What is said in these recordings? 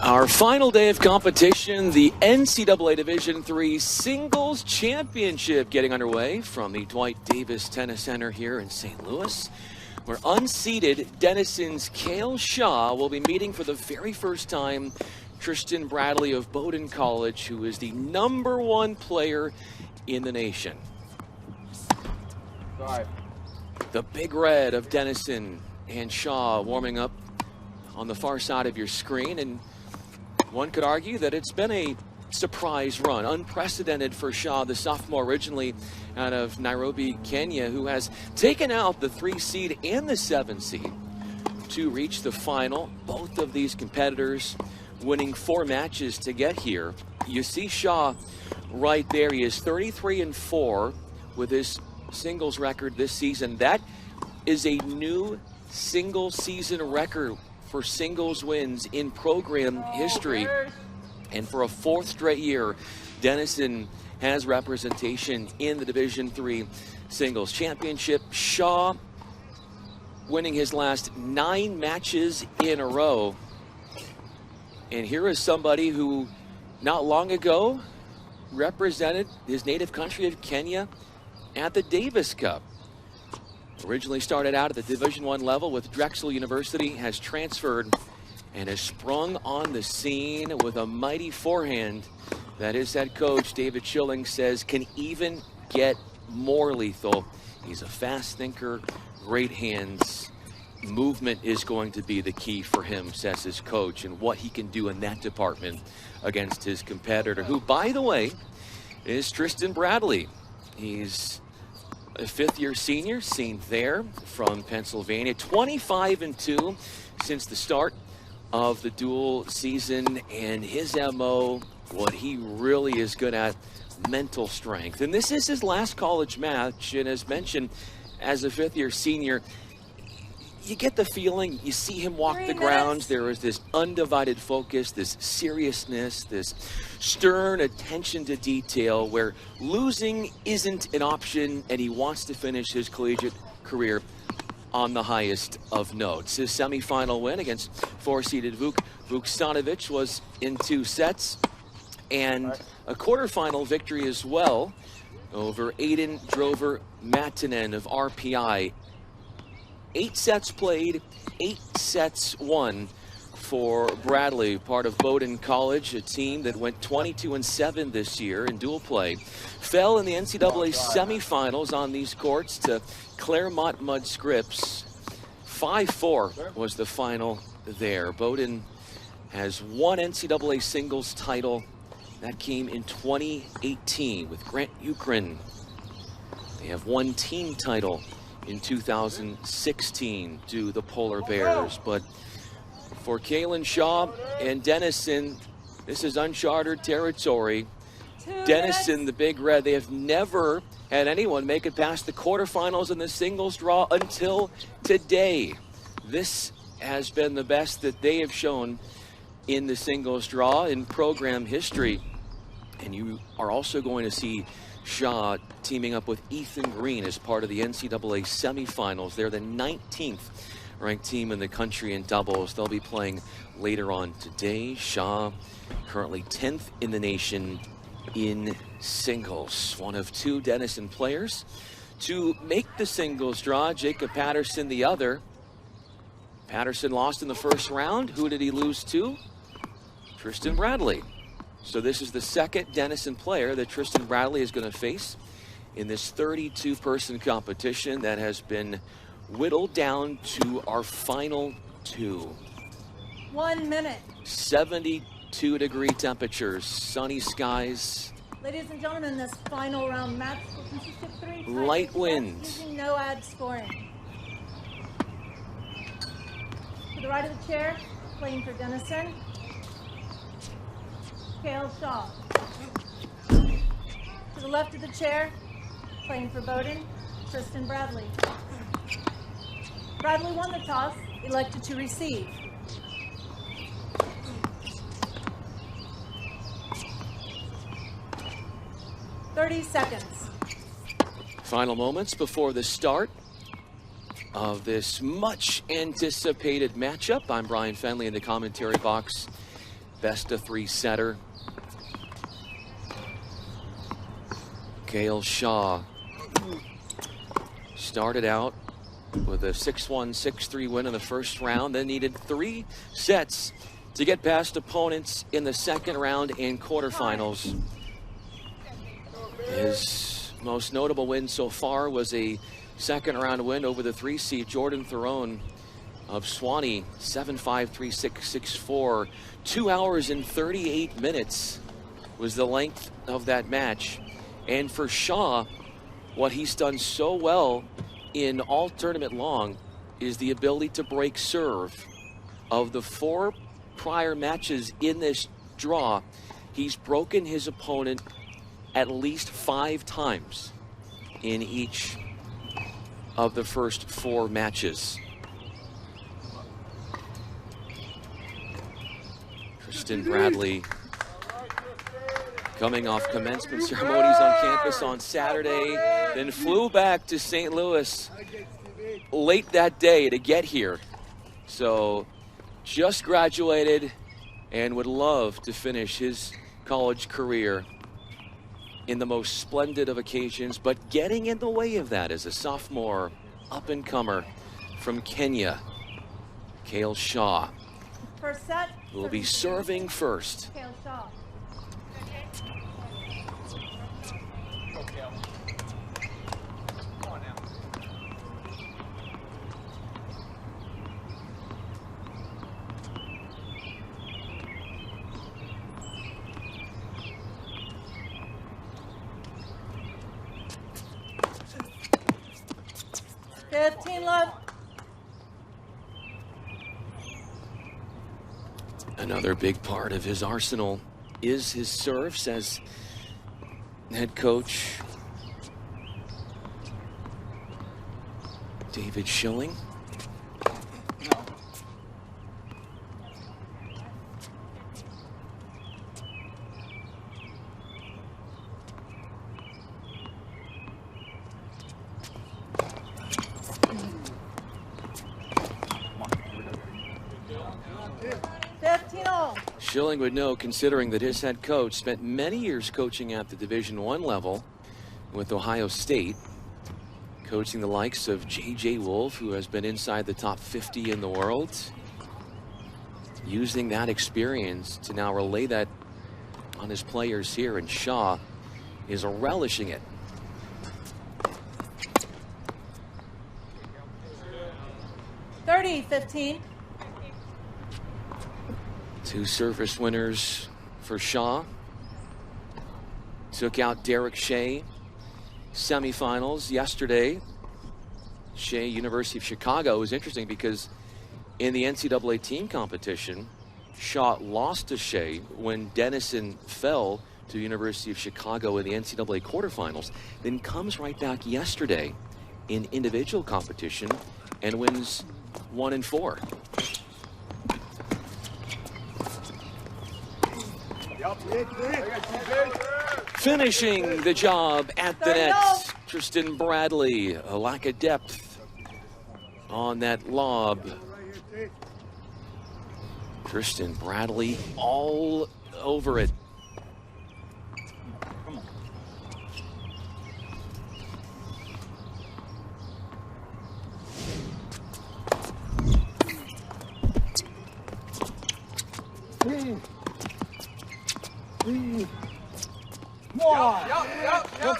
Our final day of competition, the NCAA Division III Singles Championship getting underway from the Dwight Davis Tennis Center here in St. Louis, where unseeded Denison's Cale Shaw will be meeting for the very first time Tristan Bradley of Bowdoin College, who is the #1 player in the nation. The Big Red of Denison and Shaw warming up on the far side of your screen, and one could argue that it's been a surprise run, unprecedented for Shaw, the sophomore originally out of Nairobi, Kenya, who has taken out the 3 seed and the 7 seed to reach the final. Both of these competitors winning 4 matches to get here. You see Shaw right there. He is 33-4 with his singles record this season. That is a new single season record for singles wins in program history. And for a 4th straight year, Denison has representation in the Division III Singles Championship. Shaw winning his last 9 matches in a row. And here is somebody who not long ago represented his native country of Kenya at the Davis Cup. Originally started out at the Division I level with Drexel University, has transferred and has sprung on the scene with a mighty forehand that his head coach, David Schilling, says can even get more lethal. He's a fast thinker, great hands. Movement is going to be the key for him, says his coach, and what he can do in that department against his competitor, who, by the way, is Tristan Bradley. He's a 5th-year senior, seen there from Pennsylvania, 25-2 since the start of the dual season, and his MO, what he really is good at, mental strength. And this is his last college match, and as mentioned, as a 5th-year senior, you get the feeling, you see him walk the grounds, there is this undivided focus, this seriousness, this stern attention to detail where losing isn't an option, and he wants to finish his collegiate career on the highest of notes. His semifinal win against 4-seeded Vuksanovic was in 2 sets, and a quarterfinal victory as well over Aiden Drover Matanen of RPI. 8 sets played, 8 sets won for Bradley, part of Bowdoin College, a team that went 22-7 this year in dual play. Fell in the NCAA semifinals on these courts to Claremont Mudd Scripps. 5-4 was the final there. Bowdoin has 1 NCAA singles title. That came in 2018 with Grant Ukrin. They have 1 team title in 2016 to the Polar Bears. But for Cale Shaw and Denison, this is uncharted territory. Denison, the Big Red, they have never had anyone make it past the quarterfinals in the singles draw until today. This has been the best that they have shown in the singles draw in program history. And you are also going to see Shaw teaming up with Ethan Green as part of the NCAA semifinals. They're the 19th ranked team in the country in doubles. They'll be playing later on today. Shaw currently 10th in the nation in singles. One of 2 Denison players to make the singles draw. Jacob Patterson the other. Patterson lost in the first round. Who did he lose to? Tristan Bradley. So this is the 2nd Denison player that Tristan Bradley is going to face in this 32-person competition that has been whittled down to our final 2. 1 minute. 72-degree temperatures, sunny skies. Ladies and gentlemen, this final round match will consist of 3 light winds. Using no ad scoring. To the right of the chair, playing for Denison, Cale Shaw. To the left of the chair, playing for Bowdoin, Tristan Bradley. Bradley won the toss, elected to receive. 30 seconds. Final moments before the start of this much anticipated matchup. I'm Brian Fenley in the commentary box. Best of 3 setter. Gail Shaw started out with a 6-1, 6-3 win in the first round, then needed 3 sets to get past opponents in the second round in quarterfinals. His most notable win so far was a second round win over the 3-seed Jordan Theron of Swanee, 7-5, 3-6, 6-4. 2 hours and 38 minutes was the length of that match. And for Shaw, what he's done so well in all tournament long is the ability to break serve. Of the 4 prior matches in this draw, he's broken his opponent at least 5 times in each of the first 4 matches. Tristan Bradley coming off commencement ceremonies on campus on Saturday, then flew back to St. Louis late that day to get here. So just graduated and would love to finish his college career in the most splendid of occasions, but getting in the way of that is a sophomore up-and-comer from Kenya, Gail Shaw, First set. who will be serving first. Gail Shaw. Another big part of his arsenal is his serve, says head coach David Schilling. Schilling would know, considering that his head coach spent many years coaching at the Division I level with Ohio State, coaching the likes of J.J. Wolf, who has been inside the top 50 in the world, using that experience to now relay that on his players here, and Shaw is relishing it. (30-15). 2 service winners for Shaw. Took out Derek Shea. Semifinals yesterday. Shea, University of Chicago, was interesting because in the NCAA team competition, Shaw lost to Shea when Denison fell to University of Chicago in the NCAA quarterfinals. Then comes right back yesterday in individual competition and wins 1 and 4. Finishing the job at the net, Tristan Bradley. A lack of depth on that lob. Tristan Bradley all over it.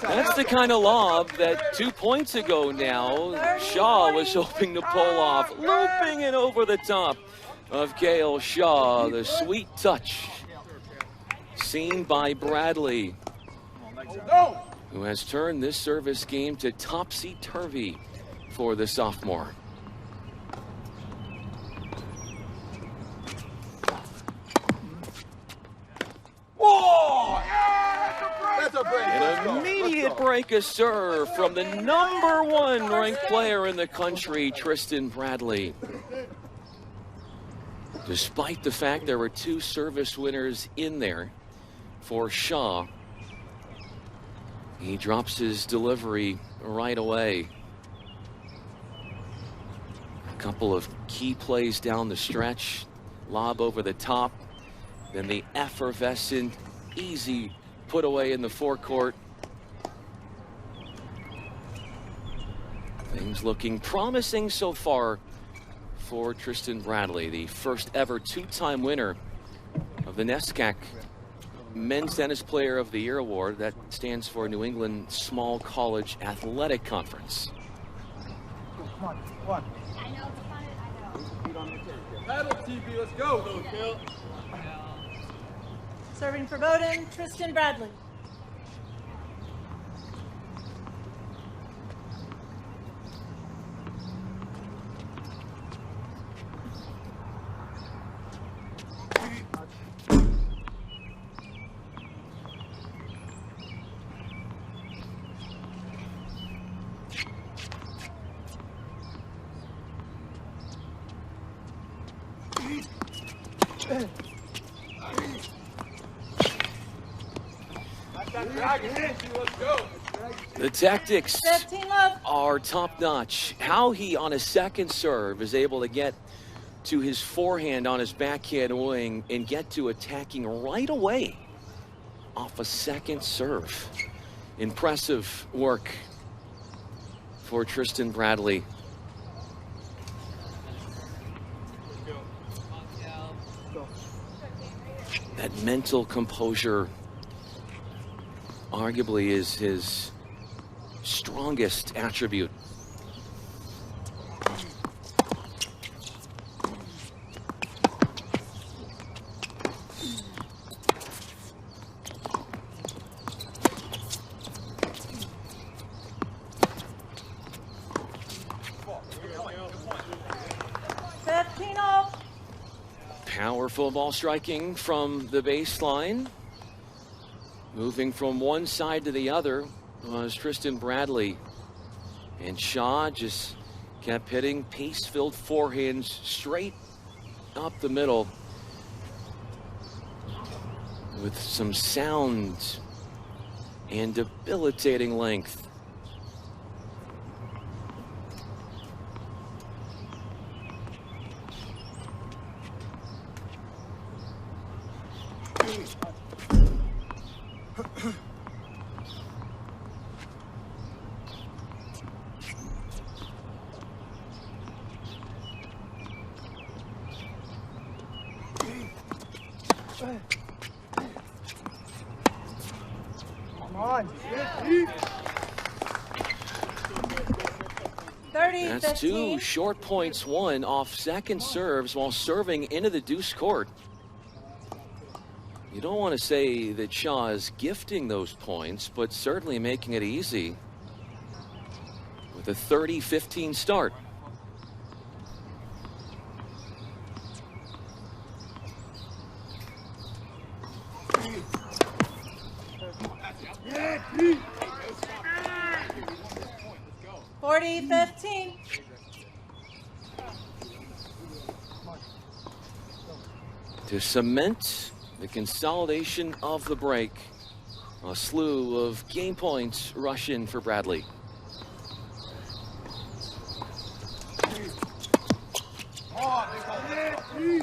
That's the kind of lob that 2 points ago now Shaw was hoping to pull off, looping it over the top of Gail Shaw. The sweet touch seen by Bradley, who has turned this service game to topsy-turvy for the sophomore. An immediate break of serve from the #1 ranked player in the country, Tristan Bradley. Despite the fact there were 2 service winners in there for Shaw, He drops his delivery right away. A couple of key plays down the stretch. Lob over the top. Then the effervescent, easy put away in the forecourt. Things looking promising so far for Tristan Bradley, the first ever two-time winner of the NESCAC Men's Tennis Player of the Year Award. That stands for New England Small College Athletic Conference. Come on, one. I know, it's on it, I know. Paddle TV, let's go. Serving for Bowdoin, Tristan Bradley. The tactics 15 love. are top-notch. How he, on a second serve, is able to get to his forehand on his backhand wing and get to attacking right away off a second serve. Impressive work for Tristan Bradley. That mental composure arguably is his strongest attribute. Powerful ball striking from the baseline. Moving from one side to the other was Tristan Bradley. And Shaw just kept hitting pace-filled forehands straight up the middle with some sound and debilitating length. Come on. 30, That's 15. two short points won off second serves while serving into the deuce court. You don't want to say that Shaw is gifting those points, but certainly making it easy with a 30-15 start. Yeah. 40-15. To cement the consolidation of the break, a slew of game points rush in for Bradley.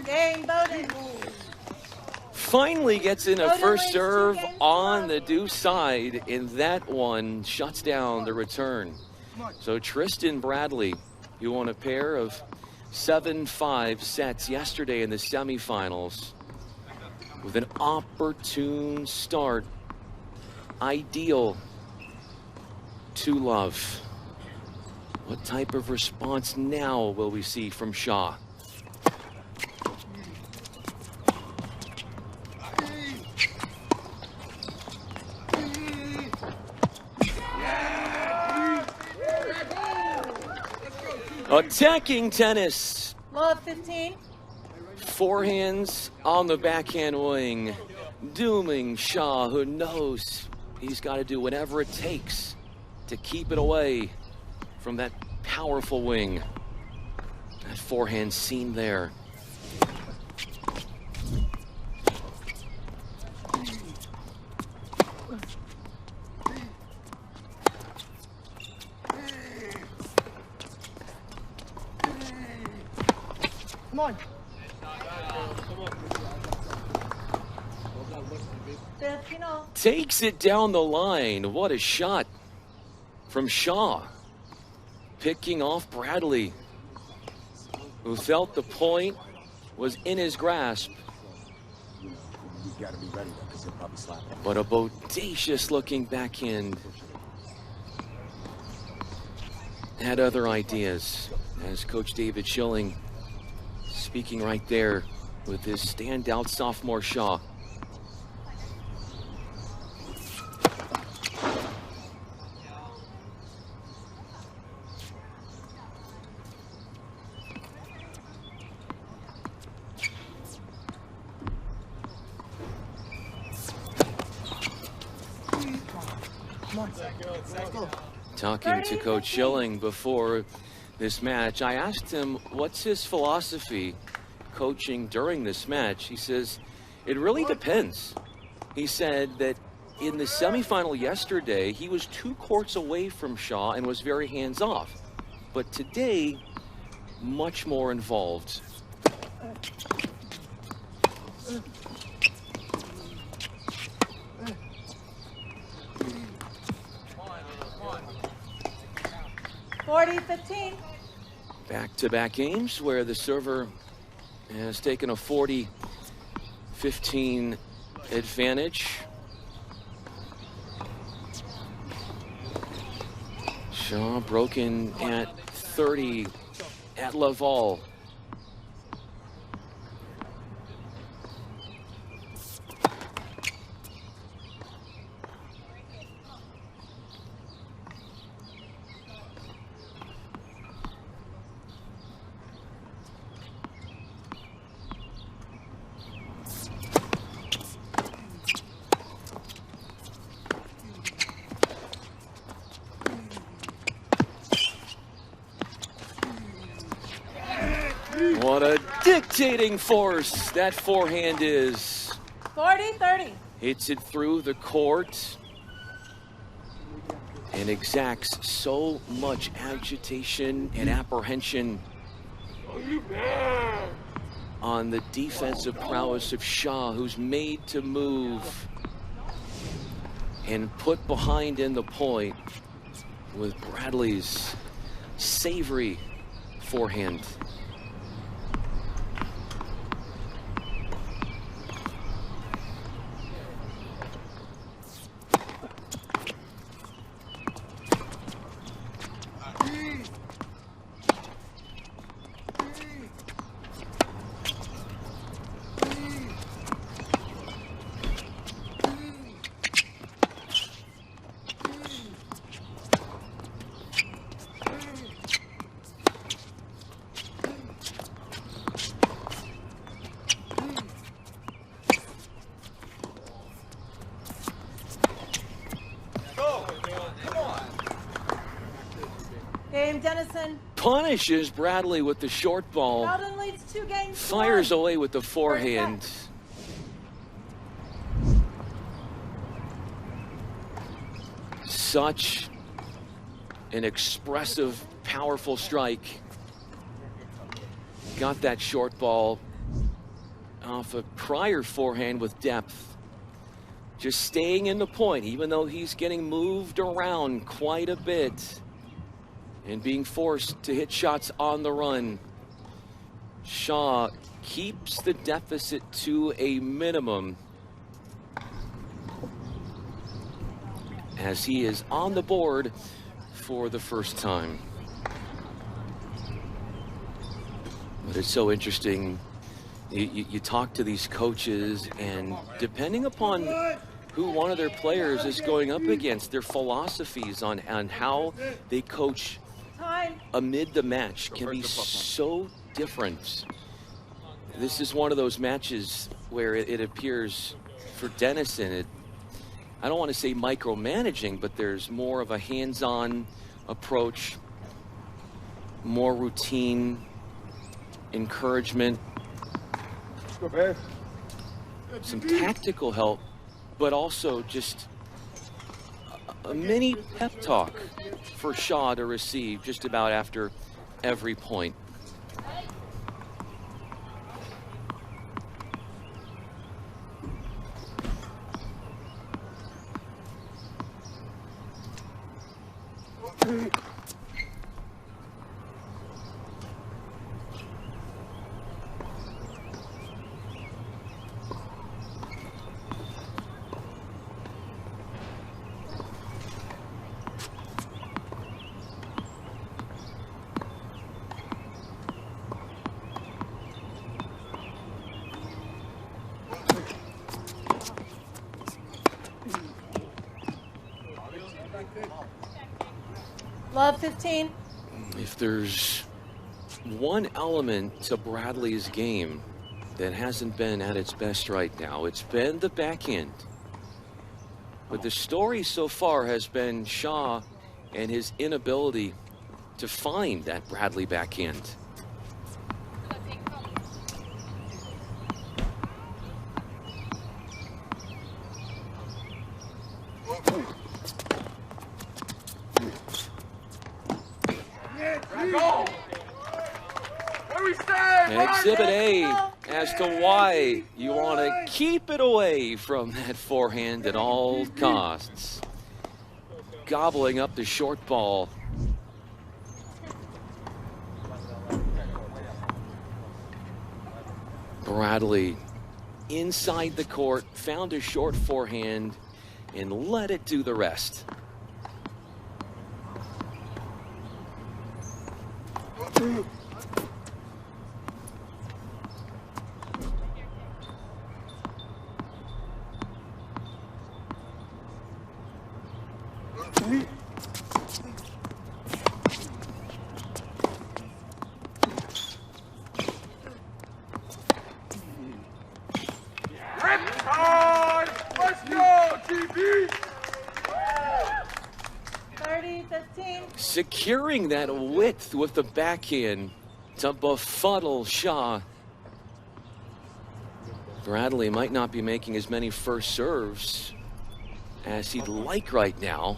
Game Bowdoin. Finally gets in a Bowdoin first wins serve 2 games on to the deuce side, and that one shuts down the return. So Tristan Bradley, who won a pair of 7-5 sets yesterday in the semifinals, with an opportune start, ideal to love. What type of response now will we see from Shaw? Attacking tennis. Love 15. Forehands on the backhand wing. Dooming Shaw, who knows he's got to do whatever it takes to keep it away from that powerful wing. That forehand seen there. on. 15-all. Takes it down the line. What a shot from Shaw. Picking off Bradley, who felt the point was in his grasp. You gotta be ready though, because he'll probably slap it. But a bodacious looking backhand. Had other ideas, as Coach David Schilling speaking right there with his standout sophomore Shaw. Talking to Coach Schilling before this match, I asked him what's his philosophy coaching during this match. He says it really depends. He said that in the semifinal yesterday, he was 2 courts away from Shaw and was very hands-off. But today, much more involved. $40-15. Back-to-back games where the server has taken a 40-15 advantage. Shaw broken at 30 at Laval. What a dictating force that forehand is. 40-30. Hits it through the court and exacts so much agitation and apprehension on the defensive prowess of Shaw, who's made to move and put behind in the point with Bradley's savory forehand. Game, Dennison. Punishes Bradley with the short ball. Bowden leads 2 games. to Fires 1. away with the forehand. Such an expressive, powerful strike. Got that short ball off a prior forehand with depth. Just staying in the point, even though he's getting moved around quite a bit and being forced to hit shots on the run. Shaw keeps the deficit to a minimum as he is on the board for the first time. But it's so interesting. You talk to these coaches, and depending upon who one of their players is going up against, their philosophies on how they coach amid the match can be so different. This is one of those matches where it appears for Dennison, I don't want to say micromanaging, but there's more of a hands-on approach, more routine, encouragement, some tactical help, but also just a mini pep talk for Shaw to receive just about after every point. Love 15. If there's one element to Bradley's game that hasn't been at its best right now, it's been the backhand. But the story so far has been Shaw and his inability to find that Bradley backhand. Exhibit A as to why you want to keep it away from that forehand at all costs. Gobbling up the short ball. Bradley inside the court, found a short forehand and let it do the rest. Let's go, TV! 30-15. Securing that width with the backhand to befuddle Shaw. Bradley might not be making as many first serves as he'd like right now,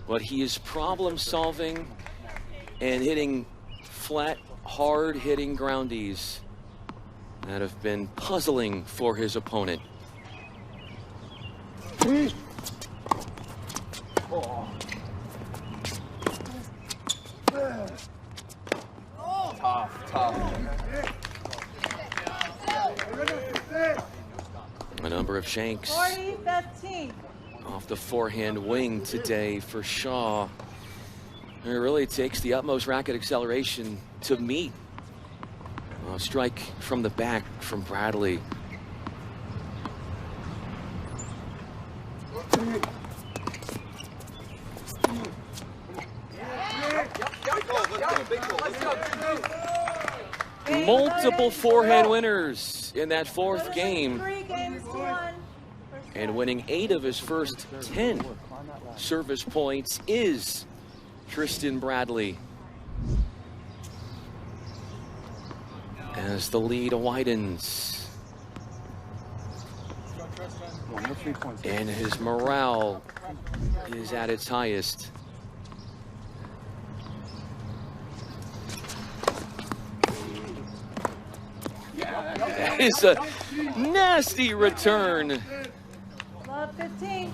but he is problem solving and hitting flat, hard hitting groundies that have been puzzling for his opponent. A number of shanks 40-15. off the forehand wing today for Shaw. It really takes the utmost racket acceleration to meet a strike from the back from Bradley. Multiple forehand winners in that fourth game, 3-1. and winning 8 of his first 10 service points is Tristan Bradley. As the lead widens and his morale is at its highest. That is a nasty return. Love 15.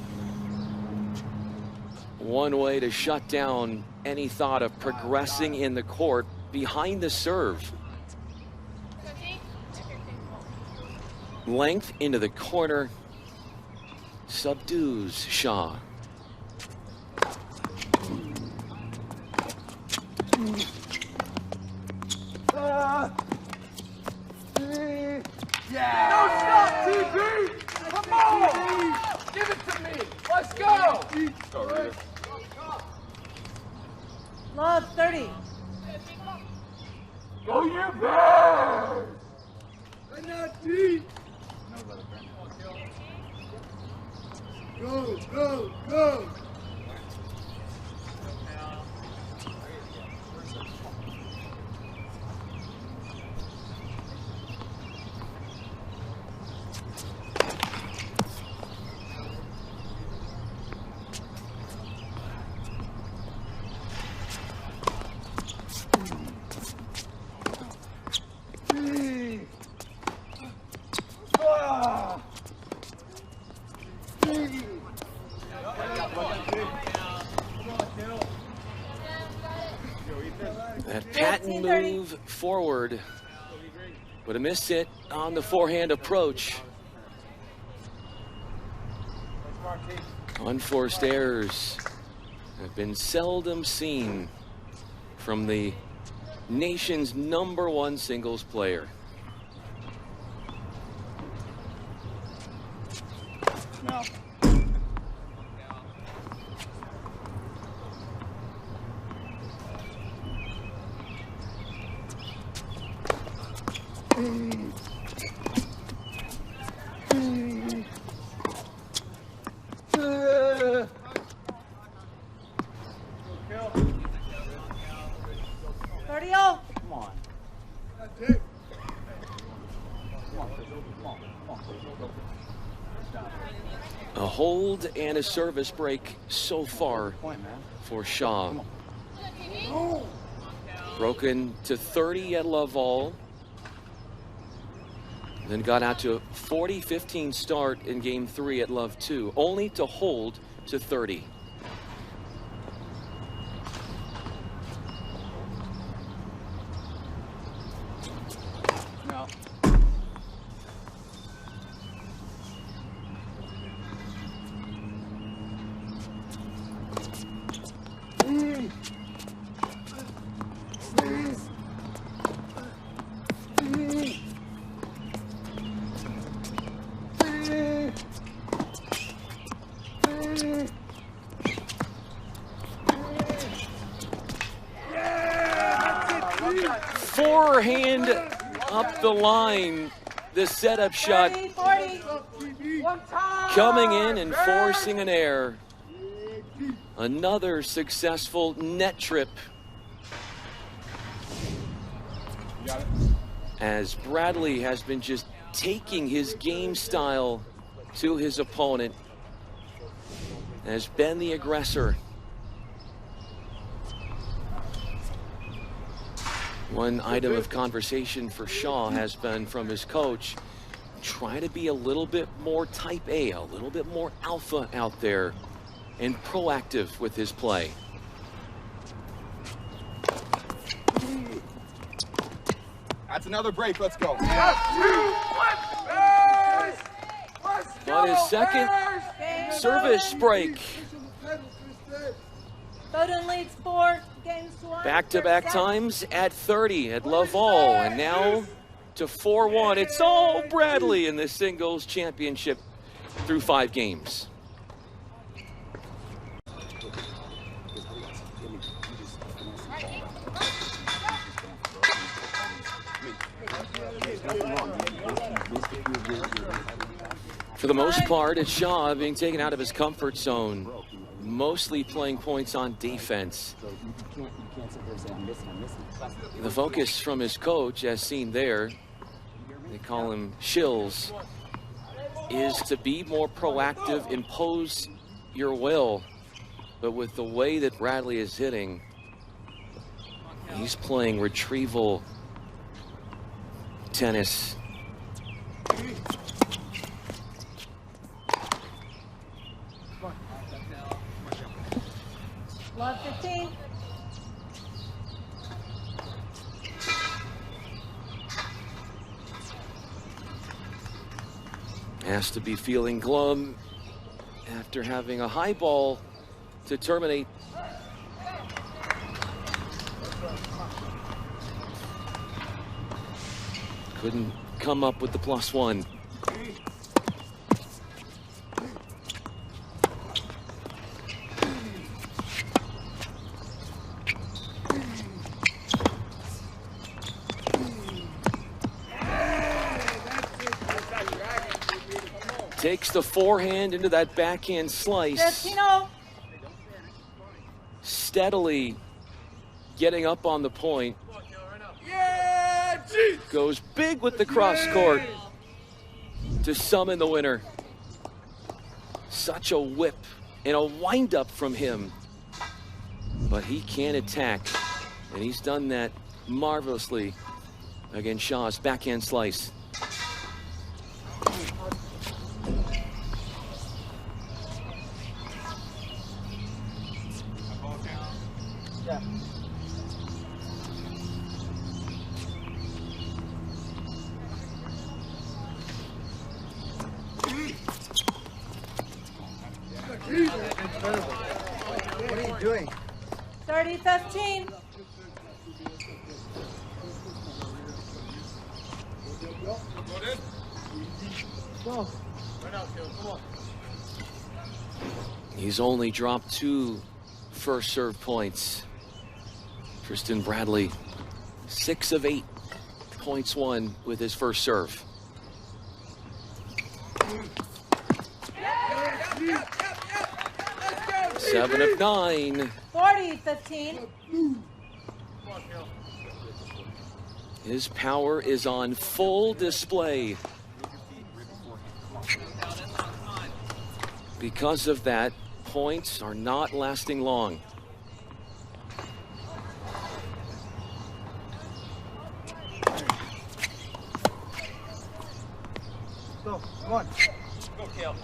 One way to shut down any thought of progressing in the court behind the serve. Length into the corner. Subdues Shaw. No stop, TV! Come on! Give it to me! Let's go! Love 30. Go your Bears! And not deep! Go, go, go! That patent move forward, but a missed hit on the forehand approach. Unforced errors have been seldom seen from the nation's #1 singles player. No. Come on. A hold and a service break so far for Shaw. Broken to 30 at Laval. Then got out to a 40-15 start in game 3 at Love 2, only to hold to 30. No. Forehand up the line. The setup shot 30, 40. One time. coming in and forcing an error. Another successful net trip. As Bradley has been just taking his game style to his opponent, has been the aggressor. One item of conversation for Shaw has been from his coach, try to be a little bit more type A, a little bit more alpha out there, and proactive with his play. That's another break. Let's go. On his second Game service break, Bowdoin leads 4 games to 1. back-to-back times at 30 at Laval, and now to 4-1. It's all Bradley in the singles championship through 5 games. For the most part, it's Shaw being taken out of his comfort zone, mostly playing points on defense. The focus from his coach, as seen there, they call him Shills, is to be more proactive, impose your will. But with the way that Bradley is hitting, he's playing retrieval tennis. Love 15. Has to be feeling glum after having a high ball to terminate. Couldn't come up with the +1. Takes the forehand into that backhand slice. 15-0. Steadily getting up on the point. Goes big with the cross court to summon the winner. Such a whip and a wind-up from him. But he can attack, and he's done that marvelously against Shaw's backhand slice. What are you doing? 30-15. He's only dropped 2 first serve points. Tristan Bradley, 6 of 8 points won with his first serve. Seven of 9. 40-15. His power is on full display. Because of that, points are not lasting long. Go, come on. Go, Kale.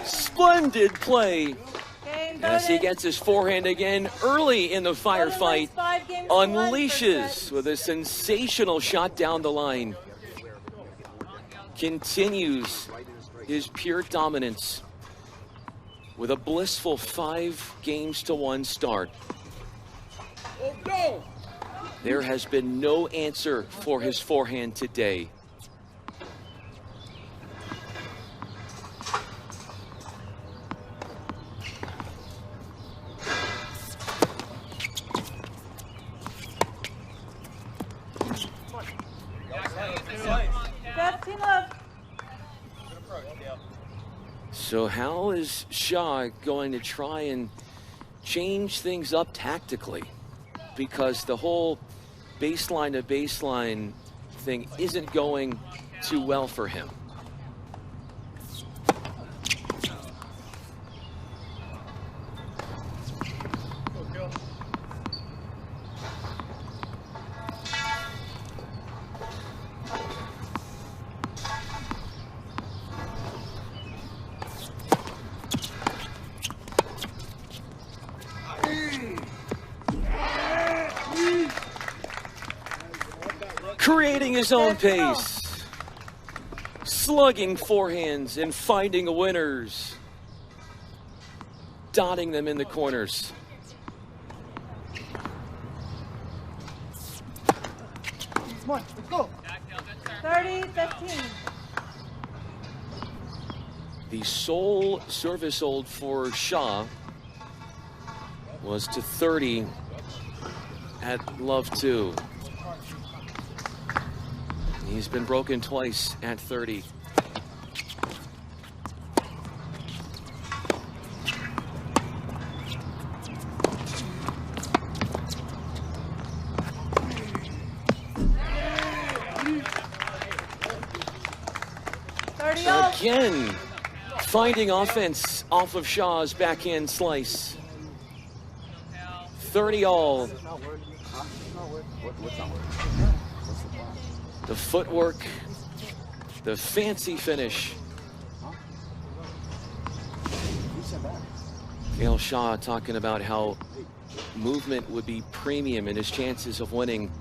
Splendid play Game as he voted. gets his forehand again early in the firefight. 5 games to 1 for Unleashes set. with a sensational shot down the line. Continues his pure dominance with a blissful 5 games to 1 start. There has been no answer for his forehand today. So how is Shaw going to try and change things up tactically? Because the whole baseline to baseline thing isn't going too well for him. Creating his own pace, slugging forehands and finding winners, dotting them in the corners. Come on, let's go. 30-15. The sole service hold for Shaw was to 30 at love 2. He's been broken twice at 30. Again, finding offense off of Shaw's backhand slice. 30 all. The footwork, the fancy finish. Gail Shaw talking about how movement would be premium in his chances of winning.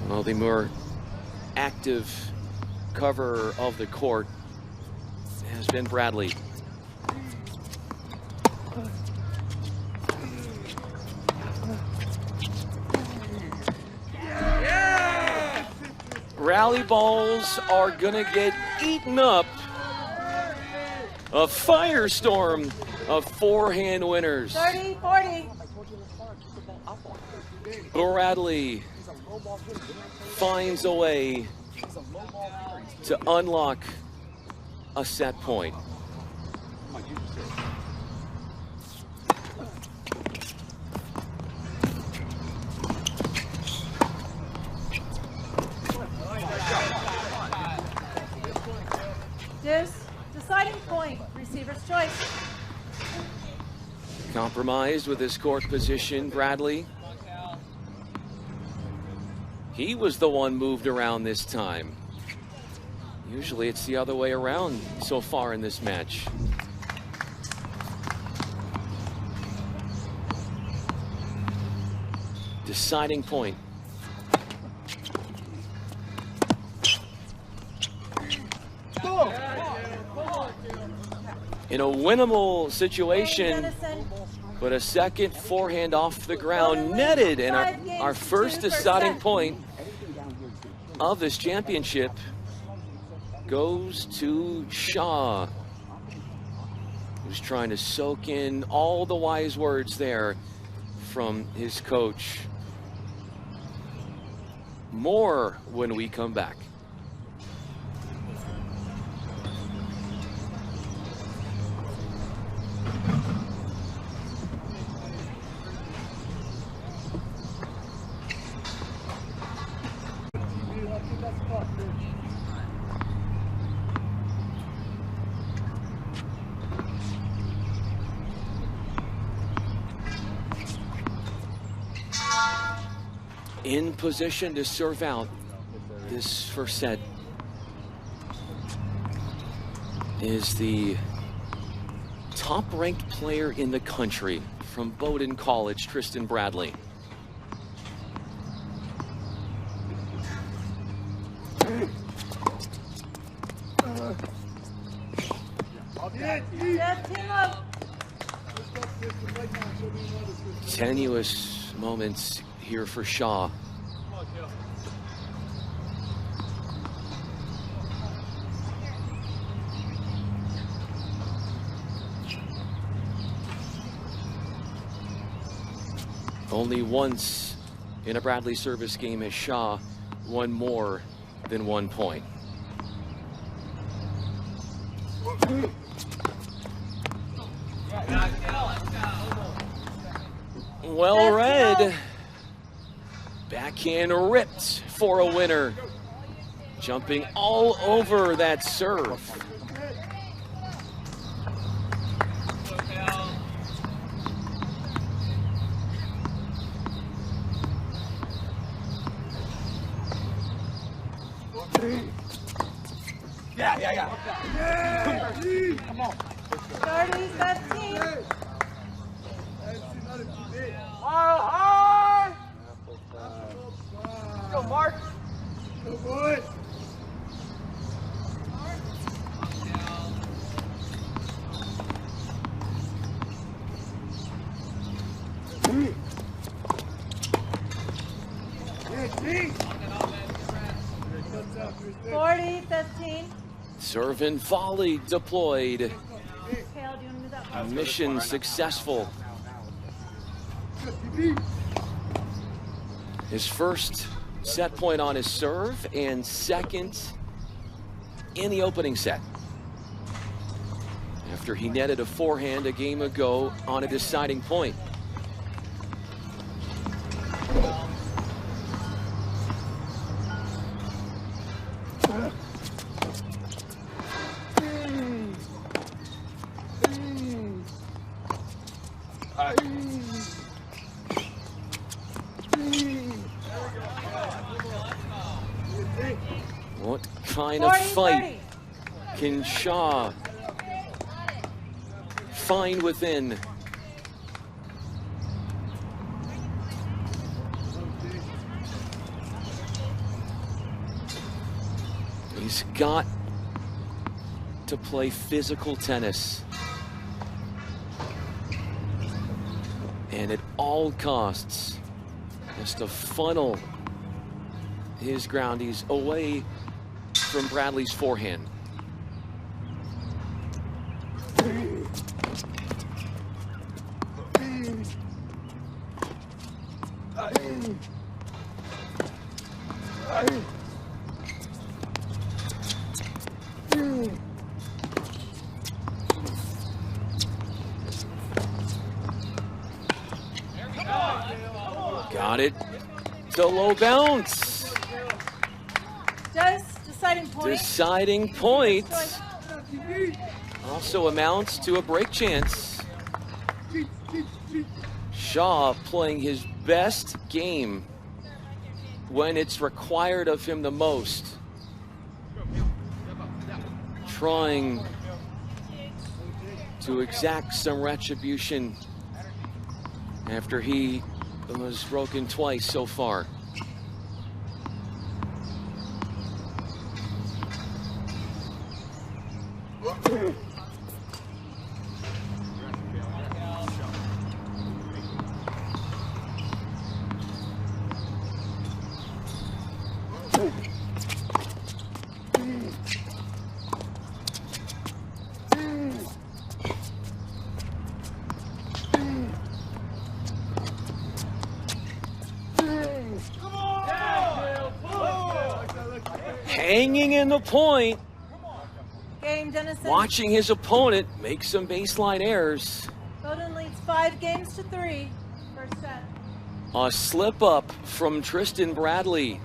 Well, the more active cover of the court has been Bradley. Rally balls are gonna get eaten up. A firestorm of forehand winners. 30-40. Bradley finds a way to unlock a set point. Deciding point, receiver's choice. Compromised with his court position, Bradley. He was the one moved around this time. Usually it's the other way around so far in this match. Deciding point. In a winnable situation, Dennison. But a second forehand off the ground netted, and our first deciding point of this championship goes to Shaw, who's trying to soak in all the wise words there from his coach. More when we come back. In position to serve out this first set is the top-ranked player in the country from Bowdoin College, Tristan Bradley. Tenuous moments here for Shaw. Only once in a Bradley service game has Shaw won more than 1 point. Well read. Backhand ripped for a winner. Jumping all over that serve. Come on. 30-15. High. Go, Mark. Go, boys. Yeah, 40-15. Serve and volley deployed. Kale, do you want to move that ball? Mission successful. His first set point on his serve and second in the opening set. After he netted a forehand a game ago on a deciding point. What kind of fight can Shaw find within? He's got to play physical tennis. And at all costs, just to funnel his groundies away from Bradley's forehand. Got it. The low bounce. Just deciding point. Deciding point. Also amounts to a break chance. Shaw playing his best game when it's required of him the most. Trying to exact some retribution after he was broken twice so far. bringing in the point. Game, Dennison. Watching his opponent make some baseline errors. Bowdoin leads 5-3. First set. A slip up from Tristan Bradley,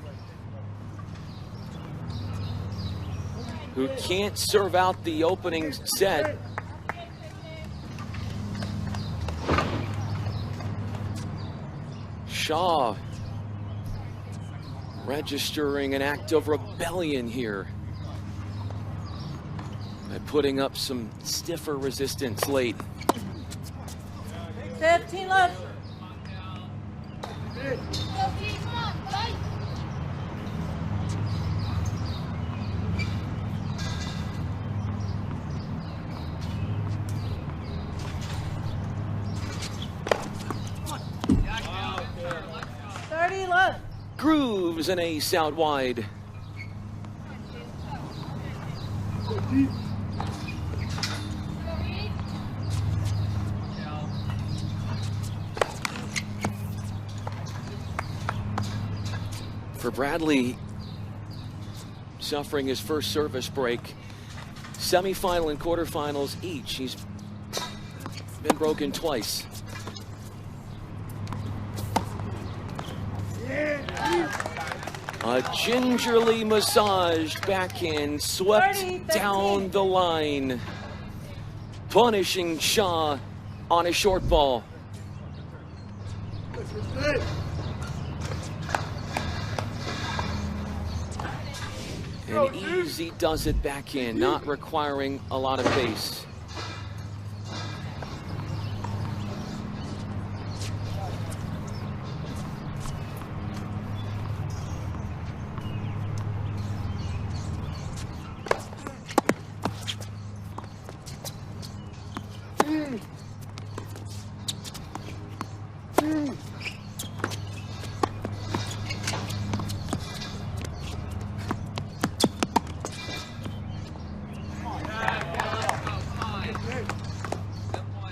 who can't serve out the opening set. Shaw registering an act of rebellion here by putting up some stiffer resistance late. 15 left. Grooves an ace out wide. For Bradley, suffering his first service break, semifinal and quarterfinals each. He's been broken twice. A gingerly massaged backhand swept down the line, punishing Shaw on a short ball. An easy does it backhand, not requiring a lot of pace.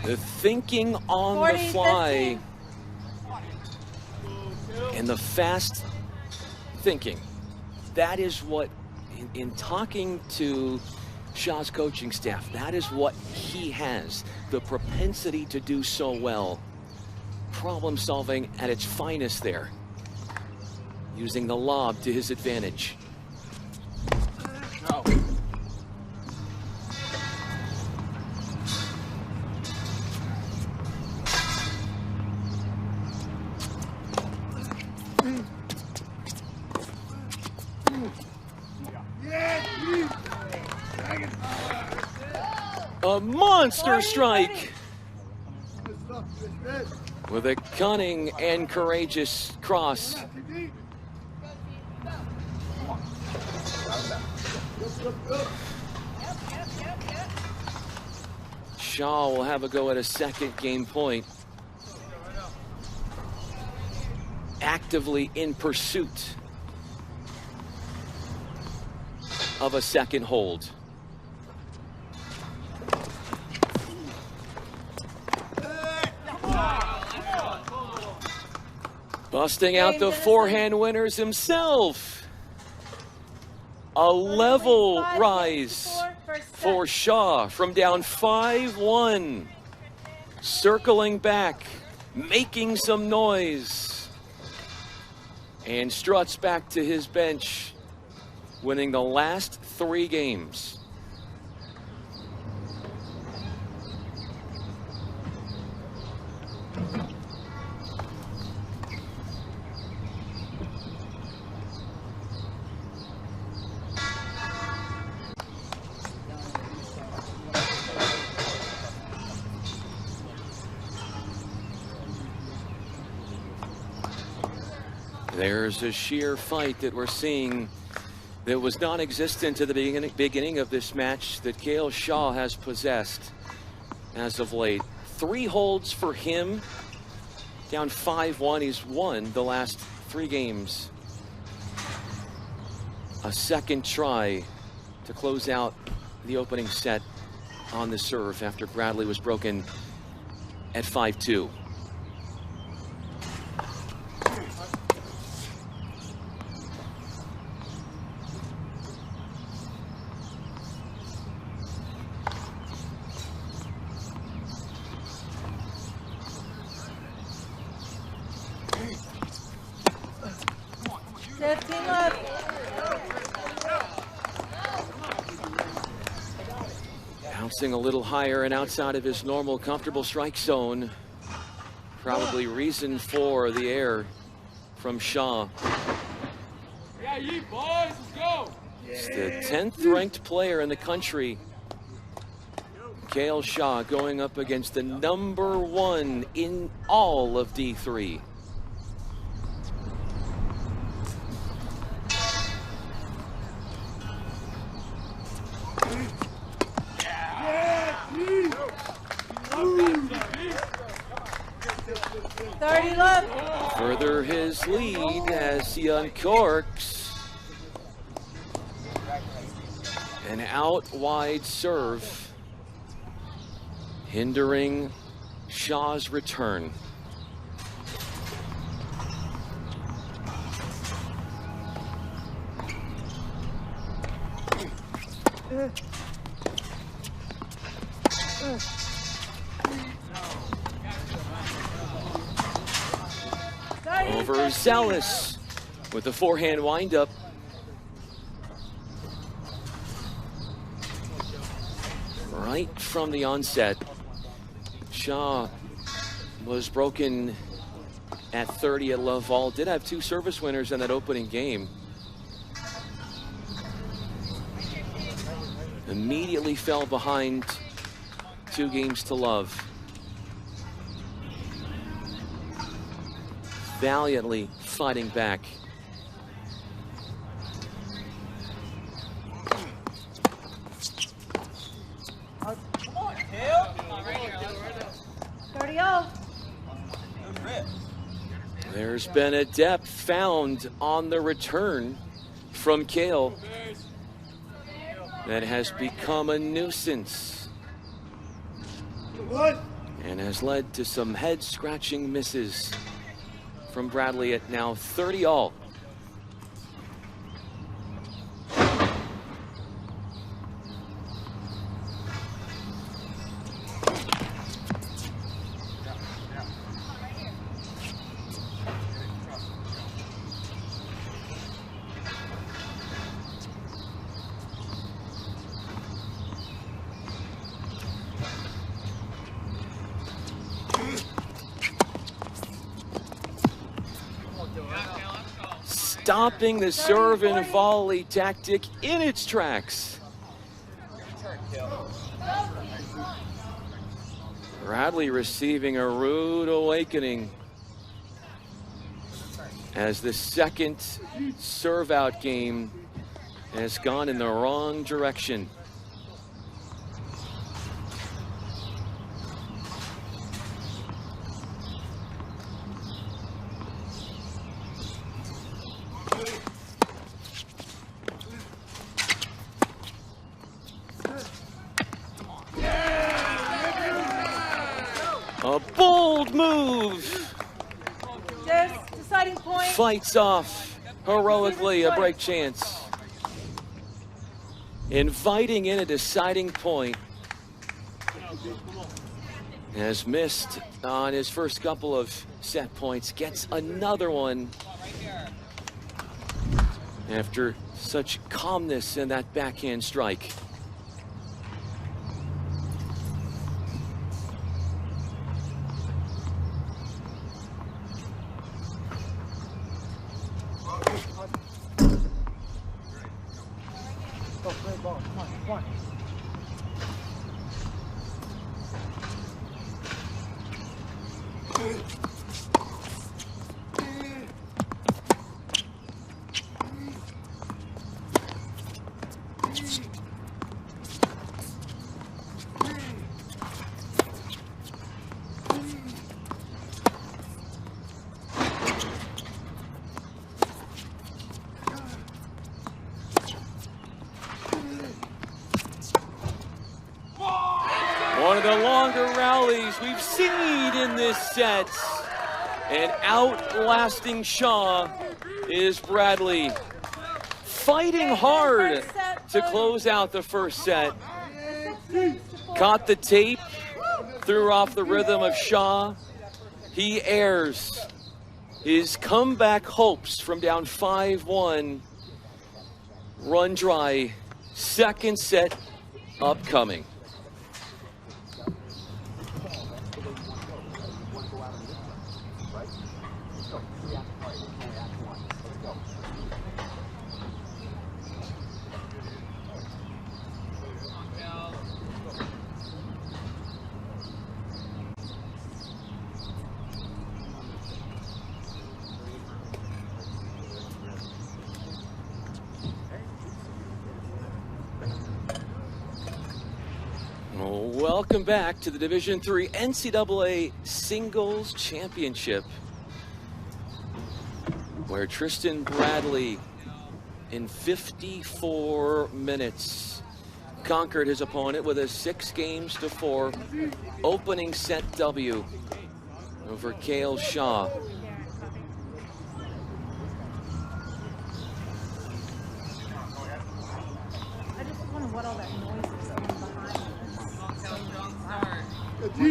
The thinking on the fly and the fast thinking. That is what, in talking to Shaw's coaching staff, that is what he has. The propensity to do so well. Problem solving at its finest there. Using the lob to his advantage. No. A monster strike with a cunning and courageous cross. Shaw will have a go at a second game point. Actively in pursuit of a second hold. Busting out the forehand winners himself. A level rise for Shaw from down 5-1. Circling back, making some noise. And struts back to his bench, winning the last 3 games. There's a sheer fight that we're seeing that was non-existent at the beginning of this match that Cale Shaw has possessed as of late. 3 holds for him. Down 5-1, he's won the last 3 games. A second try to close out the opening set on the serve after Bradley was broken at 5-2. 15 left. Bouncing a little higher and outside of his normal comfortable strike zone. Probably reason for the error from Shaw. Yeah, you boys, let's go. He's the 10th ranked player in the country. Cale Shaw going up against the #1 in all of D3. Further his lead as he uncorks. An out wide serve, hindering Shaw's return. Overzealous with the forehand windup. Right from the onset, Shaw was broken at 30 at love all. Did have 2 service winners in that opening game. Immediately fell behind 2 games to love. Valiantly fighting back. Come on, Cale. 30-0. There's been a depth found on the return from Cale that has become a nuisance and has led to some head-scratching misses from Bradley at now 30-all. Stopping the serve and volley tactic in its tracks. Bradley receiving a rude awakening as the second serve out game has gone in the wrong direction. A bold move. Deciding point. Fights off heroically a break chance. Inviting in a deciding point. Has missed on his first couple of set points. Gets another one after such calmness in that backhand strike. One of the longer rallies we've seen in this set. And outlasting Shaw is Bradley. Fighting hard to close out the first set. Caught the tape, threw off the rhythm of Shaw. He airs His comeback hopes from down 5-1 run dry. Second set upcoming. Welcome back to the Division III NCAA Singles Championship, where Tristan Bradley, in 54 minutes, conquered his opponent with a 6-4 opening set W over Cale Shaw. I just wonder what all that noise is coming behind. It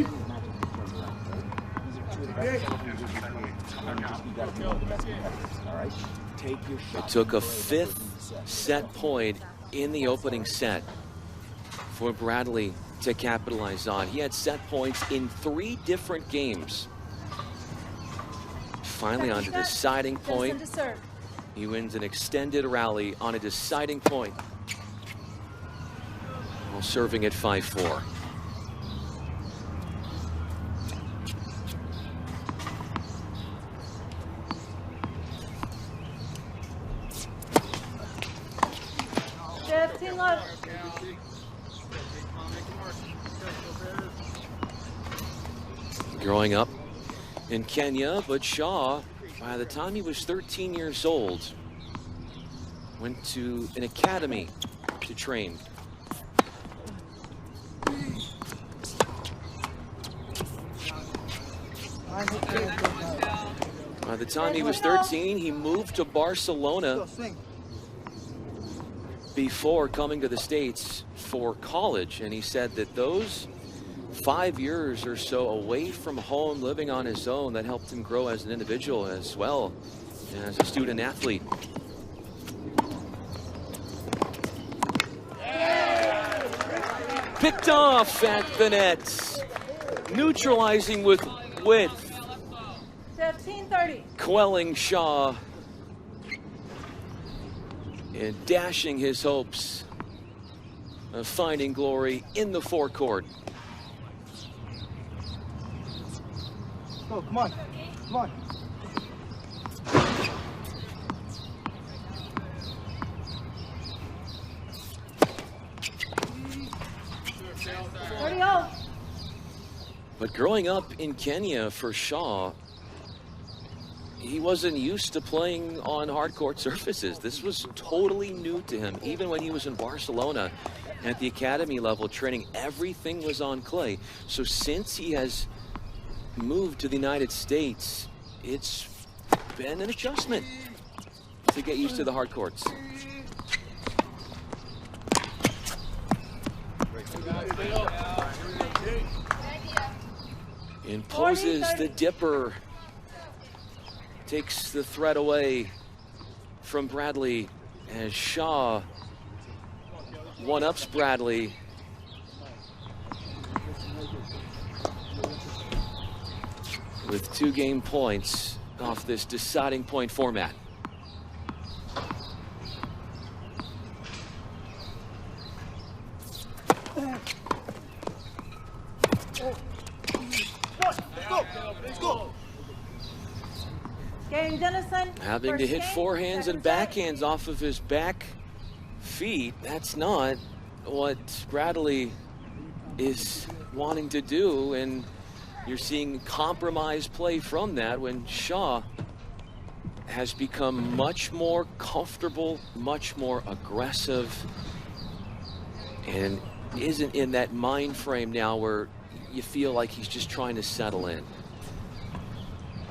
took a 5th set point in the opening set for Bradley to capitalize on. He had set points in 3 different games. Finally, on the deciding point, he wins an extended rally on a deciding point while serving at 5-4. Growing up in Kenya, but Shaw, by the time he was 13 years old, went to an academy to train. By the time he was 13, he moved to Barcelona before coming to the States for college, and he said that those 5 years or so away from home, living on his own, that helped him grow as an individual as well as a student athlete. Picked off at the net, neutralizing with width, 15-30. quelling Shaw and dashing his hopes of finding glory in the forecourt. Go, come on. Come on. But growing up in Kenya for Shaw, he wasn't used to playing on hard court surfaces. This was totally new to him. Even when he was in Barcelona at the academy level training, everything was on clay. So since he has moved to the United States, it's been an adjustment to get used to the hard courts. Imposes the dipper, takes the threat away from Bradley as Shaw one-ups Bradley. With 2 game points off this deciding point format. Having to hit forehands and backhands off of his back feet, that's not what Bradley is wanting to do, and you're seeing compromised play from that when Shaw has become much more comfortable, much more aggressive, and isn't in that mind frame now where you feel like he's just trying to settle in.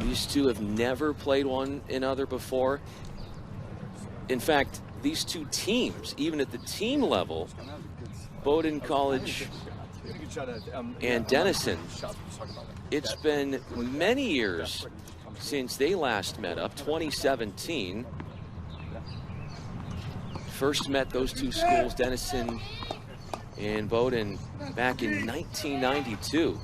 These two have never played one another before. In fact, these two teams, even at the team level, Bowdoin College and Denison, it's been many years since they last met up, 2017. First met those two schools, Denison and Bowdoin, back in 1992.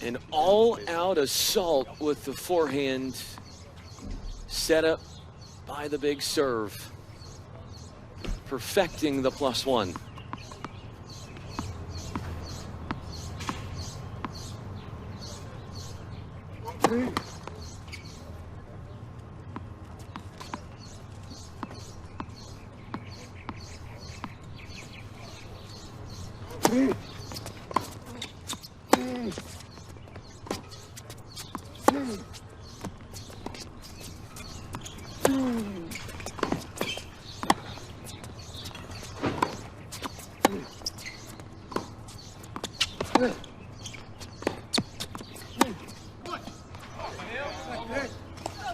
An all-out assault with the forehand set up by the big serve, perfecting the +1.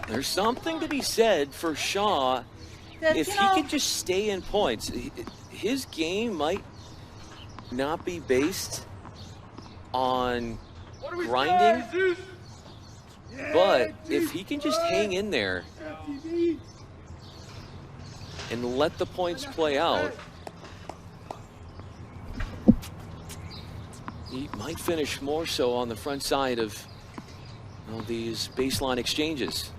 There's something to be said for Shaw. If he could just stay in points, his game might not be based on grinding, but if he can just hang in there and let the points play out, he might finish more so on the front side of these baseline exchanges.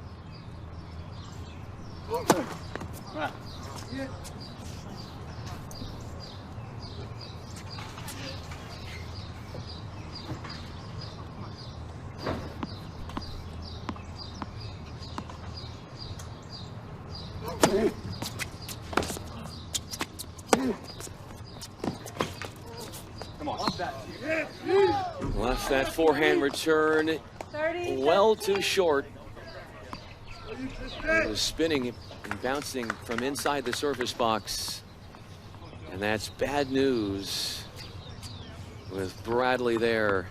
Left that forehand return well too short. It was spinning and bouncing from inside the service box. And that's bad news with Bradley there.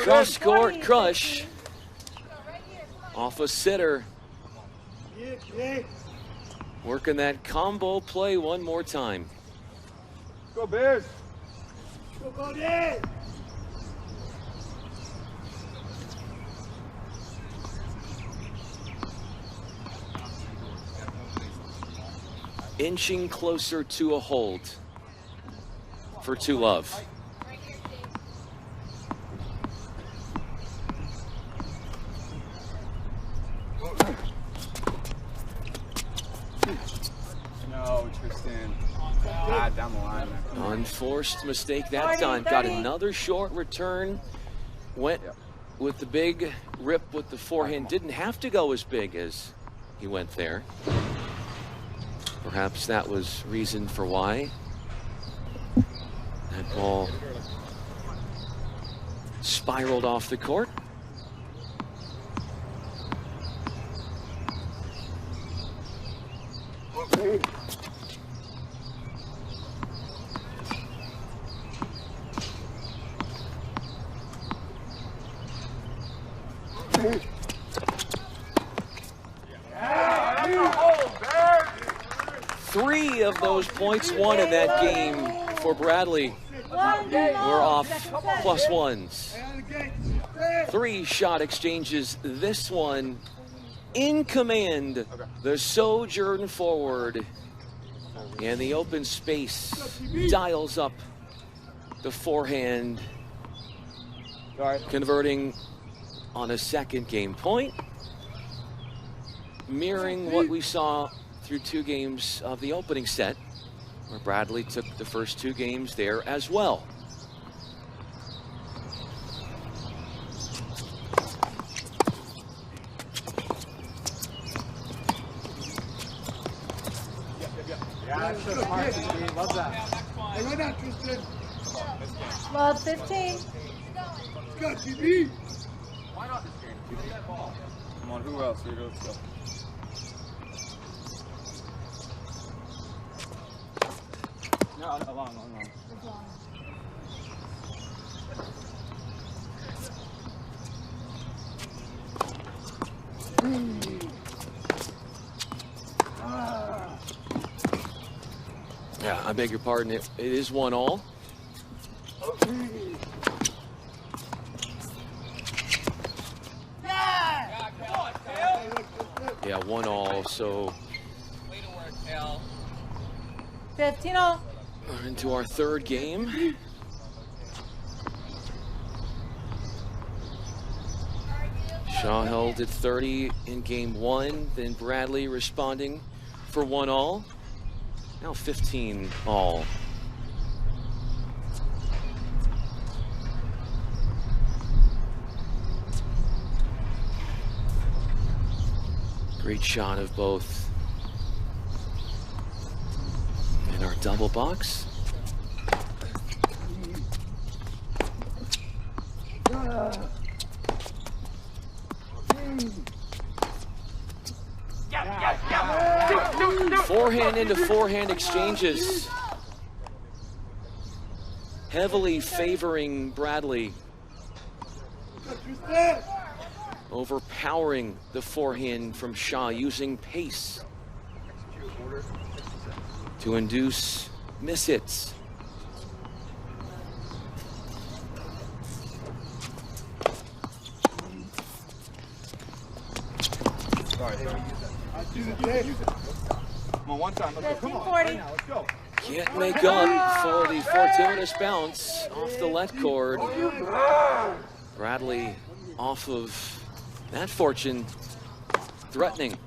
Cross-court crush off a sitter. Working that combo play one more time. Go Bears! Go Bears! Inching closer to a hold for 2-love. No, Tristan. God, down the line. Unforced mistake that time. Got another short return. Went with the big rip with the forehand. Didn't have to go as big as he went there. Perhaps that was reason for why that ball spiraled off the court. Three of those points won in that game for Bradley were off +1s. 3 shot exchanges. This one in command. The Sojourn forward. And the open space dials up the forehand, converting on a second game point, mirroring what we saw through 2 games of the opening set, where Bradley took the first 2 games there as well. That's so smart, CB. Love that. Hey, right now, Tristan. Love 15. Let's go, TB. Why not this game? Give me that ball. Come on, who else? Here, let's go. No, long. Yeah, I beg your pardon. It is 1-all. Yeah, 1-all. So 15-all. we're into our third game. Shaw held at 30 in game 1. Then Bradley responding for 1-all. Now 15-all. Great shot of both in our double box. Forehand into forehand exchanges. Heavily favoring Bradley. Overpowering the forehand from Shaw, using pace to induce miss hits. Come on, one time. Let's go. Come on. 40. Now, let's go. Can't make up for the fortuitous bounce off the let cord. Bradley off of that fortune, threatening.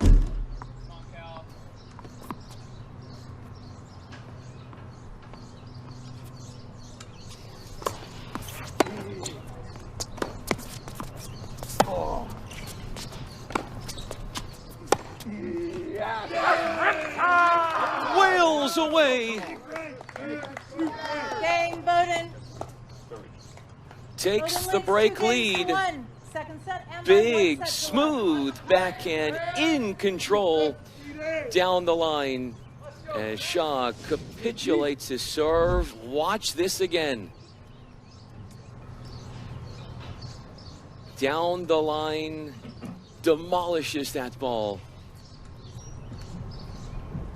Wales away. Game, Bowden. Takes Bowden the leads break 2 games lead. to 1. Second set and Big, 1 set to 1. smooth backhand in control down the line as Shaw capitulates his serve. Watch this again. Down the line, demolishes that ball.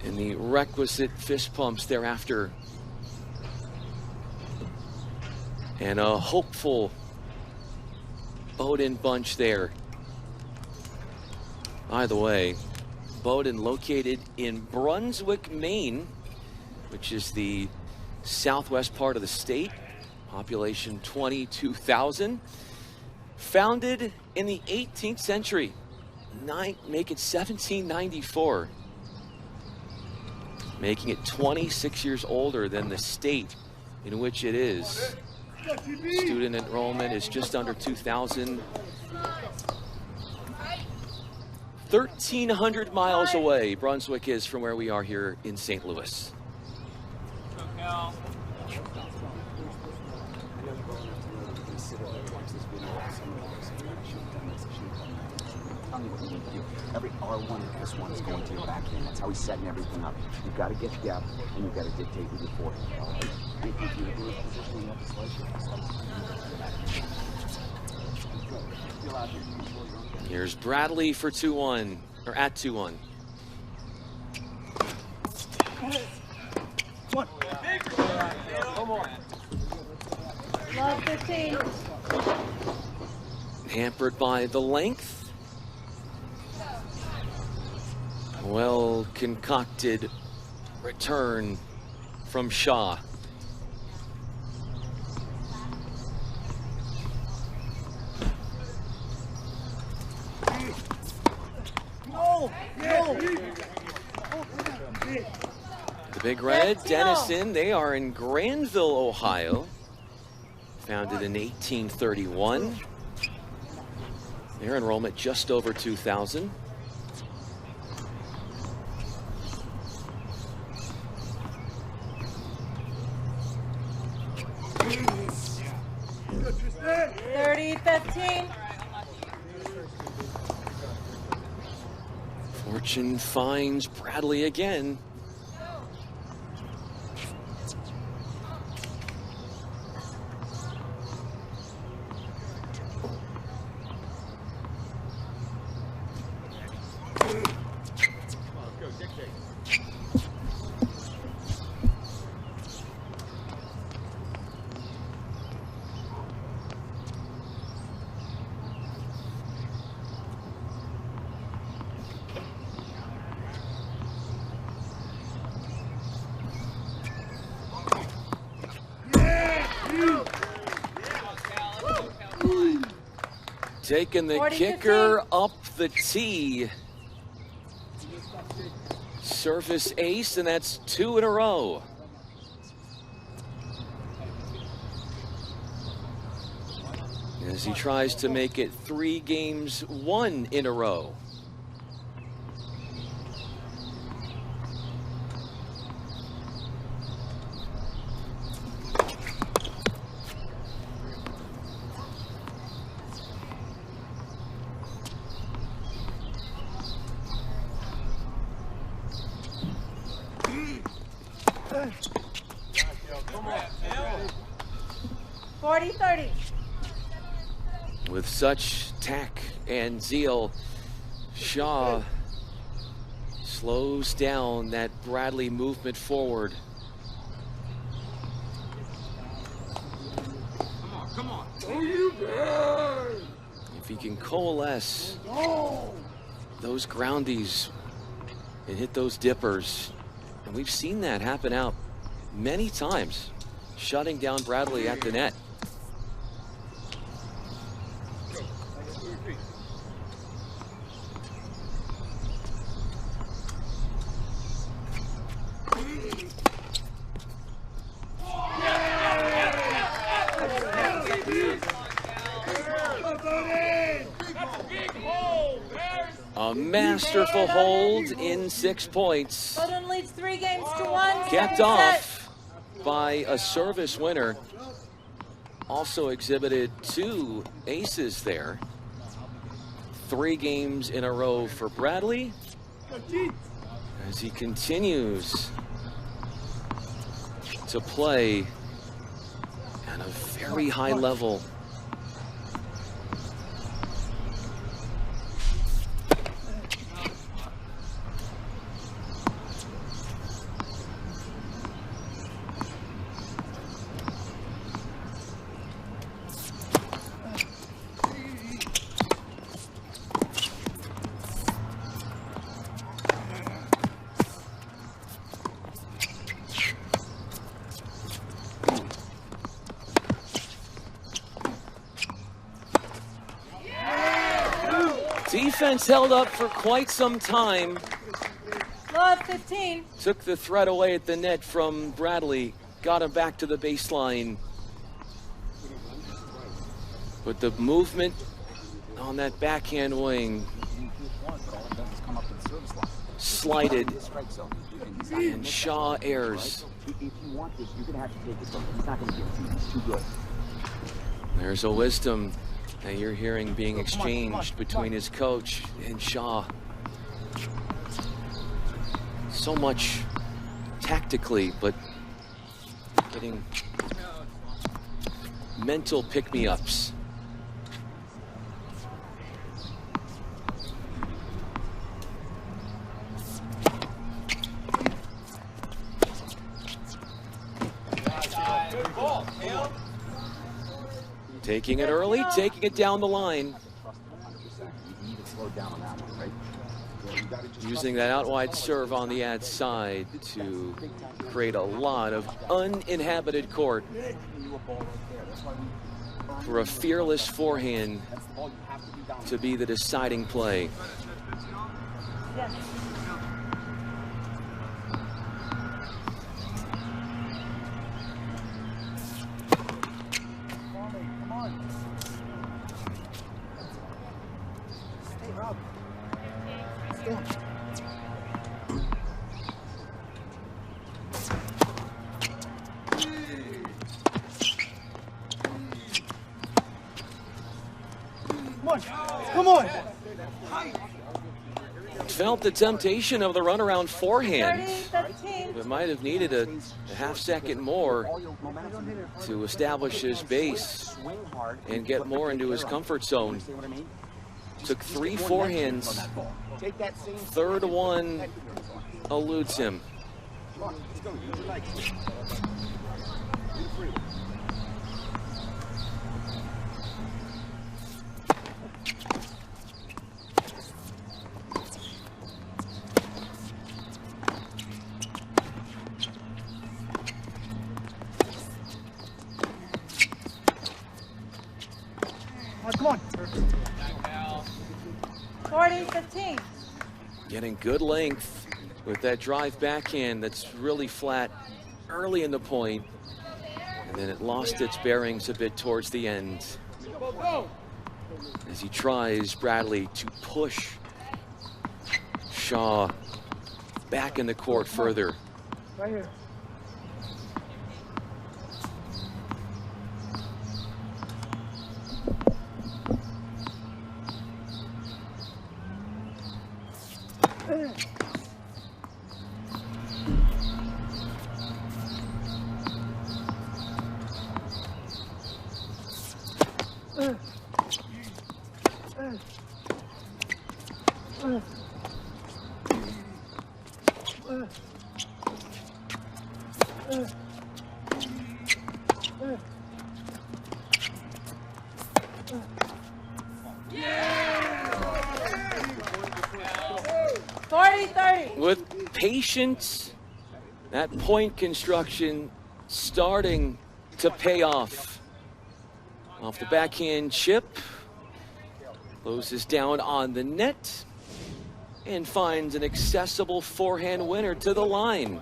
And the requisite fist pumps thereafter. And a hopeful Bowden bunch there. By the way, Bowden located in Brunswick, Maine, which is the southwest part of the state. Population 22,000. Founded in the 18th century. Make it 1794. Making it 26 years older than the state in which it is. Student enrollment is just under 2,000. 1,300 miles away, Brunswick is from where we are here in St. Louis. Every R1 and S1 is going to your backhand. That's how he's setting everything up. You've got to get depth, and you've got to dictate with your forehand. All right? If you're in a position where you have to slice it, Here's Bradley for 2-1, or at 2-1. Love 15. Hampered by the length. Well concocted return from Shaw. The Big Red, Denison, they are in Granville, Ohio. Founded in 1831. Their enrollment just over 2,000. Fortune finds Bradley again. Taking the kicker up the tee. Surface ace, and that's 2 in a row. As he tries to make it 3 games, 1 in a row. With such tact and zeal, Shaw slows down that Bradley movement forward. Come on. If he can coalesce those groundies and hit those dippers, and we've seen that happen out many times, shutting down Bradley at the net. A masterful hold in 6 points. Bowdoin leads 3 games to 1. Kept off by a service winner. Also exhibited 2 aces there. 3 games in a row for Bradley as he continues to play at a very high level. Defense held up for quite some time. Low of 15. Took the threat away at the net from Bradley. Got him back to the baseline. But the movement on that backhand wing slighted, and Shaw airs. If you want this, you're going to have to take it from him. He's not going to give it to you. He's too good. There's a wisdom that you're hearing being exchanged between his coach and Shaw. So much tactically, but getting mental pick-me-ups. Taking it early, taking it down the line. Using that out wide serve on the ad side to create a lot of uninhabited court for a fearless forehand to be the deciding play. felt the temptation of the runaround forehand. 30-15. But might have needed a half second more to establish his base and get more into his comfort zone. Took 3 forehands. Third one eludes him. Come on. 40-15. Getting good length with that drive backhand that's really flat early in the point, and then it lost its bearings a bit towards the end as he tries Bradley to push Shaw back in the court further. Right here. With patience, that point construction starting to pay off. Off the backhand chip, closes down on the net, and finds an accessible forehand winner to the line.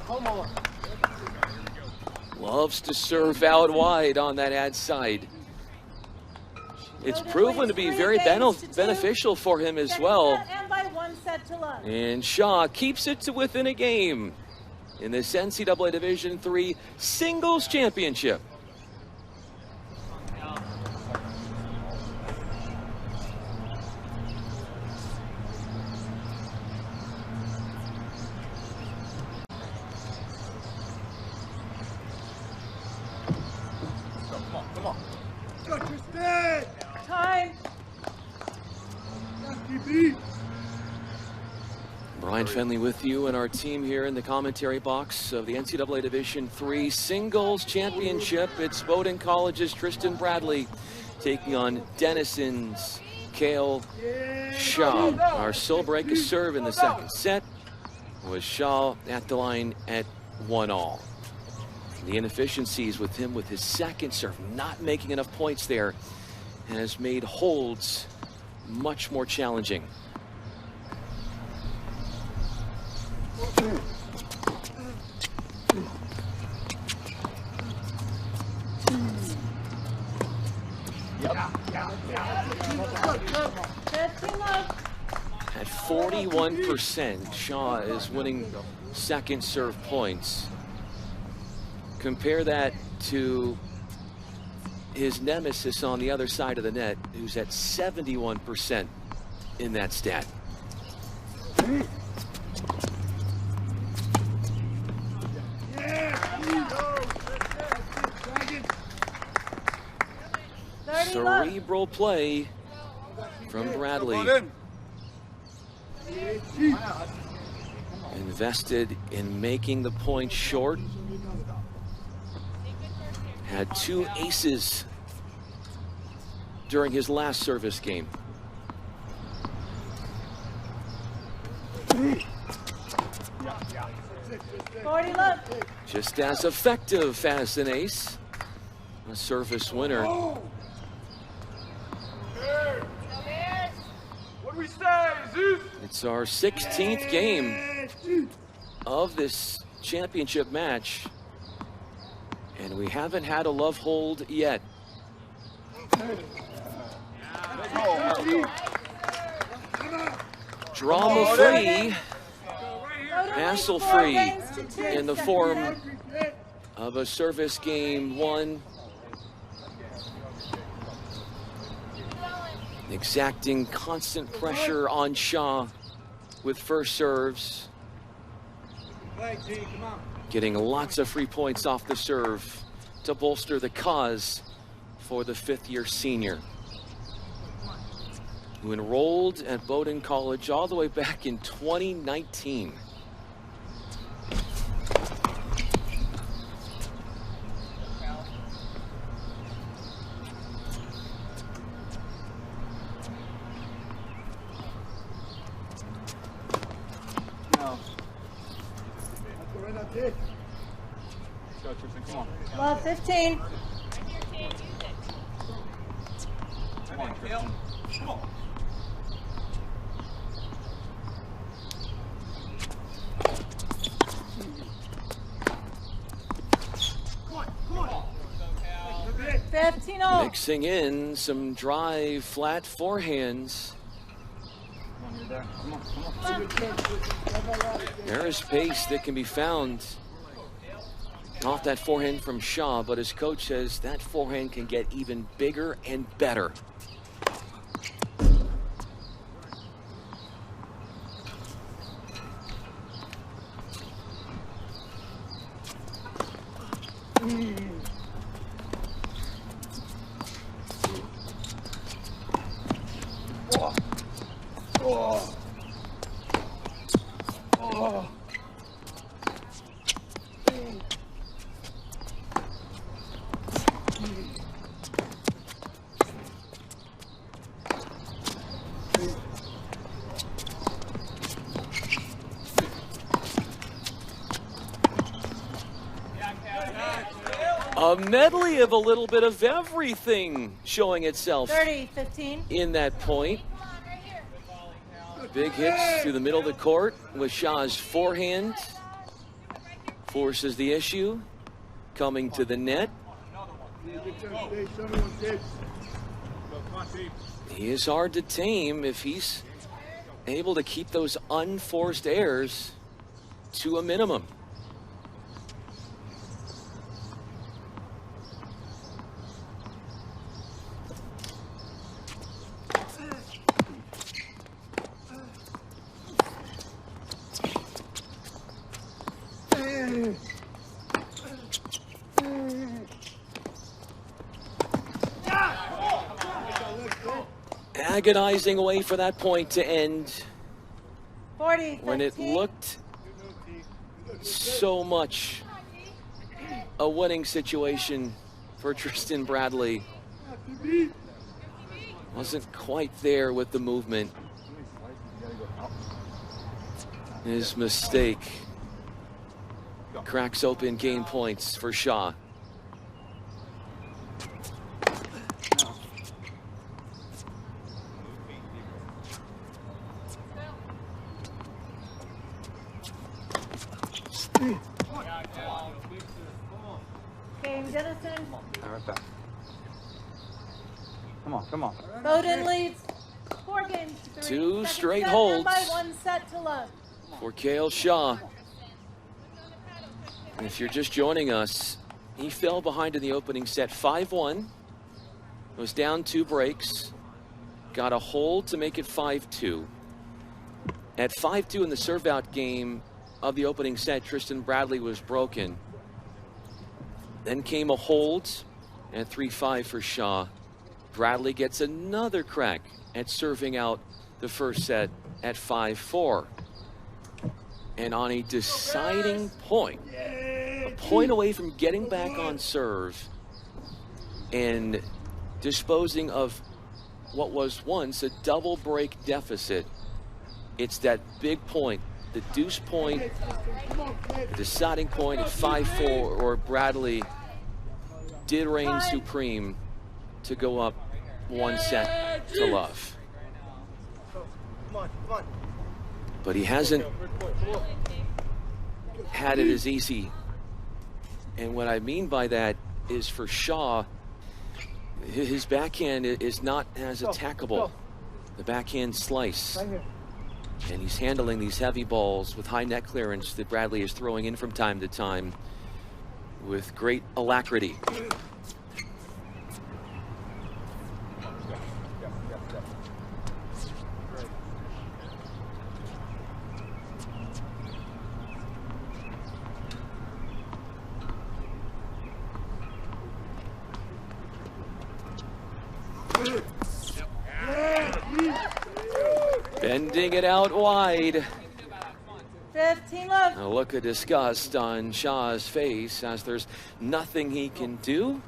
Come on. Loves to serve out wide on that ad side. It's proven to be very beneficial for him as well. And by 1 set to love. And Shaw keeps it to within a game in this NCAA Division III Singles Championship. Time. Brian Fenley with you and our team here in the commentary box of the NCAA Division III Singles Championship. It's Bowdoin College's Tristan Bradley taking on Denison's Cale Shaw. Our sole break is serve in the second set was Shaw at the line at 1-all. The inefficiencies with him with his second serve, not making enough points there, has made holds much more challenging. At 41%, Shaw is winning second serve points. Compare that to his nemesis on the other side of the net, who's at 71% in that stat. Cerebral play from Bradley. Invested in making the point short. Had 2 aces during his last service game. Just as effective as an ace. A service winner. What do we say, Zeus? It's our 16th game of this championship match, and we haven't had a love hold yet. Drama free hassle-free in the form of a service game 1. Exacting constant pressure on Shaw with first serves. Getting lots of free points off the serve to bolster the cause for the 5th-year senior, who enrolled at Bowdoin College all the way back in 2019. Well, 15. Come on, Tristan. Come on. Mixing in some dry, flat forehands. There is pace that can be found off that forehand from Shaw, but his coach says that forehand can get even bigger and better. A medley of a little bit of everything showing itself 30-15 in that point. Big hits through the middle of the court with Shaw's forehand. Forces the issue. Coming to the net. He is hard to tame if he's able to keep those unforced errors to a minimum. Agonizing away for that point to end 40, when it 15. looked so much a winning situation for Tristan Bradley. Wasn't quite there with the movement. His mistake cracks open game points for Shaw. Game Dennison. Right back. Come on, come on. Bowdoin leads 4 games to 3. Two Second straight set, holds. By 1 set to love. For Cale Shaw. And if you're just joining us, he fell behind in the opening set 5-1. Was down 2 breaks. Got a hold to make it 5-2. At 5-2 in the serve out game of the opening set, Tristan Bradley was broken. Then came a hold at 3-5 for Shaw. Bradley gets another crack at serving out the first set at 5-4. And on a deciding point, a point away from getting back on serve and disposing of what was once a double break deficit, it's that big point, the deuce point, deciding point at 5-4, or Bradley did reign supreme to go up 1 set to love. But he hasn't had it as easy. And what I mean by that is, for Shaw, his backhand is not as attackable. The backhand slice. And he's handling these heavy balls with high net clearance that Bradley is throwing in from time to time with great alacrity. Bending it out wide. 15 love. A look of disgust on Shaw's face as there's nothing he can do.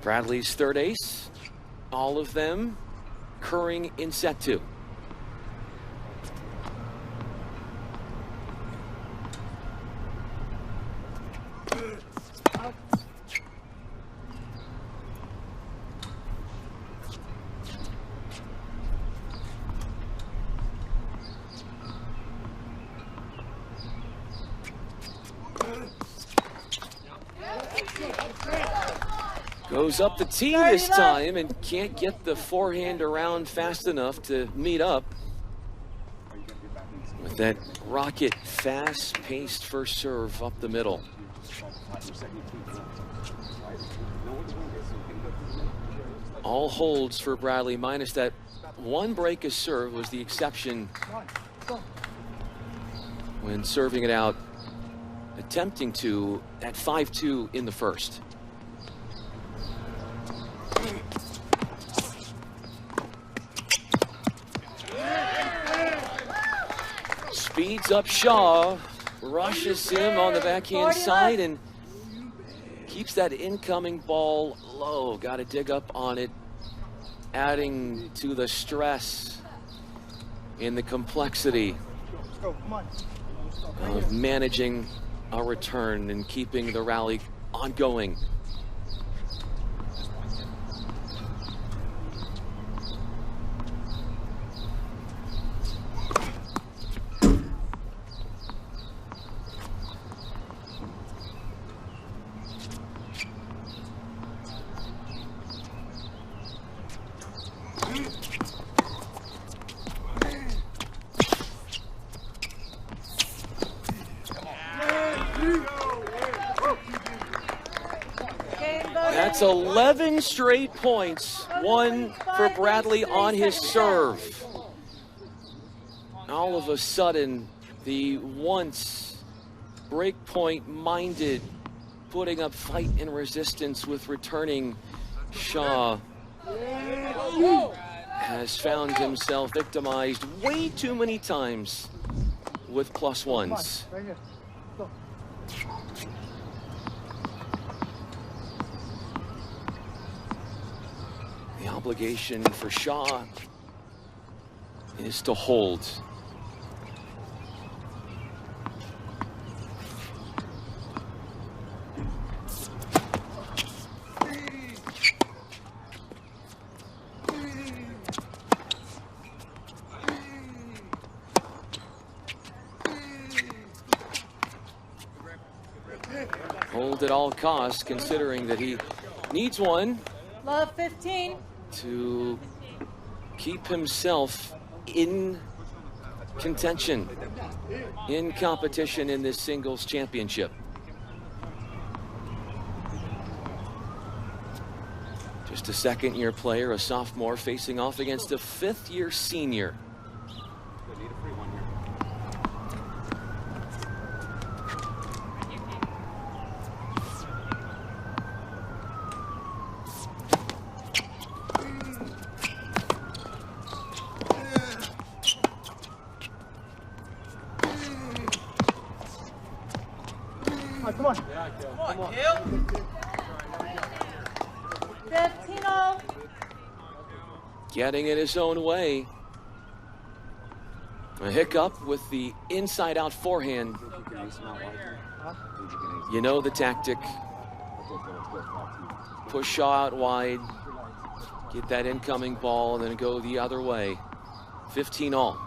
Bradley's third ace, all of them occurring in set 2. Goes up the tee this time and can't get the forehand around fast enough to meet up with that rocket fast-paced first serve up the middle. All holds for Bradley, minus that one break of serve was the exception when serving it out, attempting to at 5-2 in the first. Speeds up Shaw, rushes him on the backhand side and keeps that incoming ball low. Got to dig up on it, adding to the stress in the complexity of managing a return and keeping the rally ongoing. That's 11 straight points, one for Bradley on his serve. All of a sudden, the once breakpoint minded, putting up fight and resistance with returning Shaw has found himself victimized way too many times with +1s. The obligation for Shaw is to hold. Hold at all costs, considering that he needs one. Love 15. To keep himself in contention, in competition in this singles championship. Just a second-year player, a sophomore, facing off against a fifth-year senior. Come on. Come on, Gil. 15-0. Getting it his own way. A hiccup with the inside-out forehand. You know the tactic. Push Shaw out wide. Get that incoming ball and then go the other way. 15-all.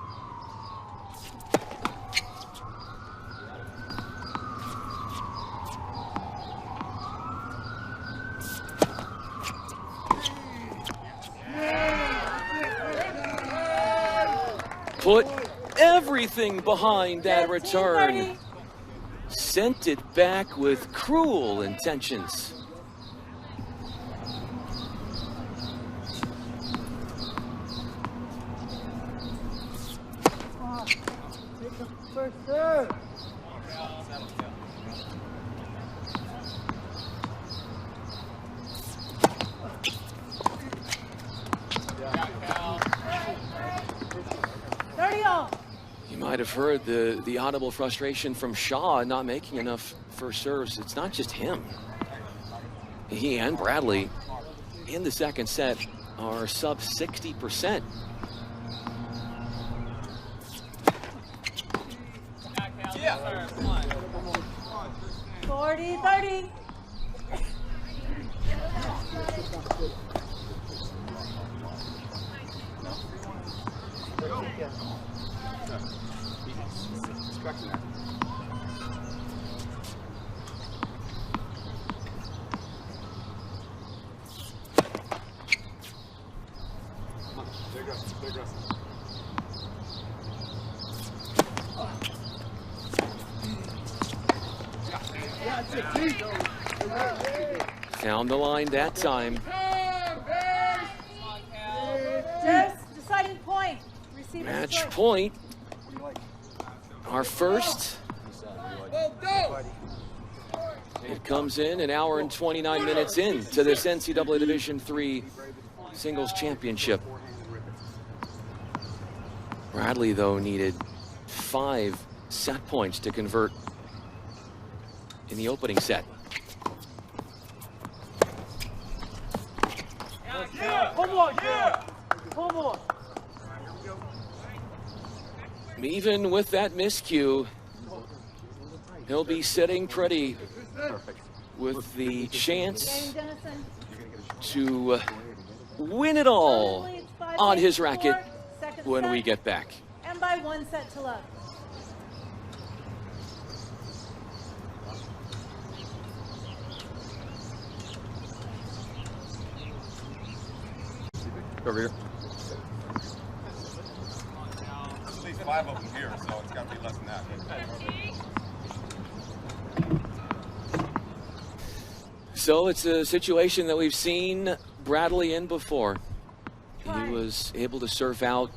put everything behind that return. 15-30. Sent it back with cruel intentions. First serve. You might have heard the audible frustration from Shaw not making enough first serves. It's not just him. He and Bradley in the second set are sub 60%. Yeah. 40-30. Found the line that time. Just deciding point. Receive Match point. Our first. It comes in an hour and 29 minutes into this NCAA Division III Singles Championship. Bradley, though, needed 5 set points to convert in the opening set. Even with that miscue, he'll be sitting pretty with the chance to win it all on his racket when we get back. And by 1 set to love. Over here. There's at least 5 of them here, so it's got to be less than that. So it's a situation that we've seen Bradley in before. He was able to serve out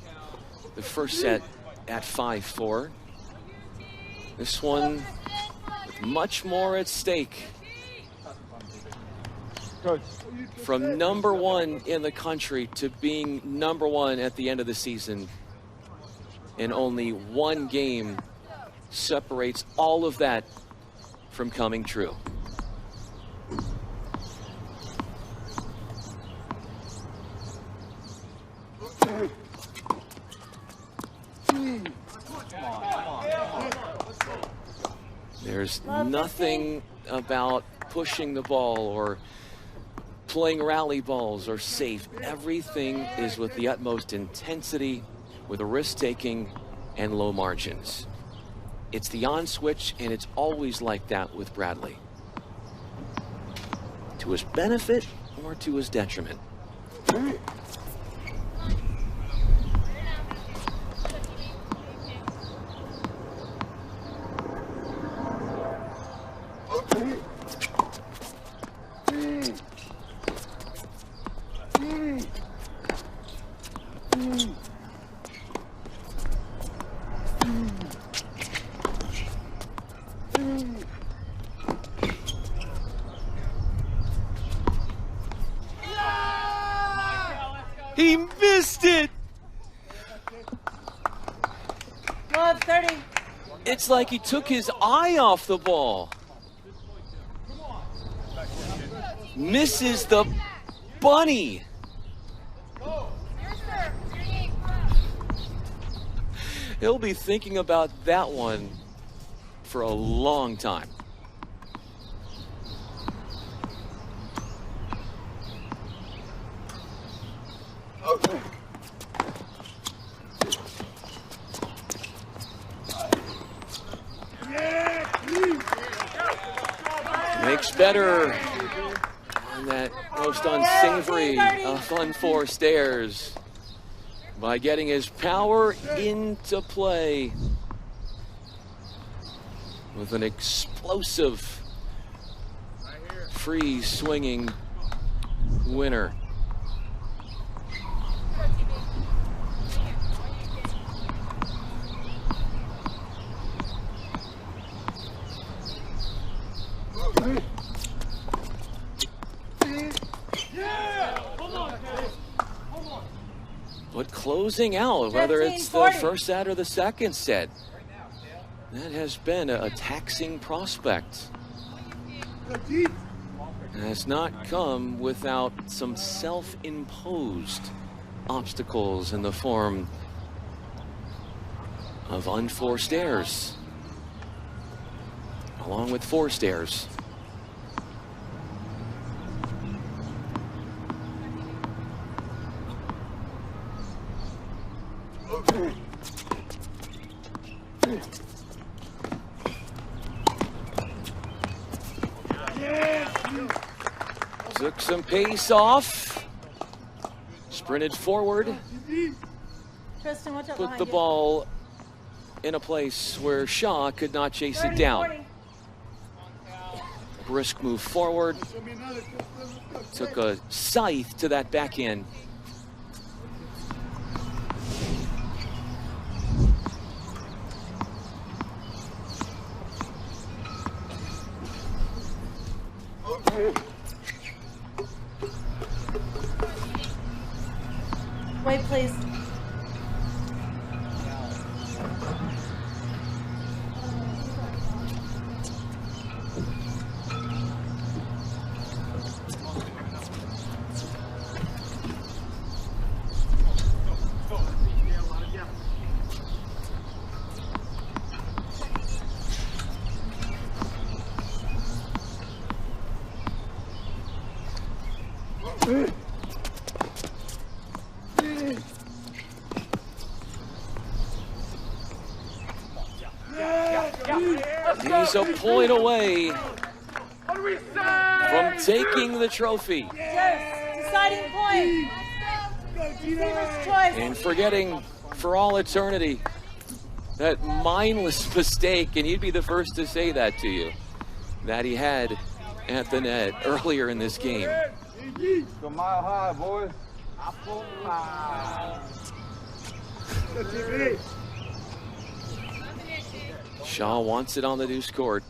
the first set at 5-4. This one with much more at stake. From #1 in the country to being #1 at the end of the season. And only 1 game separates all of that from coming true. There's nothing about pushing the ball or playing rally balls or safe. Everything is with the utmost intensity, with a risk-taking and low margins. It's the on switch, and it's always like that with Bradley. To his benefit or to his detriment. He missed it! Love 30. It's like he took his eye off the ball. Misses the bunny. He'll be thinking about that one for a long time. Makes better on that most unsavory of fun 4 stairs. by getting his power into play with an explosive free swinging winner. But closing out, whether it's the first set or the second set, that has been a taxing prospect. And has not come without some self-imposed obstacles in the form of unforced errors, along with forced errors. Took some pace off, sprinted forward, Tristan, watch out put behind the you. ball in a place where Shaw could not chase it down. 40. Brisk move forward, took a scythe to that backhand. Wait, please. He's a point away What do we say? from taking the trophy Yes, deciding point. Receiver's choice. and forgetting for all eternity that mindless mistake, and he'd be the first to say that to you, that he had at the net earlier in this game. Go mile high, boys. Apple pie. Shaw wants it on the deuce court.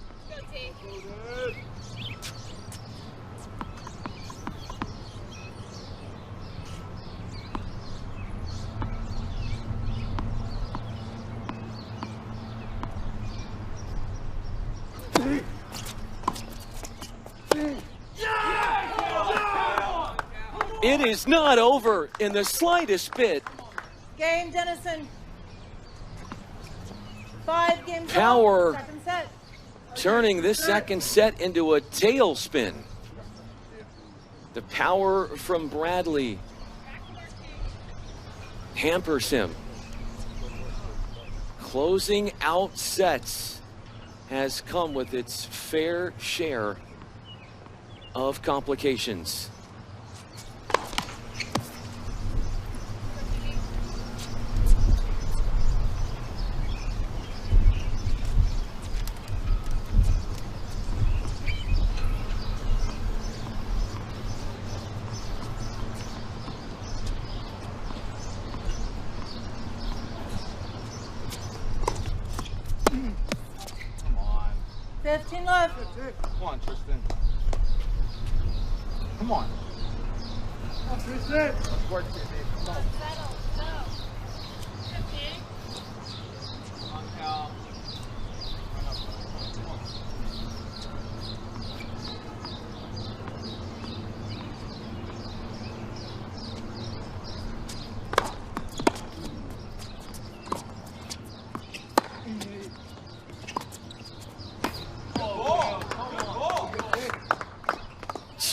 It is not over in the slightest bit. Game, Dennison. 5 games. Power. Second set. Turning this second set into a tailspin. The power from Bradley hampers him. Closing out sets has come with its fair share of complications. Come on. 15 left. Come on, Tristan. Come on. Work it, babe. Come on. Come on, Cal. Run up. Come on.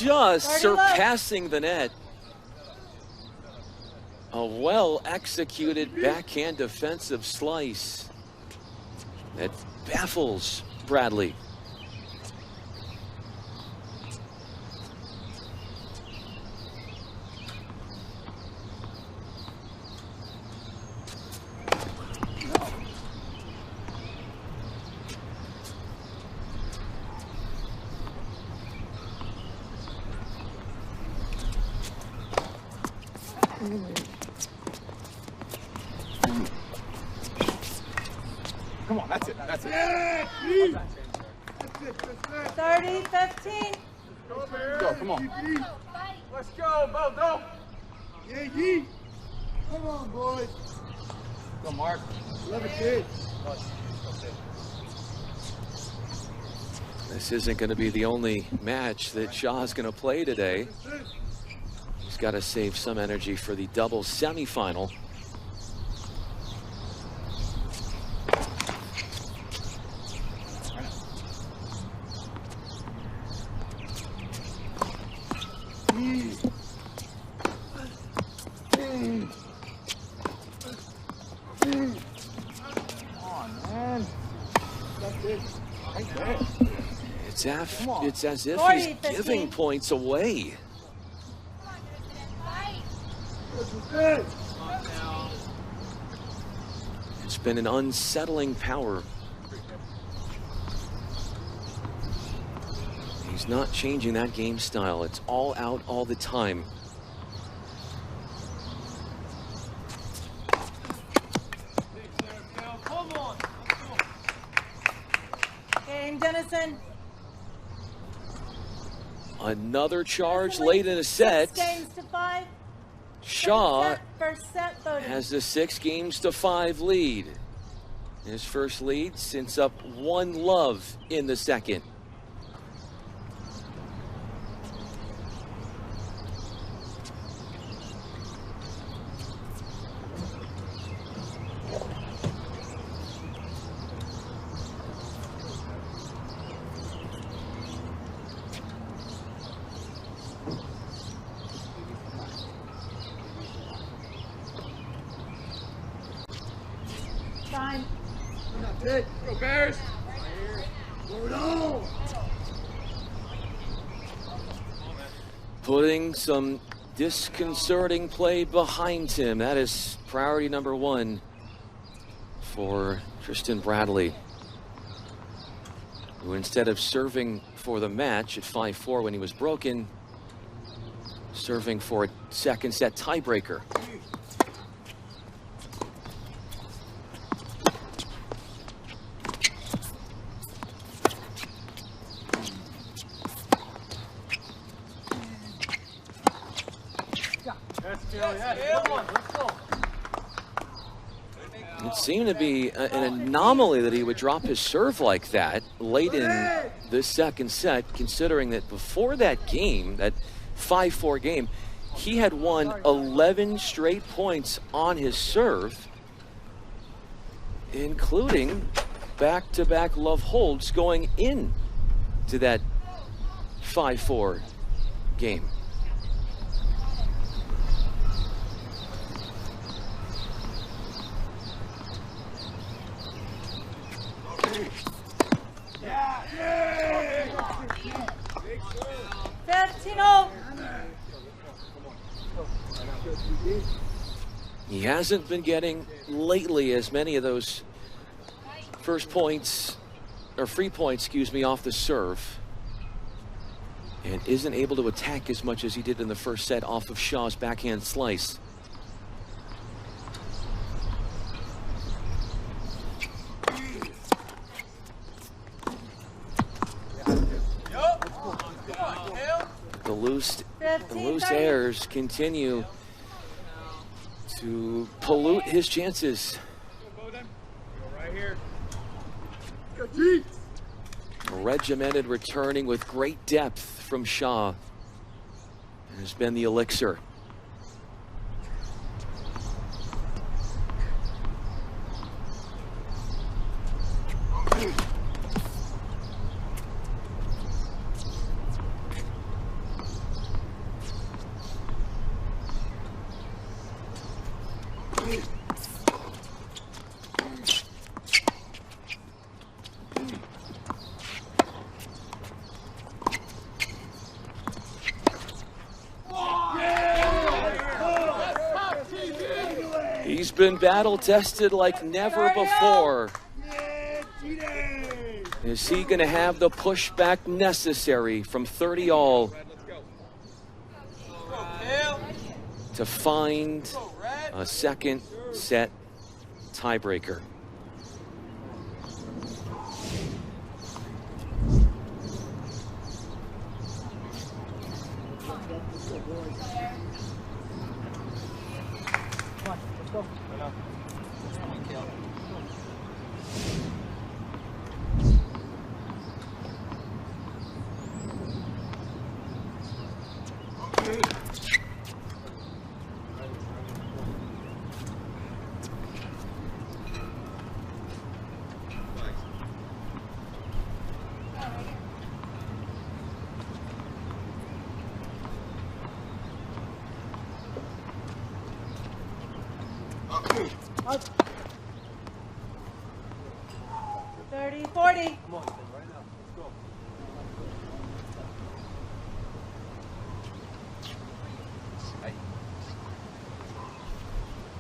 Just 30 left. surpassing the net. A well-executed backhand defensive slice that baffles Bradley. Come on, that's it. That's it. 30-15. Go, come on. Let's go, Bo. Yeah, come on, boys. Go, Mark. Love it, kid. This isn't going to be the only match that Shaw's going to play today. He's got to save some energy for the doubles semifinal. It's as if he's giving points away. It's been an unsettling power. He's not changing that game style. It's all out all the time. Game, Dennison. Another charge late in a set. 6 games to 5. Shaw First set voting. has the 6 games to 5 lead. His first lead since up 1 love in the second. Time. Go, Bears. Putting some disconcerting play behind him. That is priority number 1 for Tristan Bradley, who instead of serving for the match at 5-4 when he was broken, serving for a second set tiebreaker. It seemed to be an anomaly that he would drop his serve like that late in the second set, considering that before that game, that 5-4 game, he had won 11 straight points on his serve, including back-to-back love holds going in to that 5-4 game. He hasn't been getting lately as many of those first points, or free points, excuse me, off the serve, and isn't able to attack as much as he did in the first set off of Shaw's backhand slice. The loose airs continue to pollute his chances. Regimented returning with great depth from Shaw has been the elixir. He's been battle tested like never before. Is he going to have the pushback necessary from 30 all to find a second set tiebreaker. Up. 30-40.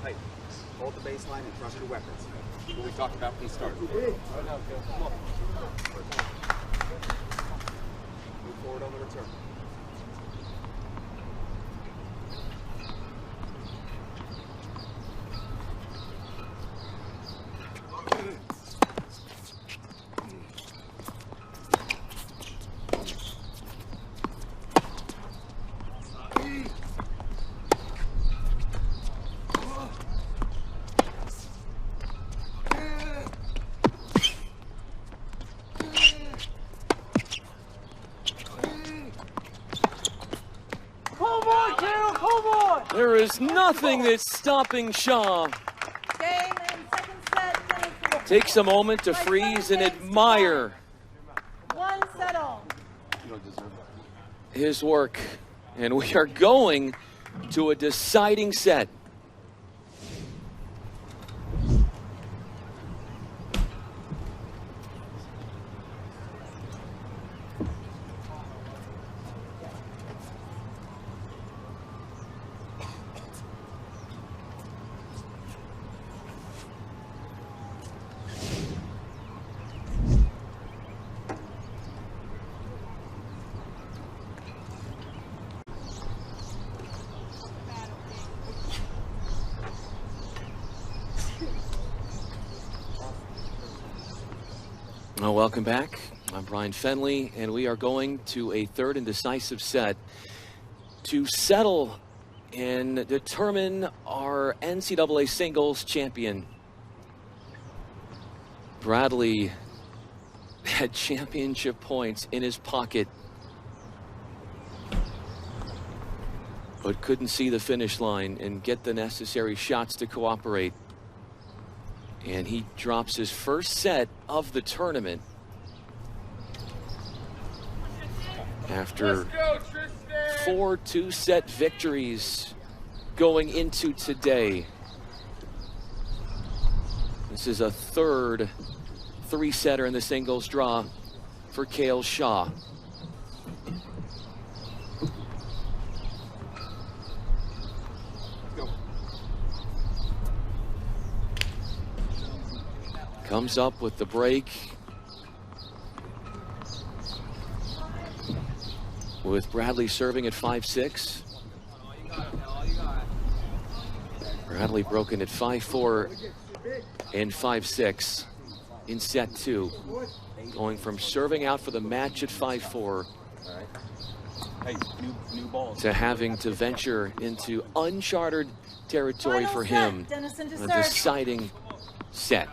Hey, hold the baseline and trust your weapons. What we talked about, please start. Move forward on the return. There is nothing that's stopping Shaw. Game and second set. Denison. Takes a moment to freeze and admire One settle. his work. And we are going to a deciding set. Well, welcome back. I'm Brian Fenley, and we are going to a third and decisive set to settle and determine our NCAA singles champion. Bradley had championship points in his pocket, but couldn't see the finish line and get the necessary shots to cooperate. And he drops his first set of the tournament after 4 two-set victories going into today. This is a third three-setter in the singles draw for Cale Shaw. Comes up with the break with Bradley serving at 5-6. Bradley broken at 5-4 and 5-6 in set 2. Going from serving out for the match at 5-4 to having to venture into uncharted territory Final for set. him. Denison to A serve. deciding set.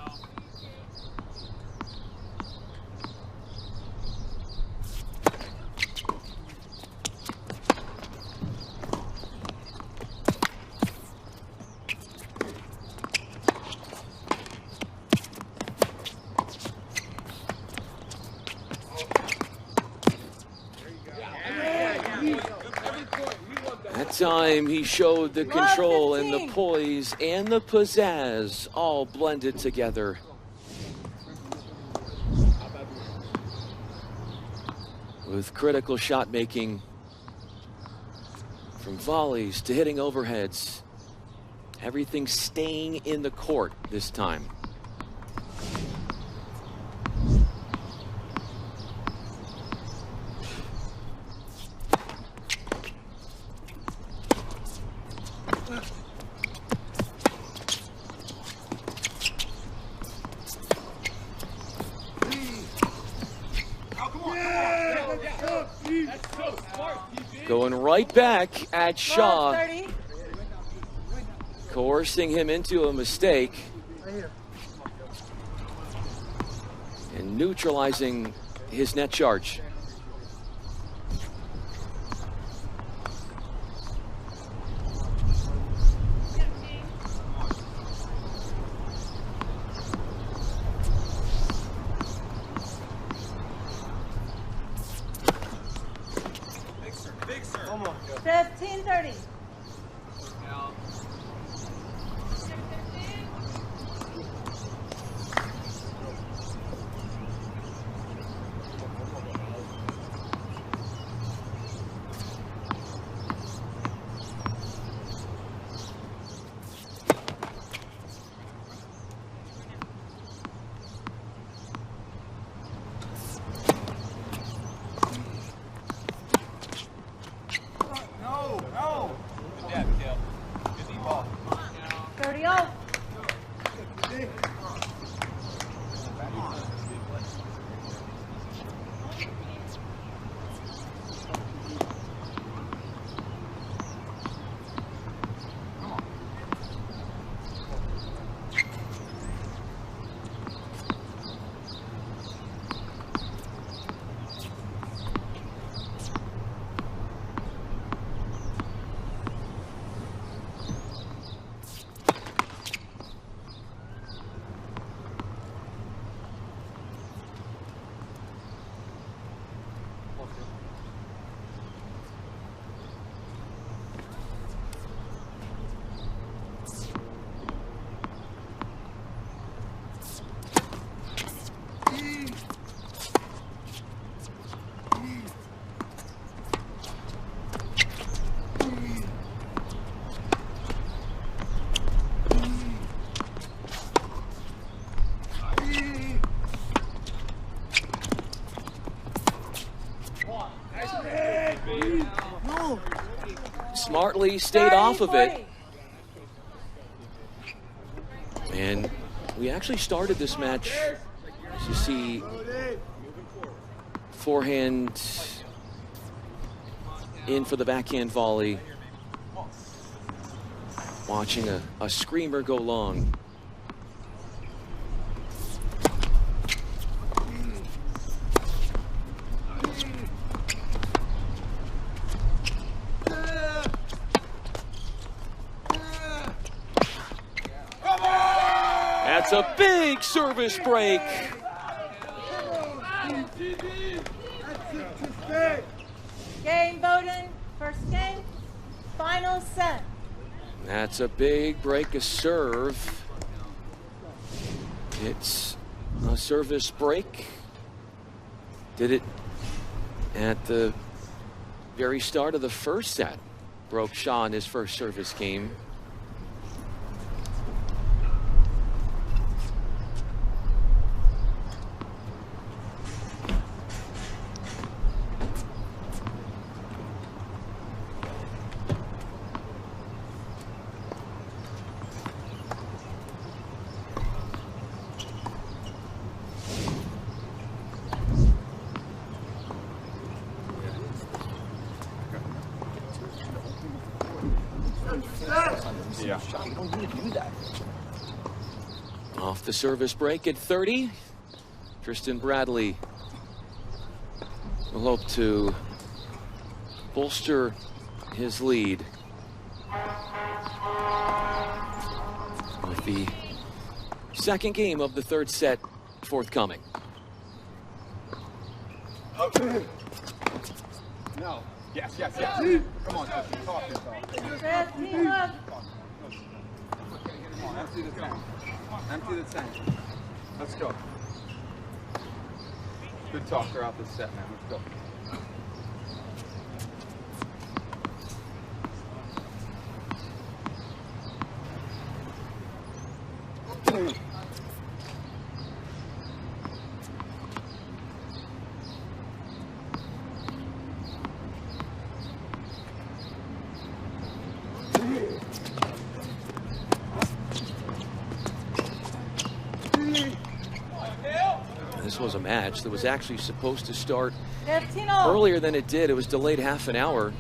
That time he showed the control and the poise and the pizzazz all blended together. With critical shot making, from volleys to hitting overheads, everything staying in the court this time. Going right back at Shaw, 30. coercing him into a mistake and neutralizing his net charge. Big sir. Come on. 15-30. No, no. Good dad, Kale. Good deep ball. 30-0. Smartly stayed off of it. And we actually started this match, as you see, forehand in for the backhand volley. Watching a screamer go long. That's a big service break. Game, Bowden. First game. Final set. That's a big break of serve. It's a service break. Did it at the very start of the first set. Broke Shaw in his first service game. Yeah. You don't need to do that. Off the service break at 30. Tristan Bradley will hope to bolster his lead with the second game of the third set forthcoming. No. Yes, yes, yes. Come on, Justin. Talk this off. 15-0. Come on, empty the tank. Empty the tank. Let's go. Good talk throughout this set, man. Let's go. This was a match that was actually supposed to start 15-0. earlier than it did. It was delayed half an hour.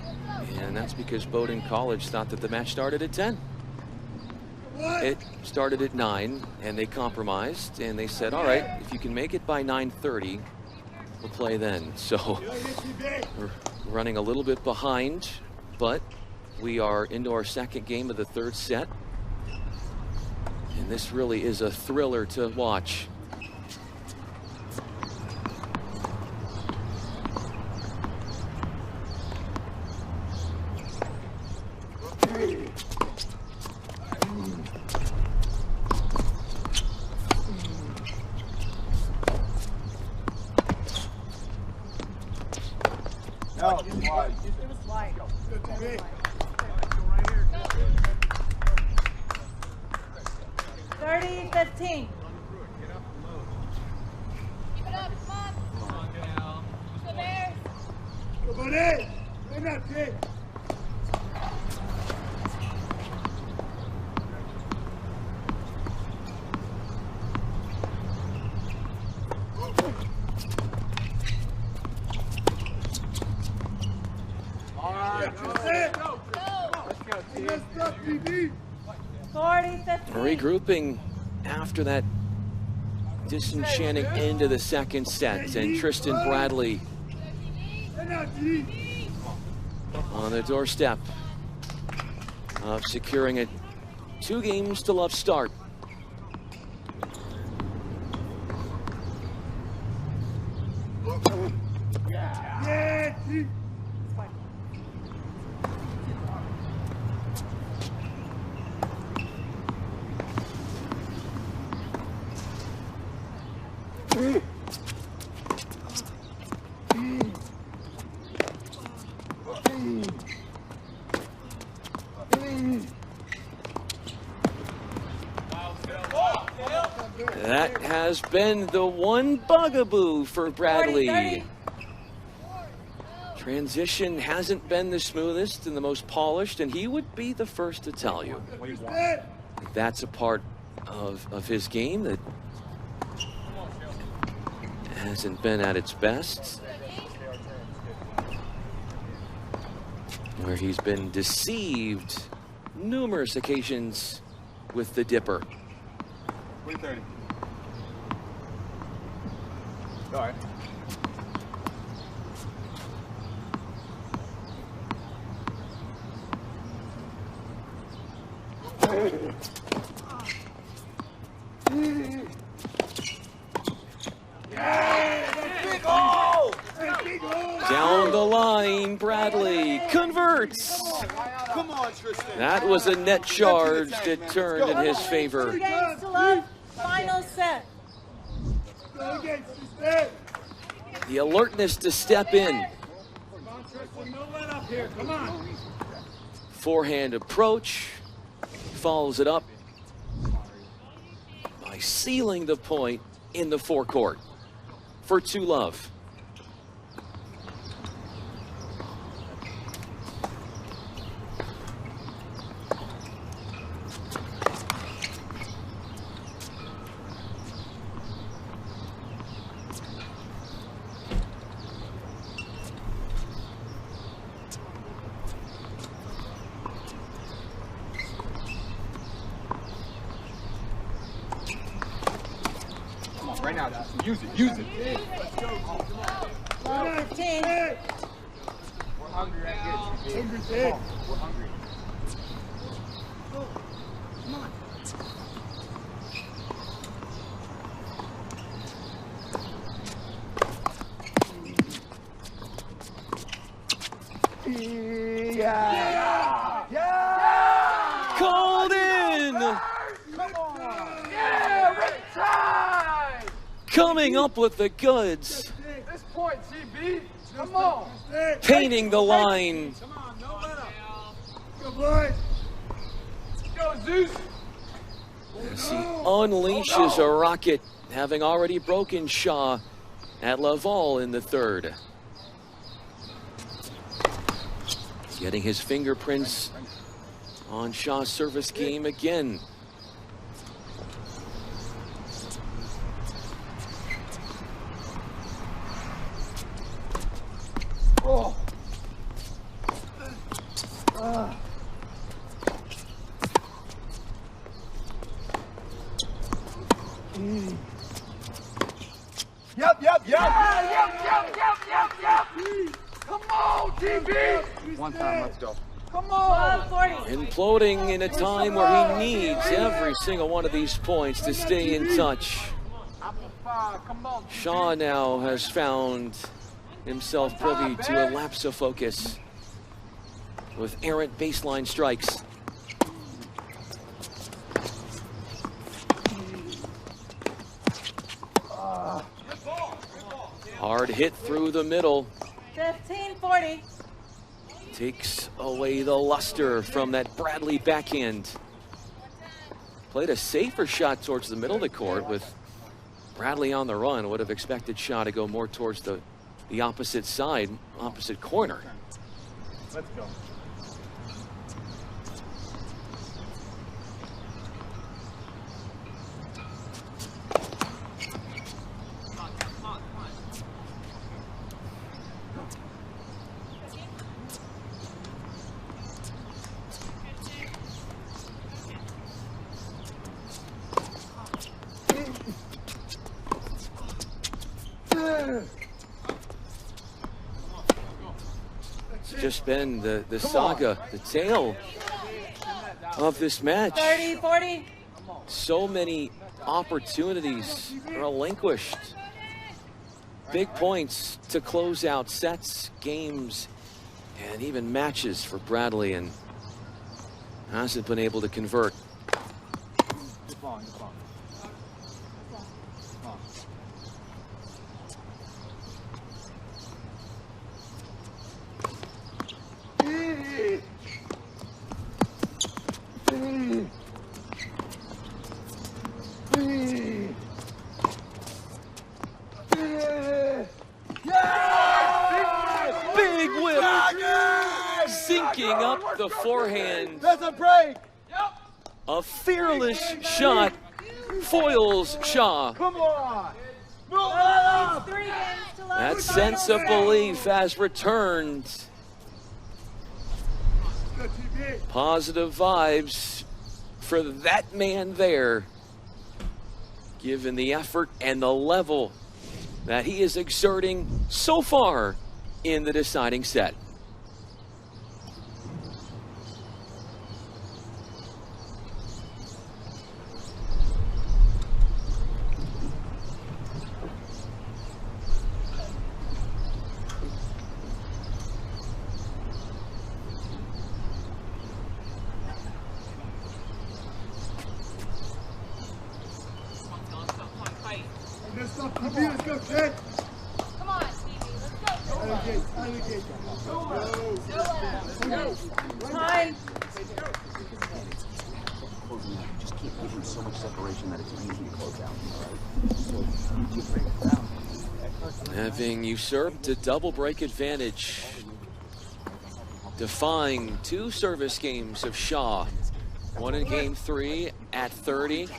And that's because Bowdoin College thought that the match started at 10. It started at 9, and they compromised, and they said, all right, if you can make it by 9:30, we'll play then. So we're running a little bit behind, but we are into our second game of the third set. And this really is a thriller to watch. No, It was wide. 30-15. Keep it up, come on. Go Bears. Go, buddy. They're not big. Let's go, TB. 40-15. Regrouping after that disenchanting end of the second set, and Tristan Bradley They're not G. on the doorstep of securing a 2 games to love start. Yeah, G. That has been the one bugaboo for Bradley. 40-30. Transition hasn't been the smoothest and the most polished, and he would be the first to tell you that's a part of his game that hasn't been at its best, where he's been deceived numerous occasions with the dipper. 3:30. All right. Down the line, Bradley converts. Come on, Tristan. That was a net charge that turned in his 2 favor. games to love. Final set. Go against Tristan. The alertness to step in. Come on, Tristan. No let up here. Come on. Forehand approach. Follows it up by sealing the point in the forecourt for 2 love. Right now, Tristan. Use it. Use it. Let's go. 15. We're hungry right here, TB. Hungry, Dave. We're hungry. Called in! Yeah, right time! Coming up with the goods. This point, CB. Come on. Painting the line. Come on, no let up. Go, boys. Go, Zeus. As he unleashes a rocket, having already broken Shaw at Laval in the third. Getting his fingerprints on Shaw's service game again. Yep. Come on, TB. One time, let's go. Come on. 40. Imploding in a time where he needs every single one of these points to stay in touch. Come on. Shaw now has found himself privy to a lapse of focus with errant baseline strikes. Hard hit through the middle. 15-40. Takes away the luster from that Bradley backhand. Played a safer shot towards the middle of the court with Bradley on the run. Would have expected Shaw to go more towards the opposite side, opposite corner. Let's go. It's just been the saga, the tale of this match. 30-40. So many opportunities relinquished. Big points to close out sets, games, and even matches for Bradley, and hasn't been able to convert. You're fine. Big whip, sinking up the forehand. That's a break. A fearless shot foils Shaw. Come on. Move up. 3 games to love. That sense of belief has returned. Good TV. Positive vibes for that man there, given the effort and the level that he is exerting so far in the deciding set. Good stuff, TV. Let's go, kid. Come on, Stevie. Let's go. Time. Closing out. You just can't give him so much separation that it's easy to close out. All right? So you just break it down. Having usurped a double break advantage, defying 2 service games of Shaw. One in game 3 at 30.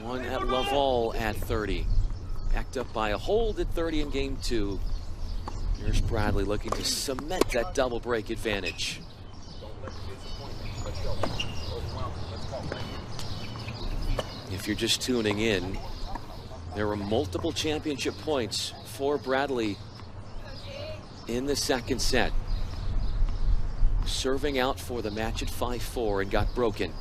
One at Laval at 30. Backed up by a hold at 30 in game 2. Here's Bradley looking to cement that double break advantage. If you're just tuning in, there were multiple championship points for Bradley in the second set. Serving out for the match at 5-4 and got broken.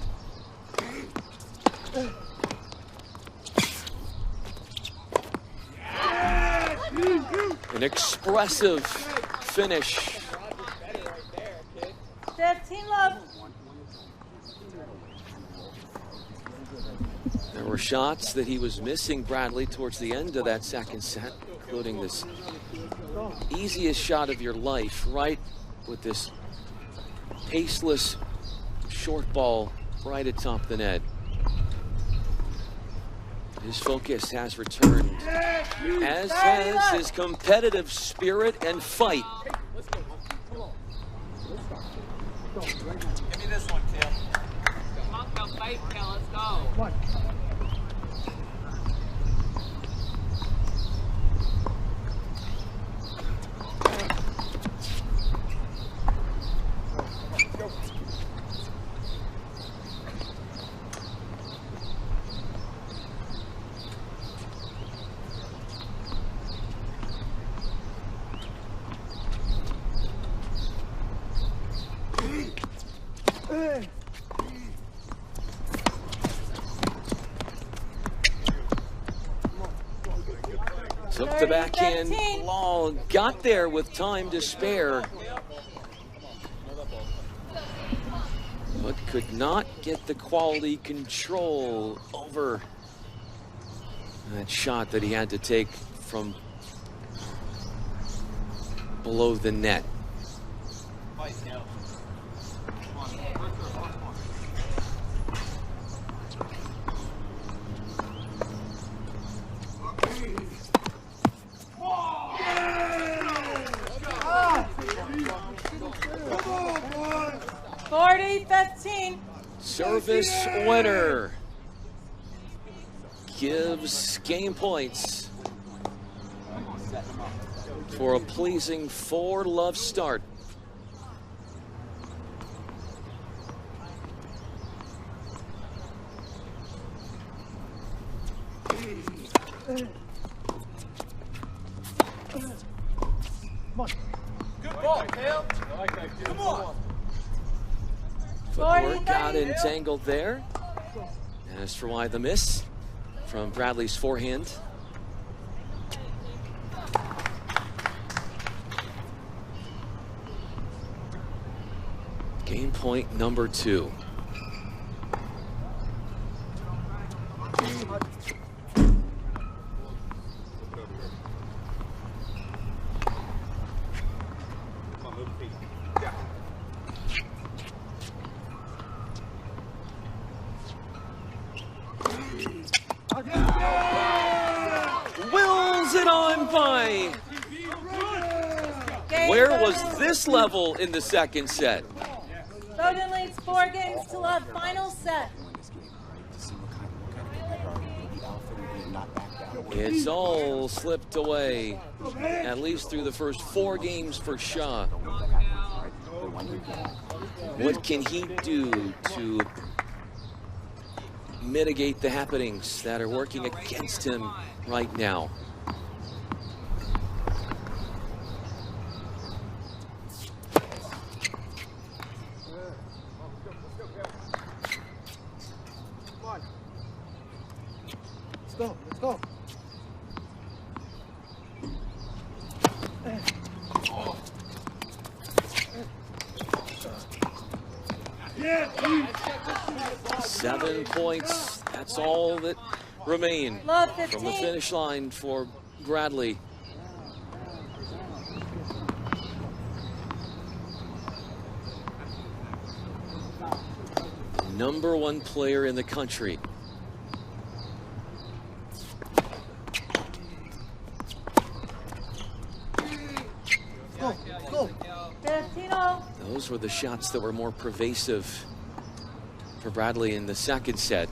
An expressive finish. 15 love. There were shots that he was missing, Bradley, towards the end of that second set, including this easiest shot of your life, right with this paceless short ball right atop the net. His focus has returned, as has his competitive spirit and fight. Give me this one, Tim. Come on, Cal. Fight, Cal. Let's go. Took the backhand long, got there with time to spare, but could not get the quality control over that shot that he had to take from below the net. Service winner gives game points for a pleasing 4-love start. Good ball, Cale. I like that. Come on. Footwork got entangled there. And as for why the miss from Bradley's forehand. Game point number 2. Wills it on by. Where was this level in the second set? Bowdoin leads 4 games to love. Final set. It's all slipped away, at least through the first 4 games for Shaw. What can he do to mitigate the happenings that are working against him right now? Let's go. Yeah, 7 points. That's all that remain Love from the 15. finish line for Bradley. Number 1 player in the country. go. 15-0. Those were the shots that were more pervasive for Bradley in the second set,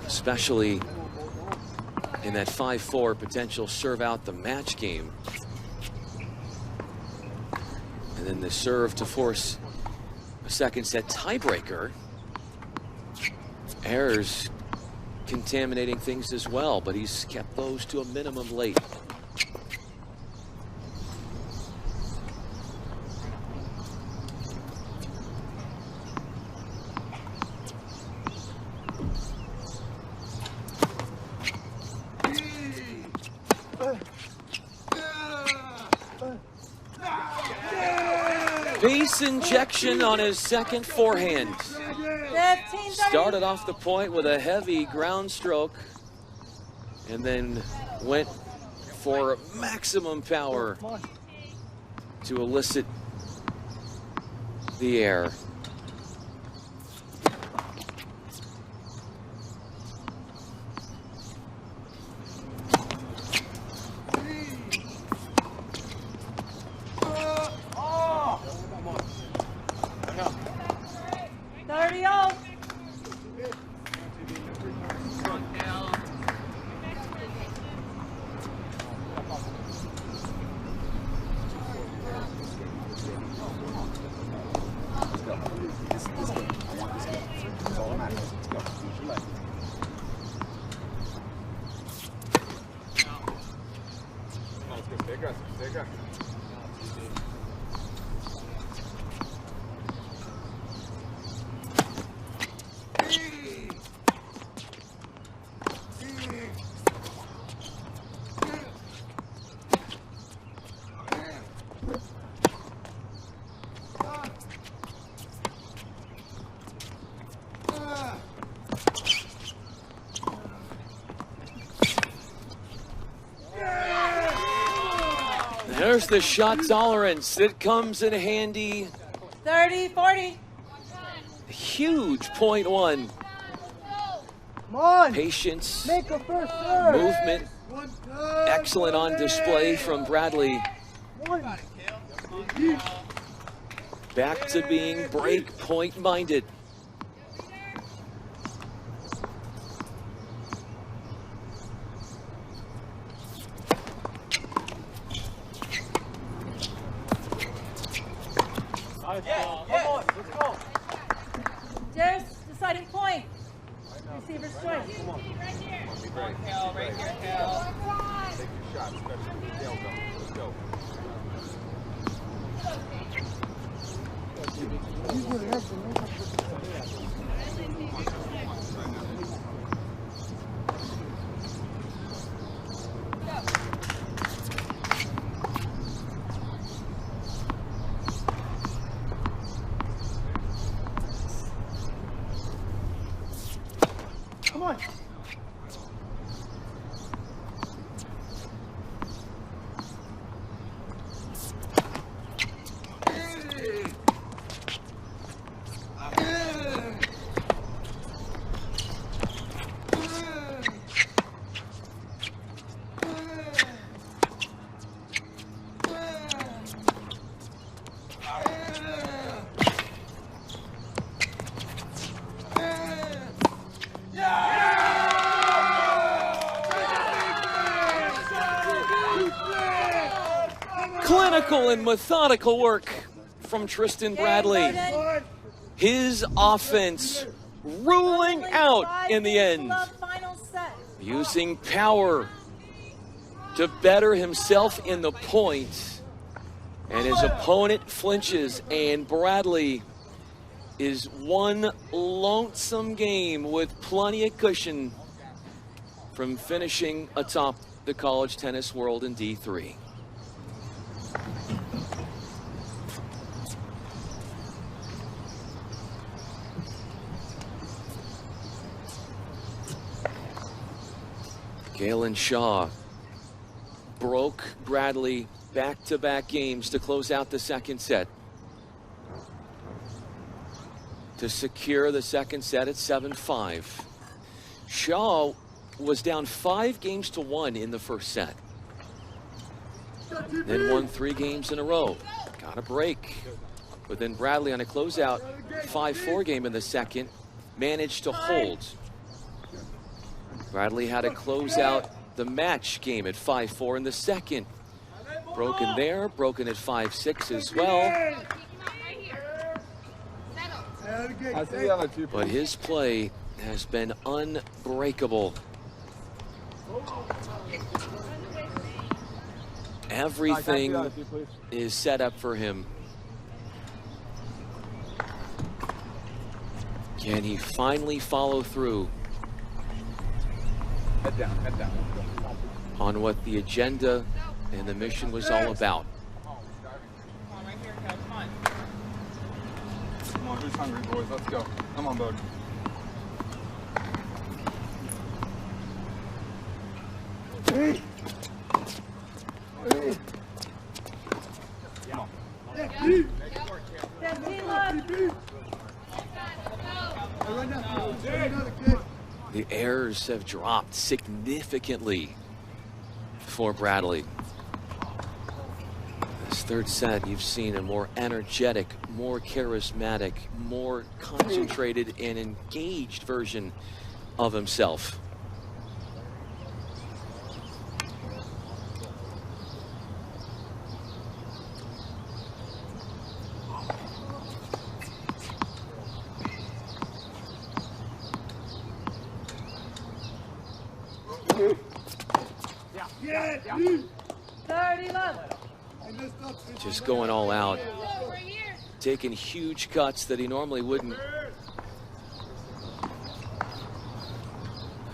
especially in that 5-4 potential serve out the match game. And then the serve to force a second set tiebreaker. Errors contaminating things as well, but he's kept those to a minimum late. Base injection on his second forehand. 15-30. Started off the point with a heavy ground stroke and then went for maximum power to elicit the air. there's the shot tolerance that comes in handy. 30-40. Huge .1. Come on. Patience, Make a first serve. movement, excellent on display from Bradley. Back to being break point minded. Just deciding point. Receiver's choice. Right here, Cal. Take your shot, especially with Dale going. Let's go. Come on. Clinical and methodical work from Tristan Bradley. His offense ruling out in the end. Using power to better himself in the point. And his opponent flinches, and Bradley is one lonesome game with plenty of cushion from finishing atop the college tennis world in D3. Galen Shaw broke Bradley back-to-back games to close out the second set. To secure the second set at 7-5. Shaw was down 5-1 in the first set. Then won 3 games in a row. Got a break. But then Bradley on a closeout 5-4 game in the second managed to hold. Bradley had to close out the match game at 5-4 in the second. Broken there, broken at 5-6 as well. But his play has been unbreakable. Everything is set up for him. Can he finally follow through on what the agenda and the mission was all about? Come on, right here, Cal. Come on. Come on, who's hungry, boys? Let's go. Come on, bud. The errors have dropped significantly for Bradley. This third set, you've seen a more energetic, more charismatic, more concentrated and engaged version of himself. Just going all out, taking huge cuts that he normally wouldn't.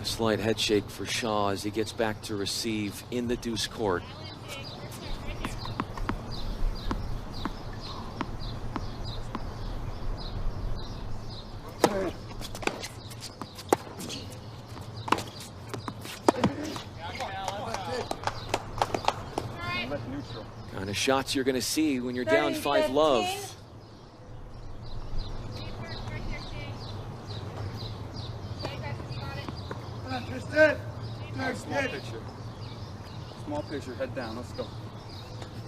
A slight head shake for Shaw as he gets back to receive in the deuce court. Let new Kind of shots you're going to see when you're down 5 30-15. love. Small picture, head down, let's go.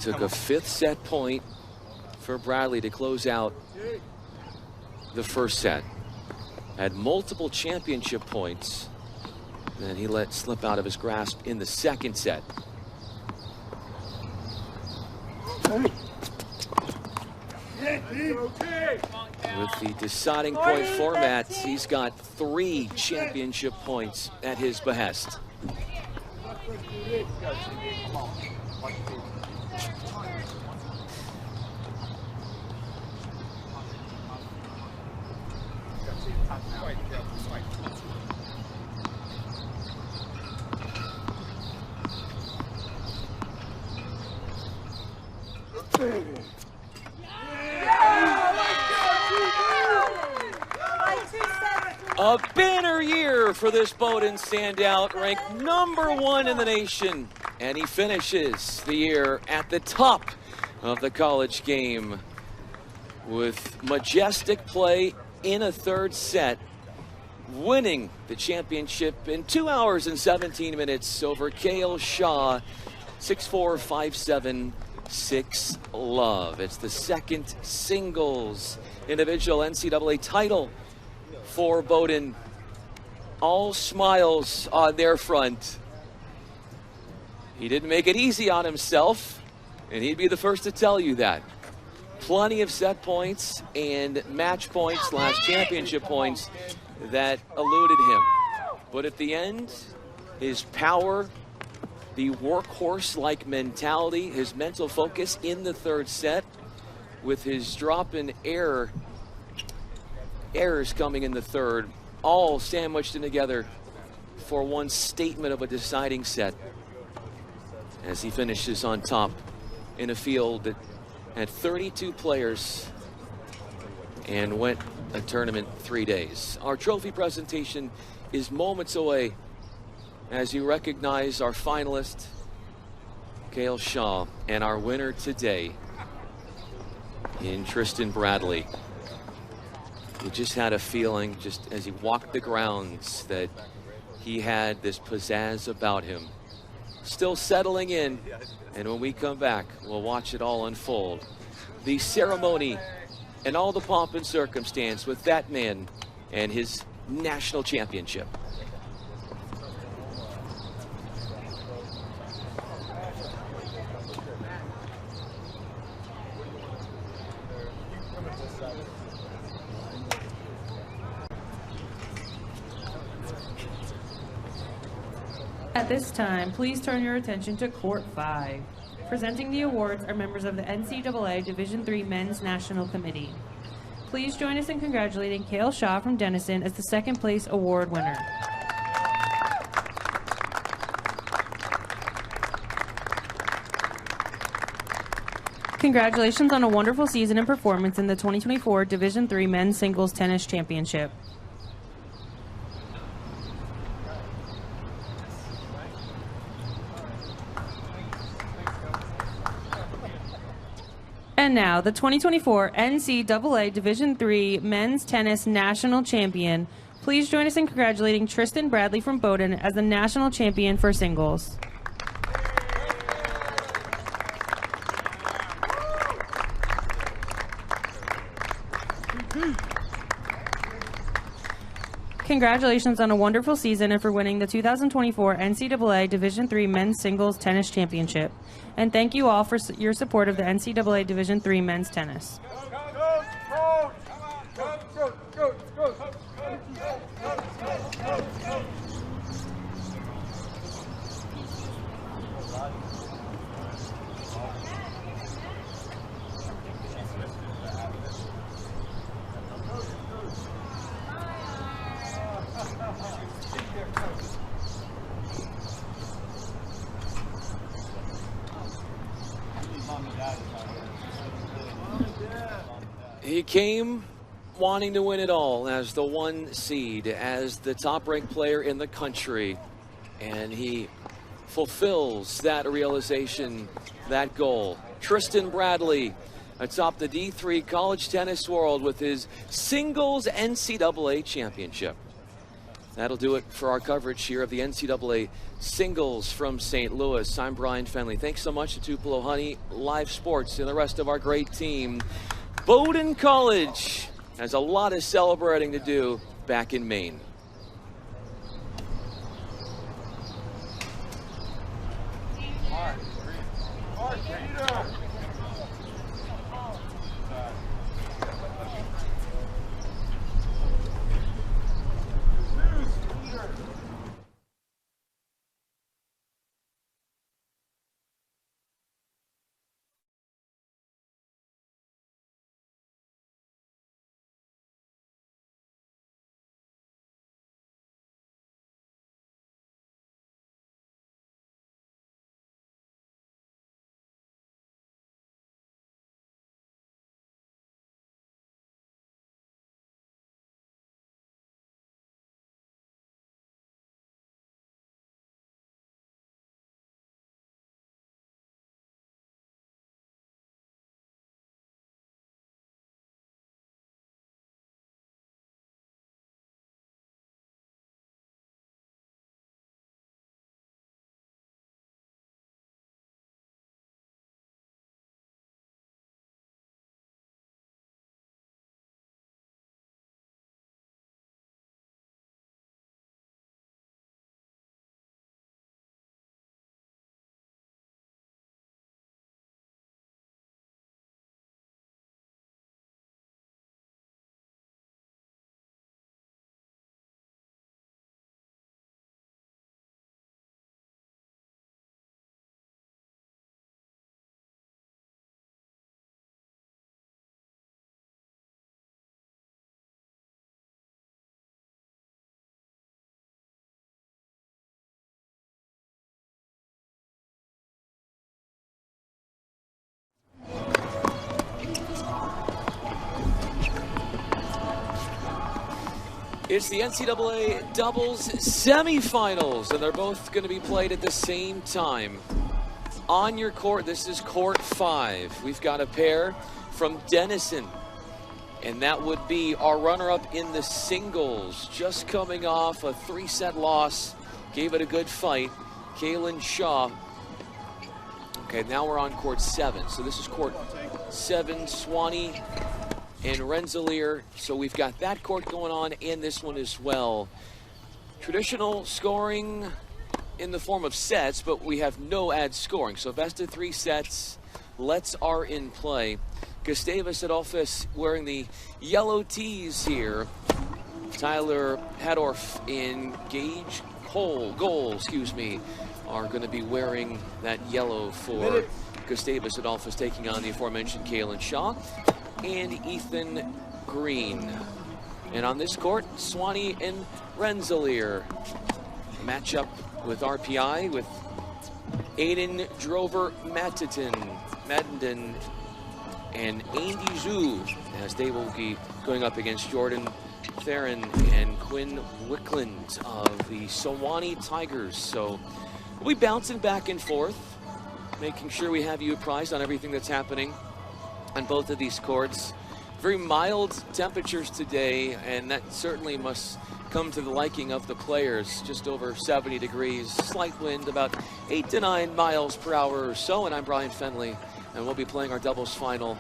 Took a 5th set point for Bradley to close out the first set. Had multiple championship points that he let slip out of his grasp in the second set. With the deciding point 40-15. formats, he's got 3 championship points at his behest. A banner year for this Bowdoin standout, ranked #1 in the nation. And he finishes the year at the top of the college game with majestic play in a 3rd set, winning the championship in 2 hours and 17 minutes over Cale Shaw, 6-4, 5-7, 6 love. It's the 2nd singles individual NCAA title for Bowdoin. All smiles on their front. He didn't make it easy on himself, and he'd be the first to tell you that. Plenty of set points and match points / championship points that eluded him. But at the end, his power, the workhorse-like mentality, his mental focus in the 3rd set, with his drop in errors coming in the 3rd, all sandwiched in together for one statement of a deciding set as he finishes on top in a field that had 32 players and went a tournament 3 days. Our trophy presentation is moments away as you recognize our finalist, Cale Shaw, and our winner today in Tristan Bradley. He just had a feeling, just as he walked the grounds, that he had this pizzazz about him. Still settling in, and when we come back, we'll watch it all unfold. The ceremony and all the pomp and circumstance with that man and his national championship. At this time, please turn your attention to Court 5. Presenting the awards are members of the NCAA Division III Men's National Committee. Please join us in congratulating Cale Shaw from Denison as the 2nd place award winner. Congratulations on a wonderful season and performance in the 2024 Division III Men's Singles Tennis Championship. And now, the 2024 NCAA Division III Men's Tennis National Champion. Please join us in congratulating Tristan Bradley from Bowdoin as the national champion for singles. Congratulations on a wonderful season and for winning the 2024 NCAA Division III Men's Singles Tennis Championship. And thank you all for your support of the NCAA Division III Men's Tennis. He came wanting to win it all as the 1 seed, as the top-ranked player in the country, and he fulfills that realization, that goal. Tristan Bradley atop the D3 college tennis world with his singles NCAA championship. That'll do it for our coverage here of the NCAA singles from St. Louis. I'm Brian Fenley. Thanks so much to Tupelo Honey, Live Sports, and the rest of our great team. Bowdoin College has a lot of celebrating to do back in Maine. It's the NCAA doubles semifinals, and they're both going to be played at the same time. On your court, this is court 5. We've got a pair from Denison, and that would be our runner-up in the singles, just coming off a 3-set loss. Gave it a good fight. Kaylin Shaw. Okay, now we're on court 7. So this is court 7, Swanee and Rensselaer. So we've got that court going on and this one as well. Traditional scoring in the form of sets, but we have no ad scoring. So best of 3 sets. Lets are in play. Gustavus Adolphus wearing the yellow tees here. Tyler Hadorf and Gage Goal, are going to be wearing that yellow for Gustavus Adolphus, taking on the aforementioned Kaylin Shaw and Ethan Green. And on this court, Swanee and Rensselaer. Matchup with RPI with Aiden Drover Madden and Andy Zhu, as they will be going up against Jordan Theron and Quinn Wickland of the Sewanee Tigers. So we'll be bouncing back and forth, making sure we have you apprised on everything that's happening on both of these courts. Very mild temperatures today, and that certainly must come to the liking of the players. Just over 70 degrees, slight wind, about 8 to 9 miles per hour or so. And I'm Brian Fenley, and we'll be playing our doubles final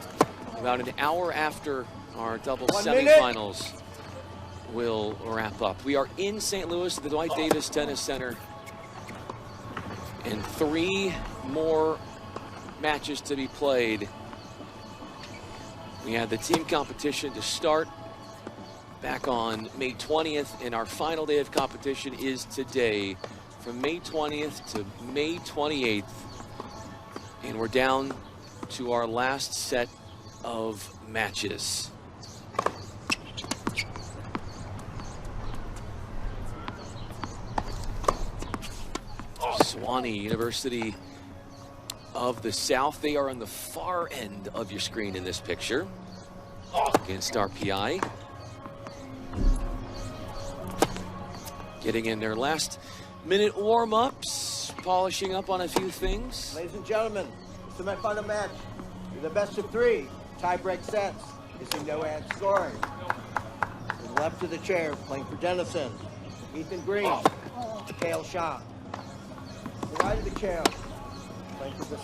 about an hour after our doubles semifinals will wrap up. We are in St. Louis at the Dwight Davis Tennis Center, and 3 more matches to be played. We have the team competition to start back on May 20th, and our final day of competition is today, from May 20th to May 28th. And we're down to our last set of matches. Sewanee University of the South. They are on the far end of your screen in this picture against RPI. Getting in their last minute warm-ups, polishing up on a few things. Ladies and gentlemen, semi-final match. For the best of 3 tie-break sets. You see no ad scoring. To the left of the chair, playing for Denison, Ethan Green, Kale Shaw. To the right of the chair, playing for the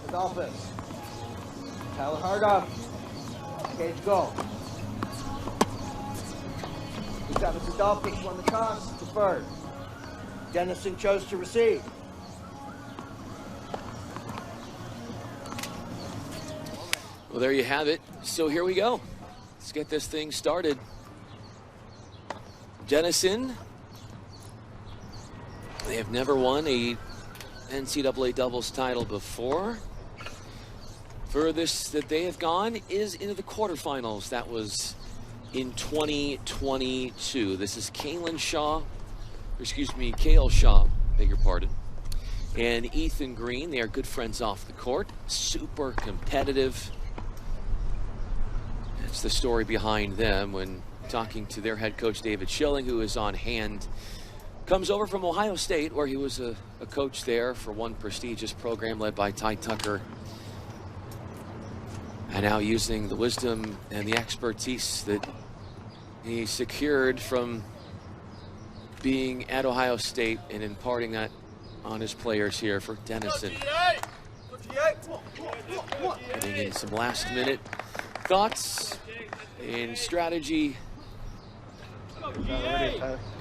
Adolphus, Tyler Hardoff, Cage Goal. Gustavus Adolphus won the toss, deferred. Denison chose to receive. Well, there you have it. So here we go. Let's get this thing started. Denison, they have never won a NCAA doubles title before. Furthest that they have gone is into the quarterfinals. That was in 2022. This is Kale Shaw, beg your pardon, and Ethan Green. They are good friends off the court. Super competitive. That's the story behind them when talking to their head coach, David Schilling, who is on hand. Comes over from Ohio State, where he was a coach there for one prestigious program led by Ty Tucker. And now using the wisdom and the expertise that he secured from being at Ohio State and imparting that on his players here for Denison. Getting in some last minute thoughts and strategy.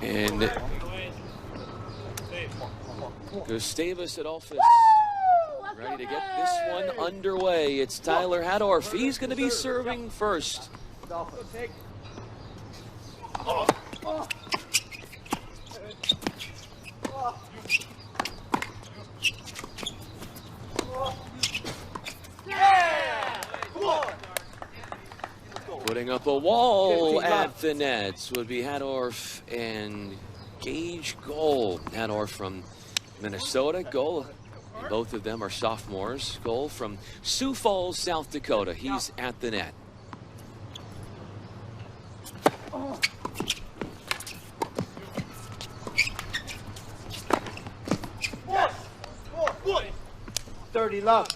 And Gustavus Adolphus ready to get this one underway. It's Tyler Hadorf. He's going to be serving first. Putting up a wall at the nets would be Hadorf and Gage Goal. Hadorf from Minnesota, Goal. Both of them are sophomores. Goal from Sioux Falls, South Dakota. He's at the net. Love.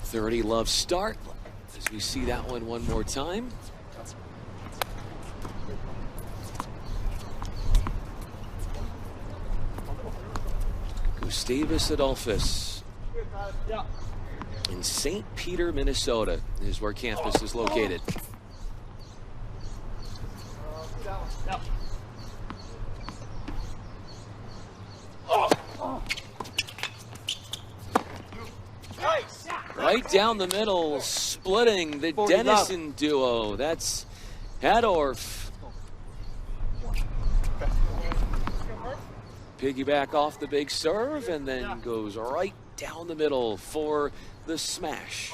30 Love start as we see that one more time. Gustavus Adolphus in St. Peter, Minnesota is where campus is located. Right down the middle, splitting the Denison duo. That's Hadorf. Piggyback off the big serve and then goes right down the middle for the smash.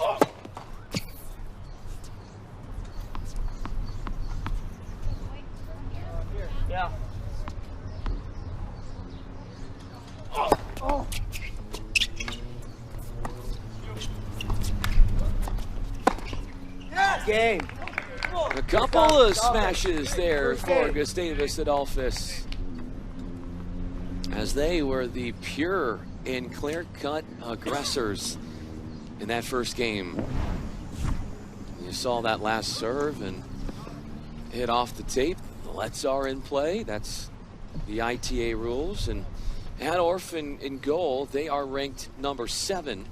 Game. A couple of smashes there for Gustavus Adolphus, as they were the pure and clear-cut aggressors in that first game. You saw that last serve and hit off the tape. The lets are in play. That's the ITA rules. And Hadorf in goal, they are ranked number 7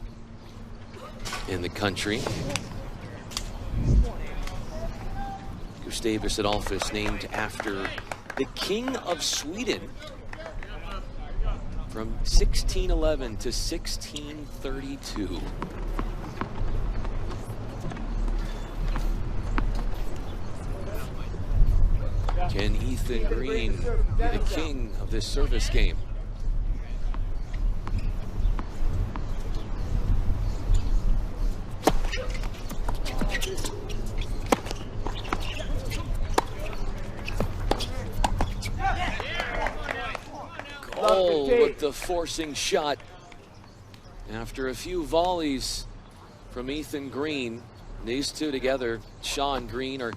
in the country. Gustavus Adolphus named after the King of Sweden from 1611 to 1632. Can Ethan Green be the king of this service game? Goal with the forcing shot after a few volleys from Ethan Green. These two together, Shaw and Green, are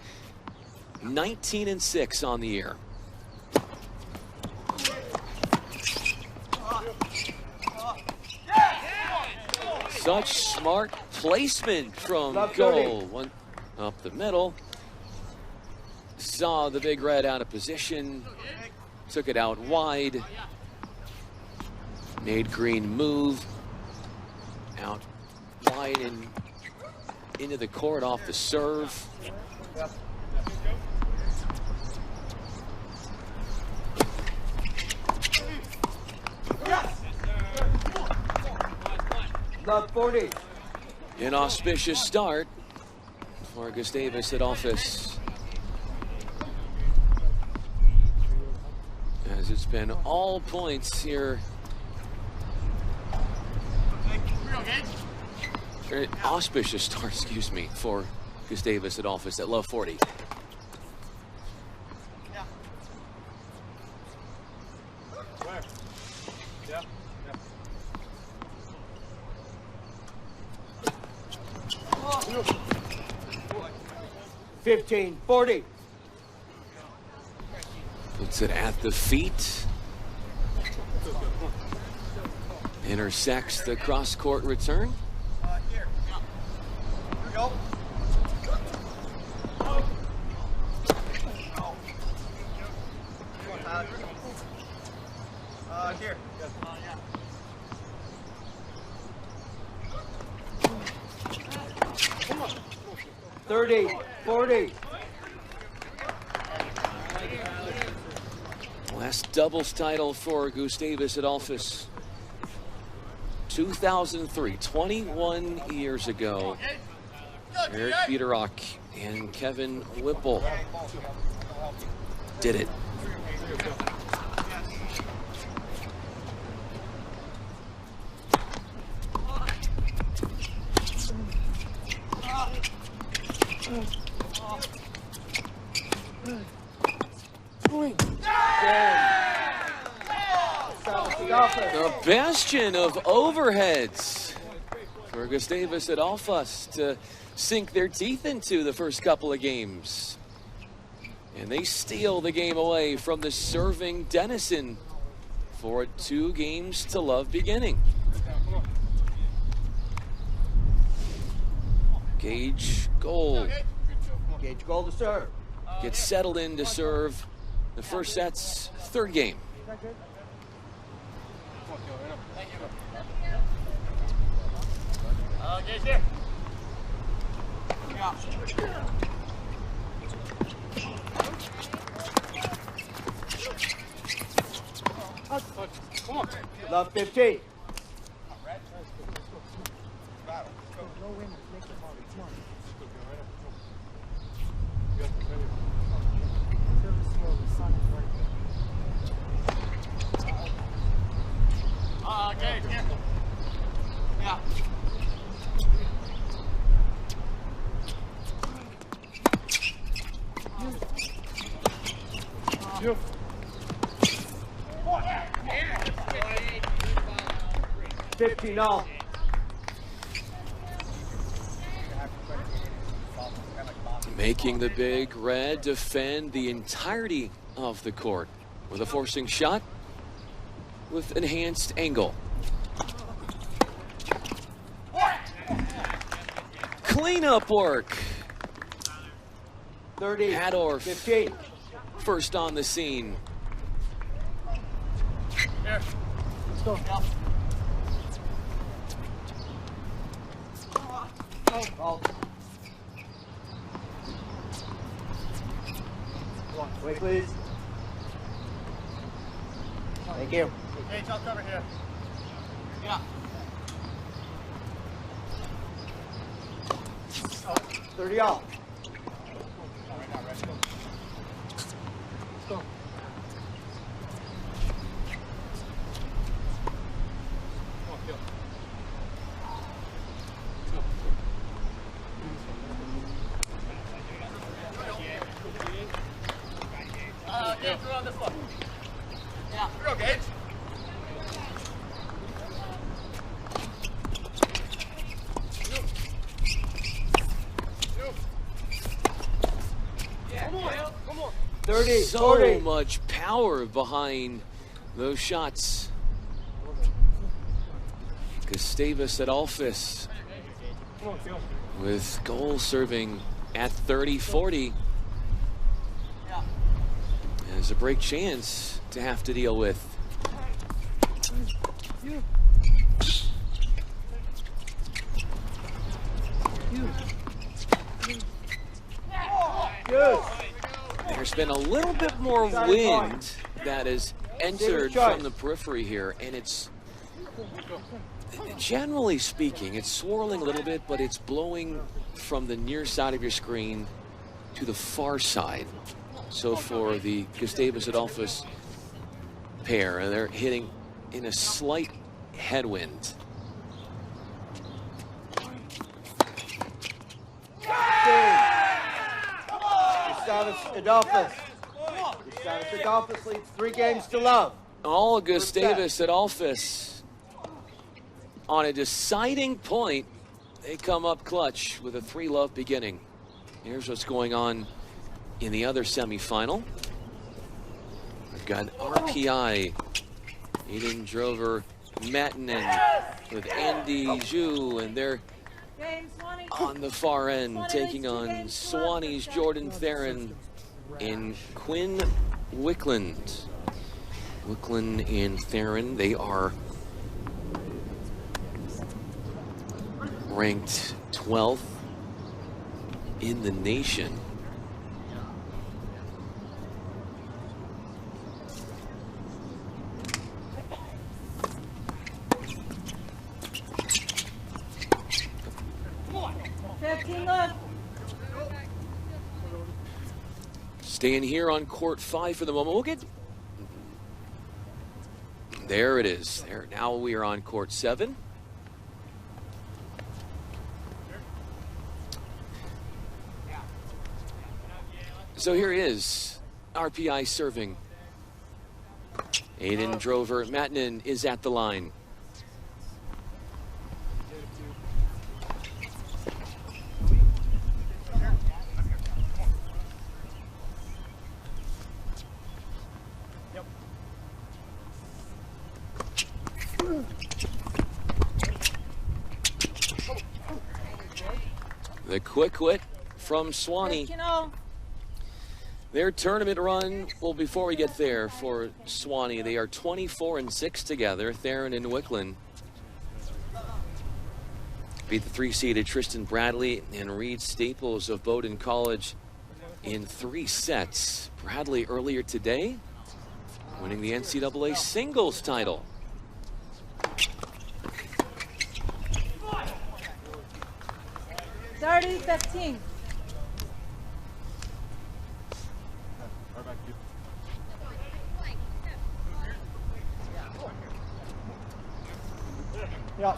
19-6 on the year. Such smart placement from Love goal. 30. One up the middle. Saw the big red out of position. Took it out wide. Made Green move. Out wide and into the court off the serve. Love 40. Inauspicious start for Gustavus Adolphus, as it's been all points here. Very auspicious start, excuse me, for Gustavus Adolphus at love 40. Yeah. 15-40. Puts it at the feet. Intersects the cross-court return. Here. Here we go. Here. 30-40. Last doubles title for Gustavus Adolphus. 2003, 21 years ago. Eric Biederock and Kevin Whipple did it. A bastion of overheads for Gustavus Adolphus to sink their teeth into the first couple of games. And they steal the game away from the serving Denison for a 2-games-to-love beginning. Gage goal. Gage goal to serve. Gets settled in to serve the first set's third game. Gage here. Come on. Love 15. Gage here. Yeah. You. 15 all. Making the big red defend the entirety of the court with a forcing shot with enhanced angle. Cleanup work. 30. Hadorf 15. first on the scene. Here. Let's go. All. Wait, please. Thank you. Gage, I'll cover here. Yeah. 30 all. Let's go. Gage, we're on this one. Yeah. Here we go, Gage. Come on. 30, So 40. much power behind those shots. Gustavus Adolphus with goal serving at 30-40. There's a break chance to have to deal with. There's been a little bit more wind that has entered from the periphery here, and it's, generally speaking, it's swirling a little bit, but it's blowing from the near side of your screen to the far side. So for the Gustavus Adolphus pair, they're hitting in a slight headwind. Gustavus Adolphus. Gustavus Adolphus leads 3 games to love. All Gustavus Adolphus on a deciding point. They come up clutch with a 3-love beginning. Here's what's going on in the other semifinal. We've got RPI, Aiden Drover, Mattinen with Andy Zhu, and they're on the far end taking on Swanee's Jordan Theron and Quinn Wickland. Wickland and Theron, they are ranked 12th in the nation. Staying here on court 5 for the moment. We'll get... There it is. There. Now we are on court 7. So here is RPI serving. Aiden Drover Mattinen is at the line. The quick wit from Swanee. Their tournament run, well, before we get there for Swanee, they are 24-6 together, Theron and Wickland. Beat the 3-seeded Tristan Bradley and Reed Staples of Bowdoin College in 3 sets. Bradley earlier today winning the NCAA singles title. Starting 15. Yeah.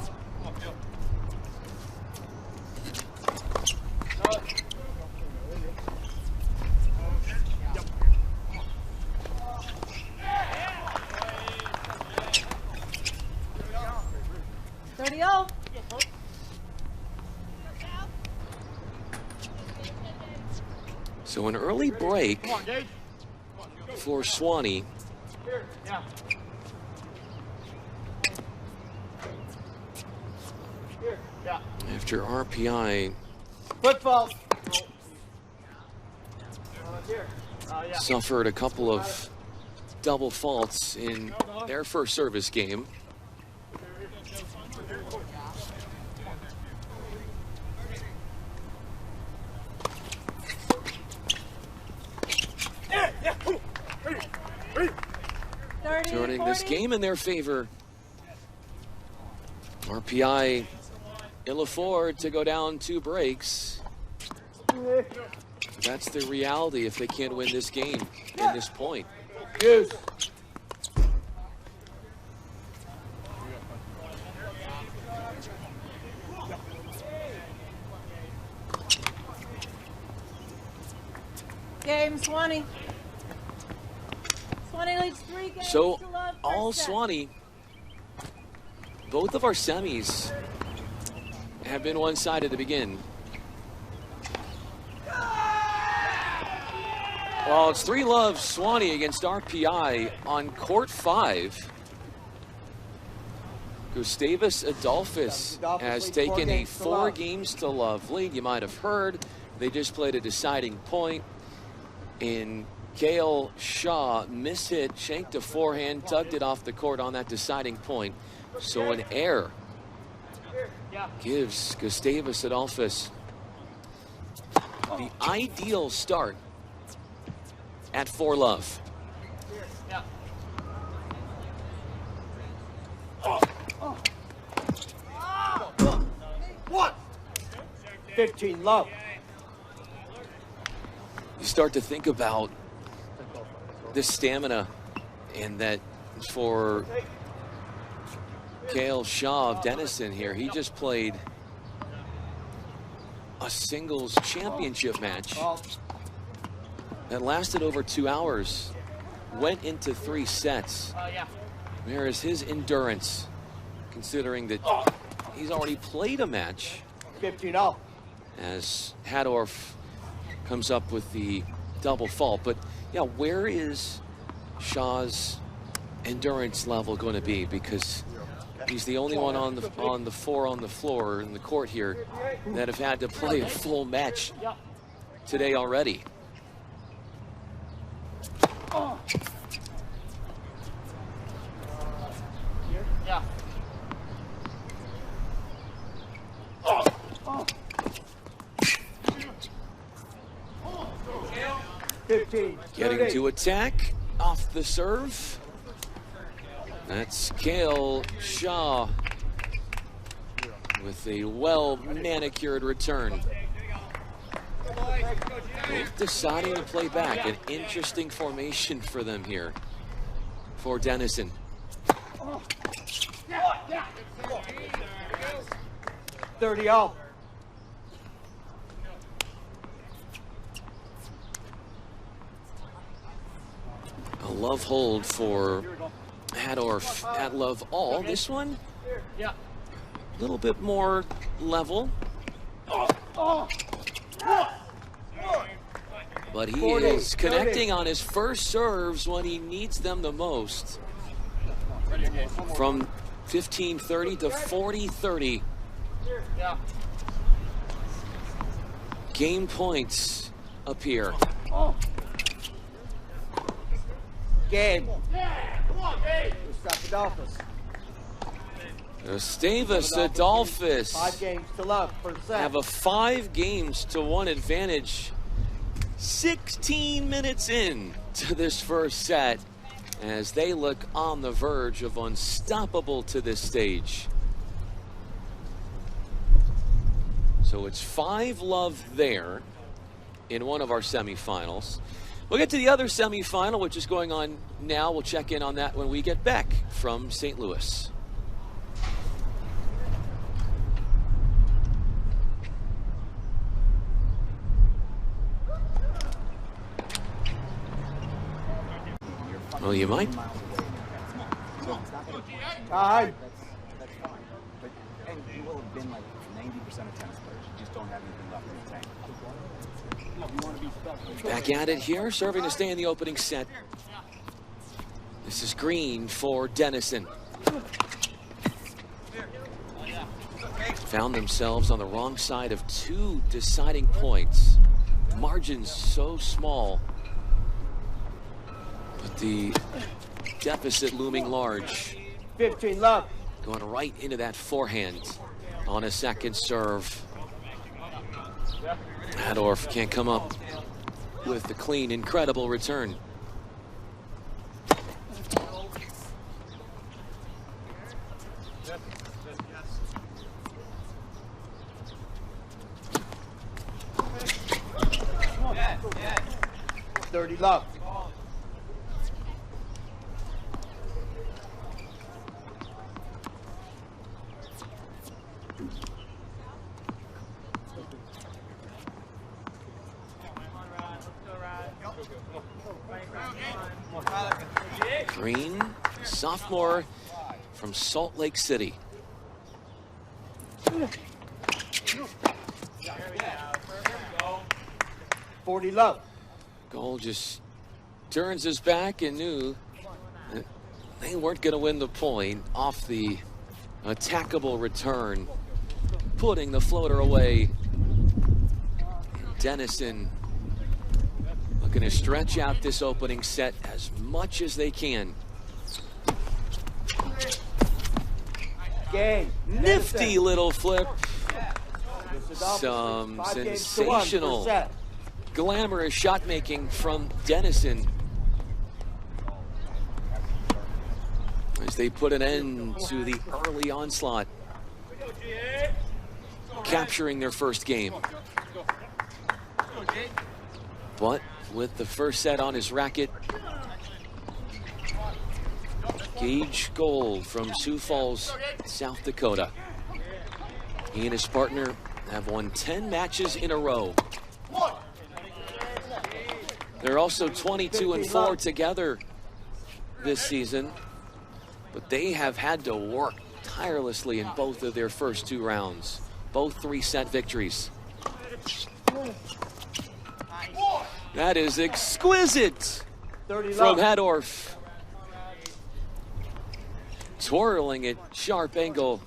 So an early break for Swanee. After RPI Football. suffered a couple of double faults in their first service game. Turning this game in their favor. RPI ill afford to go down 2 breaks. That's the reality if they can't win this game in this point. Goose. Game Swanee. Swanee leads 3 games So to love. all First set. Swanee, both of our semis have been one-sided to begin. Well, it's 3-love Swanee against RPI on court 5. Gustavus Adolphus has taken a 4 games to love lead. You might have heard they just played a deciding point in Cale Shaw. Mishit, shanked a forehand, tugged it off the court on that deciding point. So an error gives Gustavus Adolphus the ideal start at 4-love. What? 15-love. You start to think about the stamina, and that for Cale Shaw of Denison here, he just played a singles championship match that lasted over 2 hours, went into 3 sets. Where is his endurance, considering that he's already played a match? 15-0. As Hadorf comes up with the double fault. But yeah, where is Shaw's endurance level going to be? Because he's the only one on the floor in the court here that have had to play a full match today already. Getting to attack off the serve. That's Cale Shaw with a well-manicured return. Both deciding to play back. An interesting formation for them here for Denison. 30-0. A love hold for Hadorf at love all. This one, a little bit more level. But he is connecting on his first serves when he needs them the most. From 15-30 to 40-30. Game points appear. Game. Adolphus. Gustavus Adolphus 5 games to love, first set. have a 5-1 advantage. 16 minutes in to this first set, as they look on the verge of unstoppable to this stage. So it's 5-love there in one of our semifinals. We'll get to the other semifinal, which is going on now. We'll check in on that when we get back from St. Louis. Well, you might. Time. That's fine. But, and you will have been like 90% of tennis players. You just don't have anything left in the tank. Back at it here, serving to stay in the opening set. This is green for Denison. Found themselves on the wrong side of 2 deciding points. Margins so small, but the deficit looming large. 15-love. Going right into that forehand on a second serve. Hadorf can't come up with the clean, incredible return. Love. Green, sophomore from Salt Lake City. $40 Gold just turns his back and knew that they weren't going to win the point off the attackable return, putting the floater away. Dennison looking to stretch out this opening set as much as they can. Game. Nifty little flip. Some sensational, glamorous shot making from Dennison as they put an end to the early onslaught, capturing their first game. But with the first set on his racket, Gage Gold from Sioux Falls, South Dakota. He and his partner have won 10 matches in a row. They're also 22-4 together this season, but they have had to work tirelessly in both of their first 2 rounds, both 3-set victories. That is exquisite from Hadorf. Twirling it, sharp angle,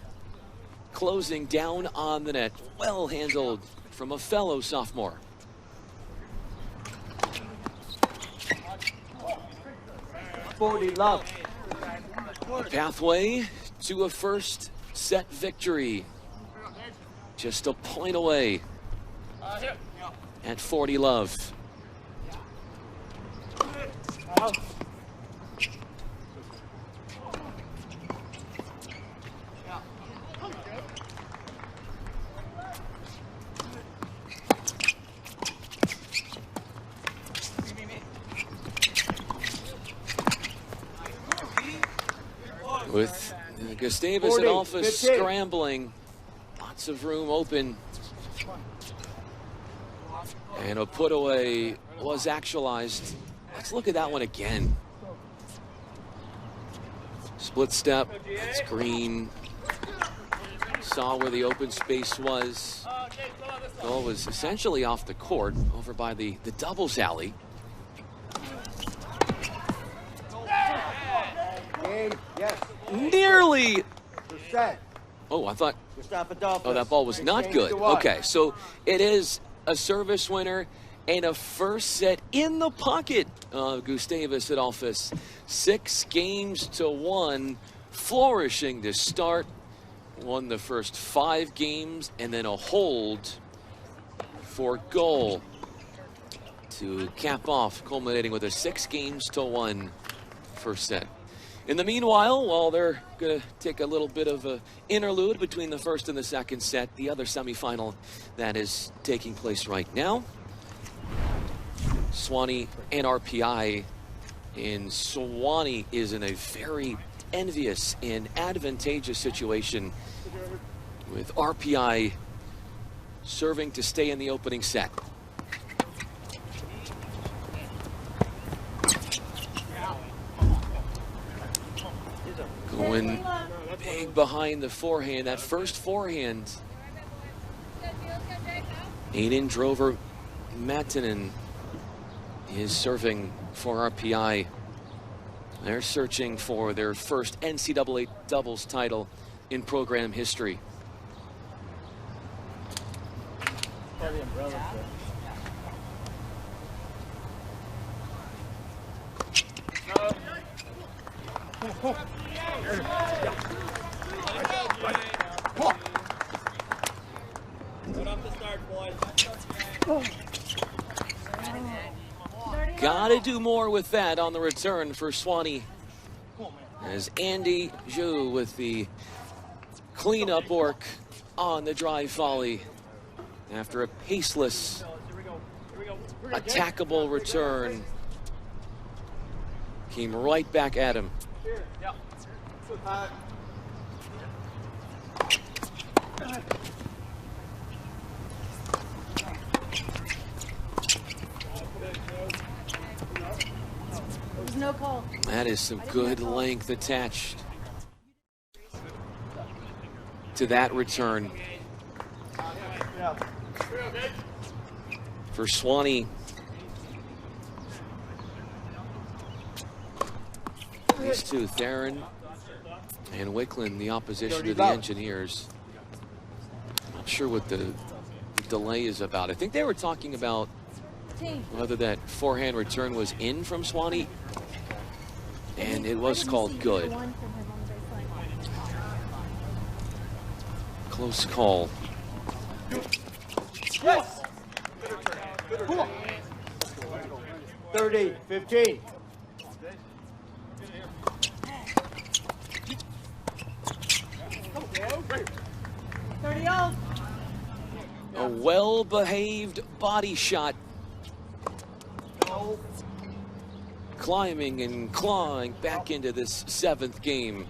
closing down on the net. Well handled from a fellow sophomore. Pathway to a first set victory. Just a point away at 40 love. With Gustavus and Alphas scrambling, lots of room open. And a put away was actualized. Let's look at that one again. Split step, that's green. Saw where the open space was. Goal was essentially off the court, over by the doubles alley. Game, yes. Nearly. Set. Oh, I thought. Oh, that ball was not good. Okay, so it is a service winner and a first set in the pocket of Gustavus Adolphus. 6-1, flourishing to start. Won the first 5 games and then a hold for goal to cap off, culminating with a 6-1 first set. In the meanwhile, while they're going to take a little bit of an interlude between the first and the second set, the other semifinal that is taking place right now, Swanee and RPI. And Swanee is in a very envious and advantageous situation with RPI serving to stay in the opening set. Going big behind the forehand, that first forehand. Aiden Drover Mattinen is serving for RPI. They're searching for their first NCAA doubles title in program history. Gotta do more with that on the return for Swanee, as Andy Zhu with the cleanup work on the drive volley after a paceless, attackable return. Came right back at him. There's no call. That is some good length attached to that return. For Swanee, these two, Theron And Wicklund, the opposition to the Engineers. Not sure what the delay is about. I think they were talking about whether that forehand return was in from Swanee, and it was called good. Close call. Yes. 30-15. A well-behaved body shot. Climbing and clawing back into this 7th game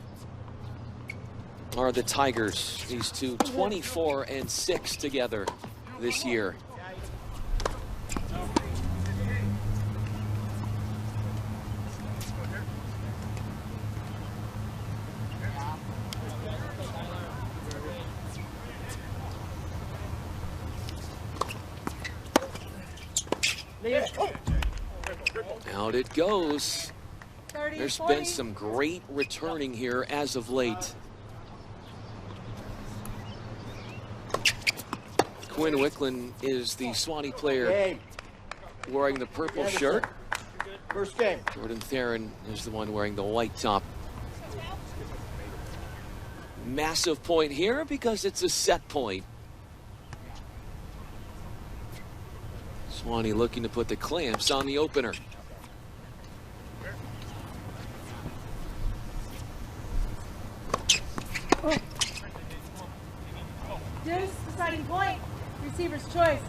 are the Tigers. These two 24-6 together this year. Out it goes. There's been some great returning here as of late. Quinn Wicklund is the Swanee player wearing the purple shirt. First game. Jordan Theron is the one wearing the white top. Massive point here because it's a set point. Swanee looking to put the clamps on the opener. Deuce, deciding point. Receiver's choice.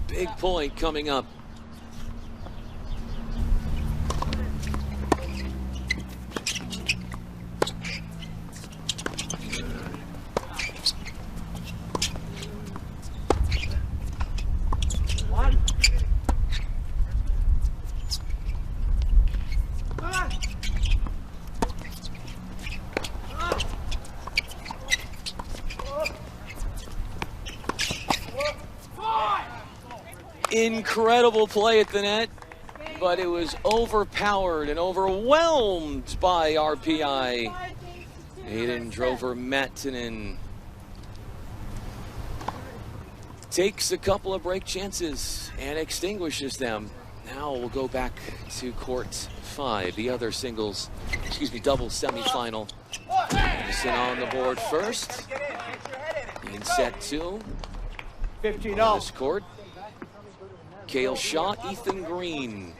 Big point coming up. Incredible play at the net, but it was overpowered and overwhelmed by RPI. Aiden Drover Mattinen takes a couple of break chances and extinguishes them. Now we'll go back to court 5, the other singles, double semifinal. Anderson on the board first in set 2. 15-0. On this court. Cale Shaw, Ethan Green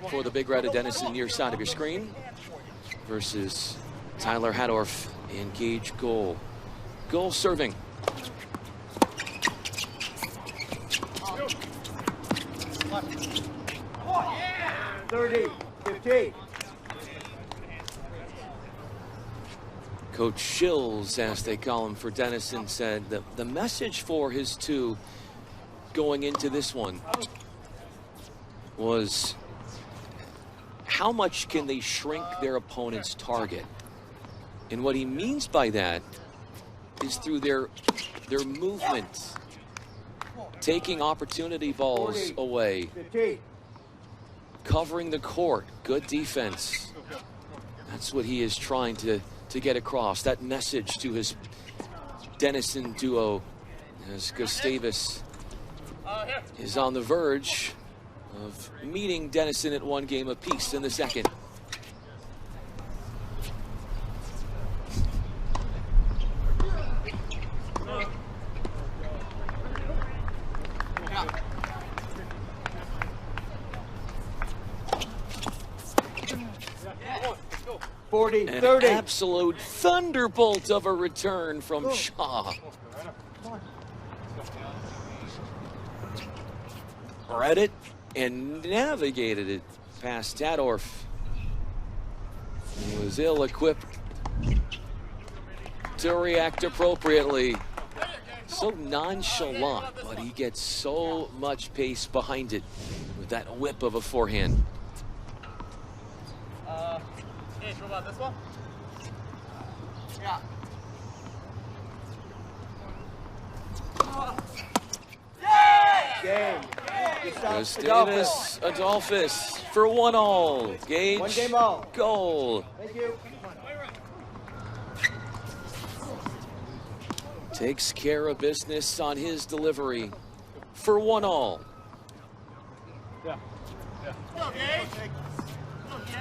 for the Big Red of Denison near side of your screen versus Tyler Hadorf in Gage goal. Goal serving. Yeah. 30-15. Coach Shills, as they call him for Denison, said that the message for his two going into this one was how much can they shrink their opponent's target. And what he means by that is through their movement, taking opportunity balls away, covering the court, good defense. That's what he is trying to get across, that message to his Denison duo, as Gustavus is on the verge of meeting Denison at 1 game apiece in the second. An 40-30. absolute thunderbolt of a return from Shaw. Read it and navigated it past Tadorf. is ill-equipped to react appropriately. So nonchalant, but he gets so much pace behind it with that whip of a forehand. Hey, what about this one? Yeah. Game. Gustavus Adolphus for 1-all. Gage, 1 game all. goal. Thank you. Takes care of business on his delivery for 1-all. Yeah. Go, Gage. Go, Gage.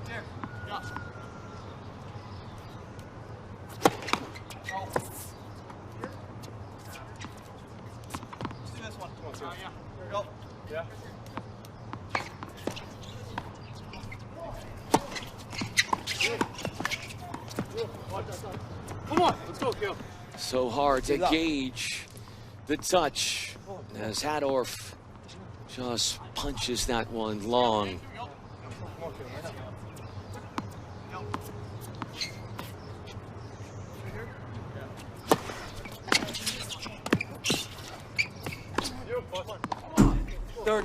Here. Yeah. Let's do this one. Come on, yeah. Here we go. Yeah. Come on, let's go, Gil. So hard to gauge the touch as Hadorf just punches that one long.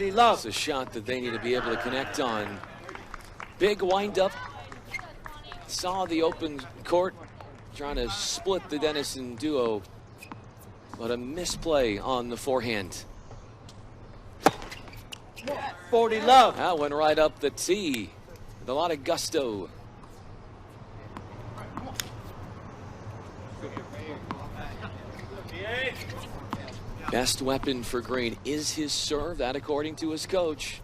It's a shot that they need to be able to connect on. Big wind-up. Saw the open court, trying to split the Dennison duo, but a misplay on the forehand. 40 love. That went right up the tee with a lot of gusto. Best weapon for Green is his serve, that according to his coach.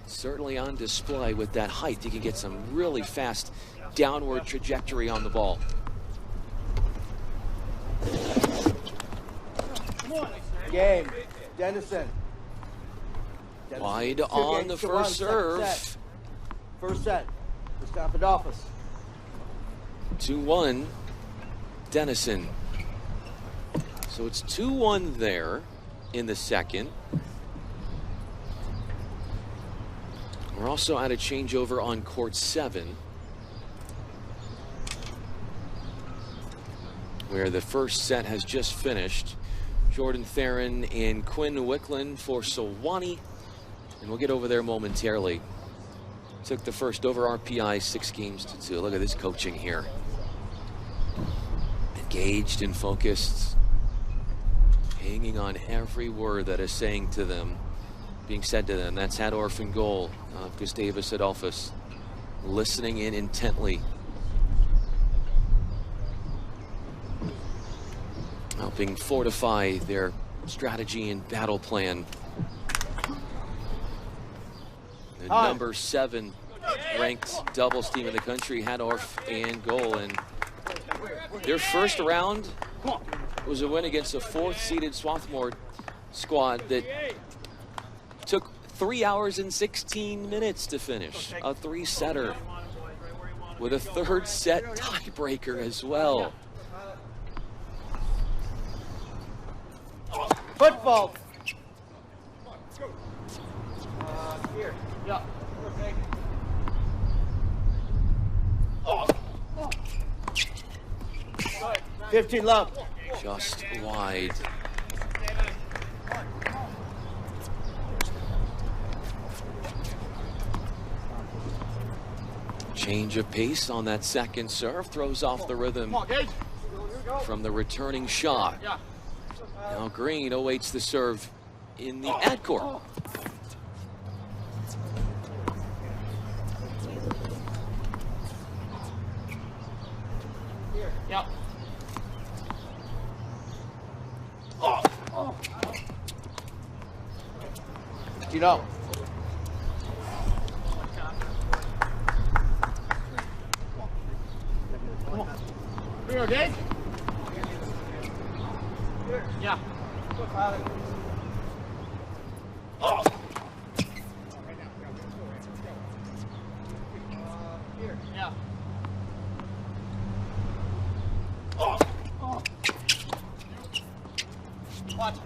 Certainly on display with that height. He can get some really fast downward trajectory on the ball. Game. Dennison. Wide on the first serve. First set. Gustav Adolphus. 2-1 Dennison. So it's 2-1 there in the second. We're also at a changeover on court 7, where the first set has just finished. Jordan Theron and Quinn Wicklund for Sewanee, and we'll get over there momentarily. Took the first over RPI 6-2. Look at this coaching here. Engaged and focused, hanging on every word that is being said to them. That's Hadorf in goal. Gustavus Adolphus listening in intently, helping fortify their strategy and battle plan. The number 7 ranked doubles team in the country, Hadorf in goal, and their first round was a win against a 4th-seeded Swarthmore squad that took 3 hours and 16 minutes to finish. A 3-setter with a 3rd set tiebreaker as well. Football. Here. Yeah. 15 love. Just wide. Change of pace on that second serve, throws off the rhythm from the returning shot. Now Green awaits the serve in the ad court. Yeah. You know. Here, okay? Yeah. Here, yeah. Watch.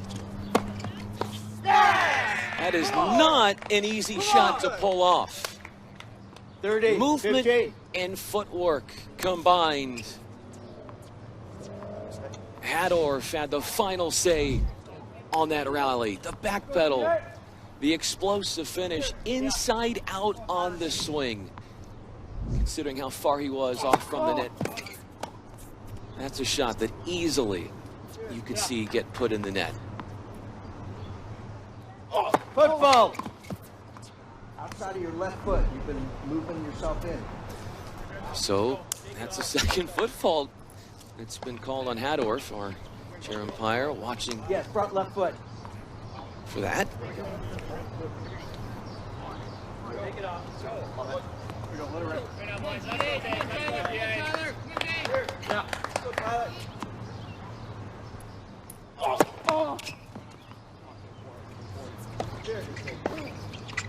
That is not an easy shot to pull off. 30, movement 15. and footwork combined. Hadorf had the final say on that rally. The back pedal, the explosive finish, inside out on the swing. Considering how far he was off from the net. That's a shot that easily you could see get put in the net. Foot fault. Outside of your left foot, you've been moving yourself in. So that's a second foot fault. It's been called on Hadorf, our chair umpire, watching. Yes, front left foot. For that. Take it off. Yeah.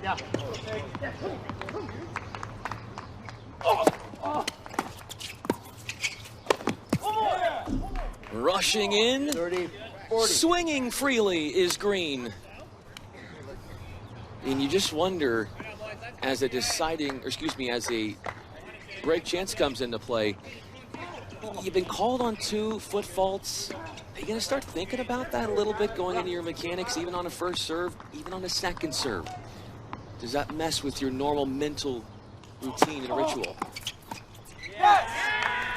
Yeah. Rushing in, 30, 40. swinging freely is Green. And you just wonder, as a break chance comes into play, you've been called on 2 foot faults. Are you going to start thinking about that a little bit going into your mechanics, even on a first serve, even on a second serve? Does that mess with your normal mental routine and ritual?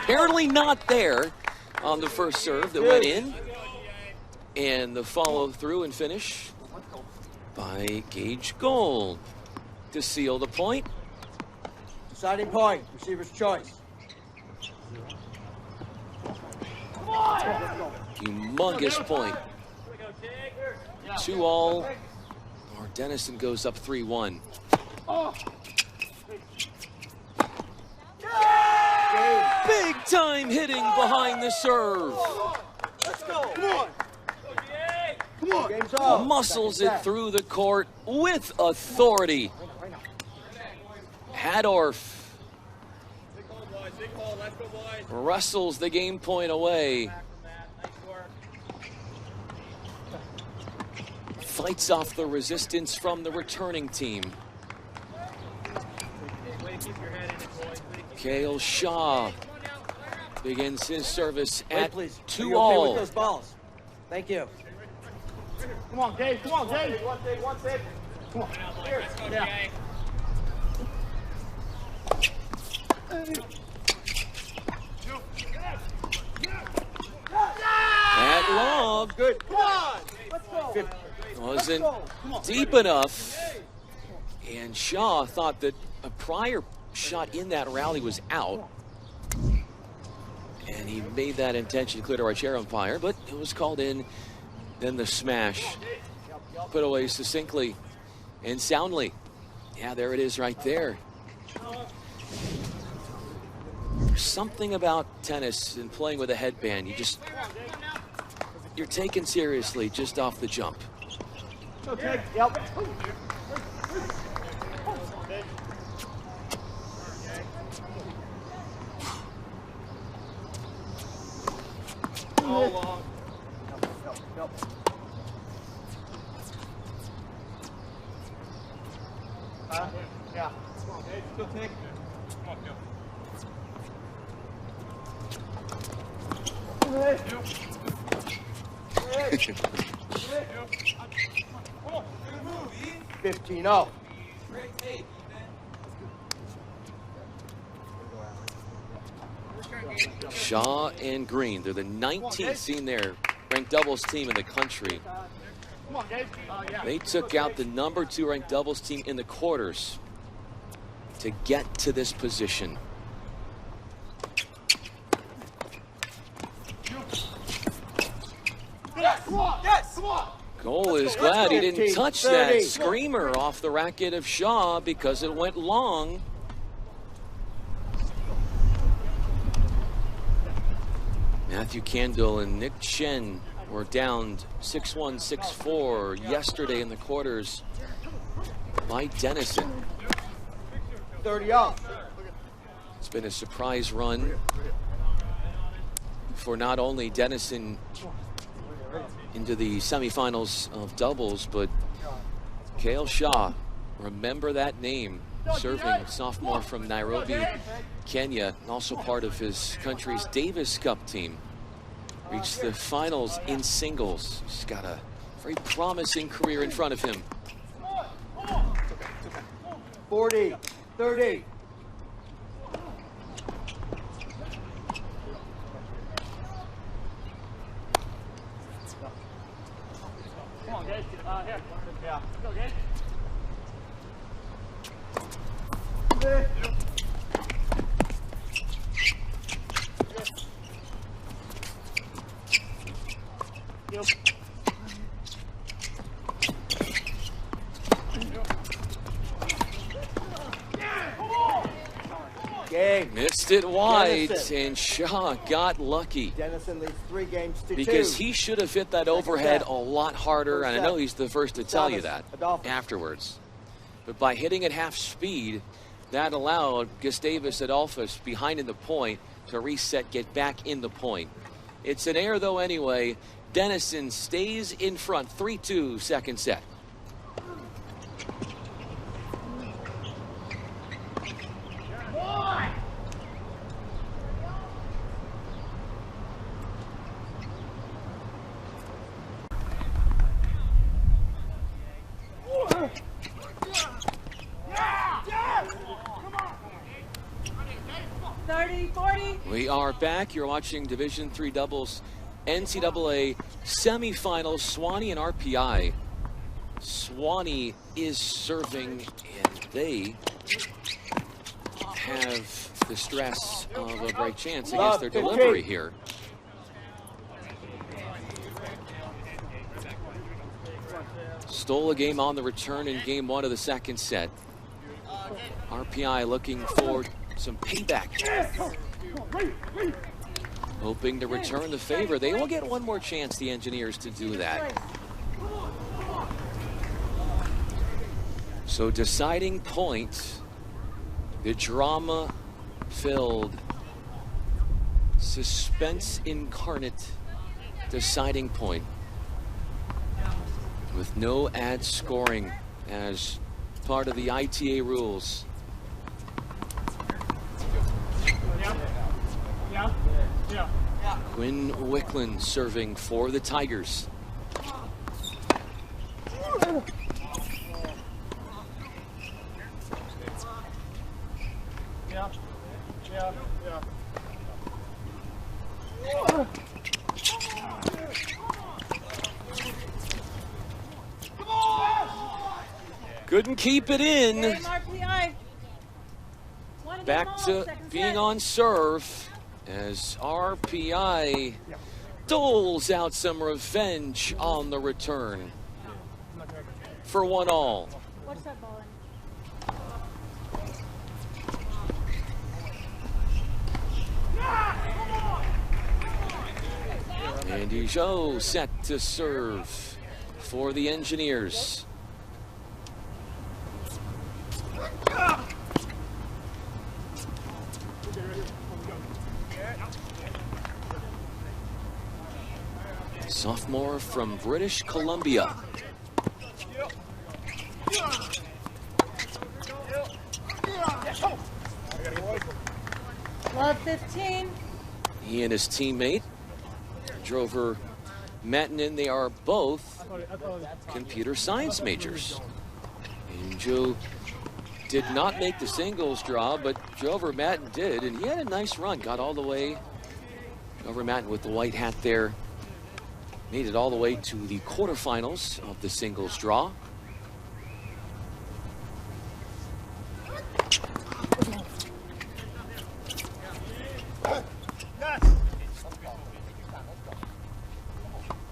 Apparently not there on the first serve that went in. And the follow through and finish by Gage Gold to seal the point. Deciding point, receiver's choice. Humongous point. 2-all, or Dennison goes up 3-1. Big time hitting behind the serve. Let's go. Come on. Come on. Game's off. Muscles it through the court with authority. Hadorf wrestles the game point away. Fights off the resistance from the returning team. Cale Shaw begins his service at 2-all. Okay with those balls? Thank you. Come on, Dave. Come on, Dave. One save. Come on. Here. Yeah. That lob Good. Come on. Let's go. wasn't deep enough. And Shaw thought that a prior shot in that rally was out. And he made that intention clear to our chair umpire, but it was called in. Then the smash put away succinctly and soundly. Yeah, there it is right there. There's something about tennis and playing with a headband. You're taken seriously just off the jump. Okay. Yep. All along. Yep. Yeah. Come on, Dave. Still take. Come on, Bill. Hey. 15-0. Shaw and Green, they're the 19th seen there, ranked doubles team in the country. Come on, Dave. They took out the number 2 ranked doubles team in the quarters to get to this position. Yes, come on. Yes, come on. Cole is glad he didn't touch that 30. screamer off the racket of Shaw because it went long. Matthew Candle and Nick Chen were down 6-1, 6-4 yesterday in the quarters by Dennison. 30 off. It's been a surprise run for not only Dennison into the semifinals of doubles, but Cale Shaw, remember that name. serving sophomore from Nairobi, Kenya, also part of his country's Davis Cup team. Reached the finals in singles. He's got a very promising career in front of him. 40, 30. Come on, guys. Here. Yeah. Go, guys. Game. Missed it wide, Dennison. and Shaw got lucky. Dennison leads 3 games to 2. Because he should have hit that overhead a lot harder, and I know he's the first to tell you that Adolphus. afterwards. But by hitting at half speed, that allowed Gustavus Adolphus behind in the point to reset, get back in the point. It's an error though anyway. Dennison stays in front, 3-2 second set. We are back. You're watching Division III doubles NCAA semifinals, Swanee and RPI. Swanee is serving, and they have the stress of a break chance against their delivery here. Stole a game on the return in game 1 of the second set. RPI looking for some payback. Hoping to return the favor. They will get one more chance, the Engineers, to do that. So deciding point, the drama-filled, suspense incarnate deciding point with no ad scoring as part of the ITA rules. Quinn Wicklund serving for the Tigers. Couldn't keep it in. Back to being on serve as RPI doles out some revenge on the return for 1-all. What's that ball in? Andy Joe set to serve for the Engineers. Sophomore from British Columbia. 15. He and his teammate, Drover Mattinen, they are both computer science majors. And Joe did not make the singles draw, but Drover Mattinen did, and he had a nice run. Got all the way. Drover Mattinen with the white hat there. Made it all the way to the quarterfinals of the singles draw.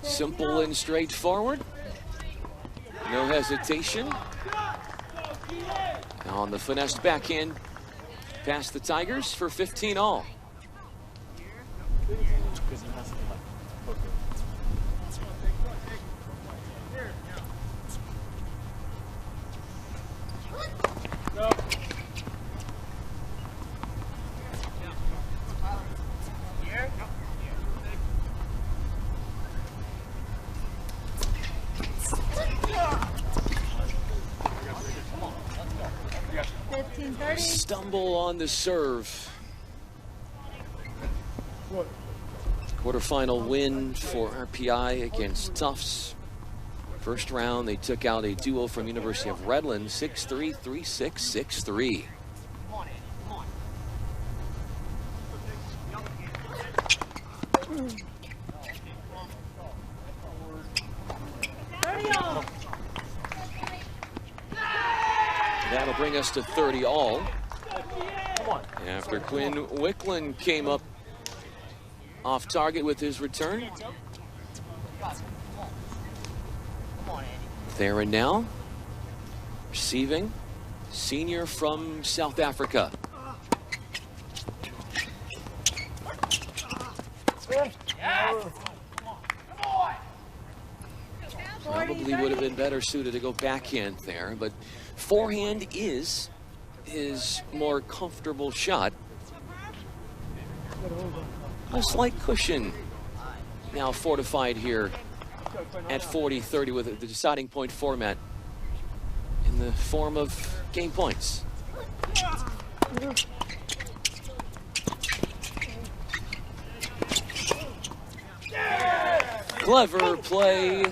Simple and straightforward. No hesitation. On the finessed backhand, past the Tigers for 15-all. stumble on the serve. Quarterfinal win for RPI against Tufts. First round, they took out a duo from University of Redland, 6-3, 3-6, 6-3. That'll bring us to 30 all. After Quinn Wickland came up off target with his return. There and now, receiving, senior from South Africa. Probably would have been better suited to go backhand there, but forehand is his more comfortable shot. A slight cushion now fortified here at 40-30 with the deciding point format in the form of game points. Clever play,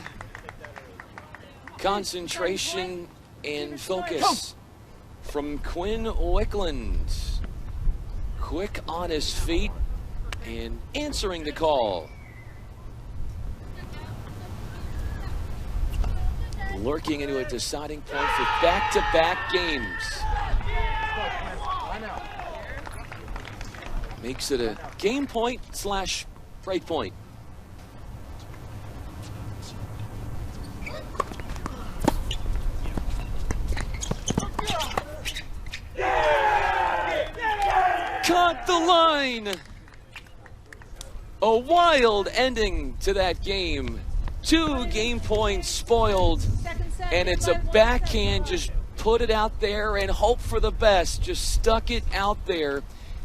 concentration and focus from Quinn Wickland. Quick on his feet and answering the call. Lurking into a deciding point for back-to-back games. Makes it a game point / break point. Caught the line. A wild ending to that game. 2 game points spoiled, and it's a backhand. Just put it out there and hope for the best. Just stuck it out there,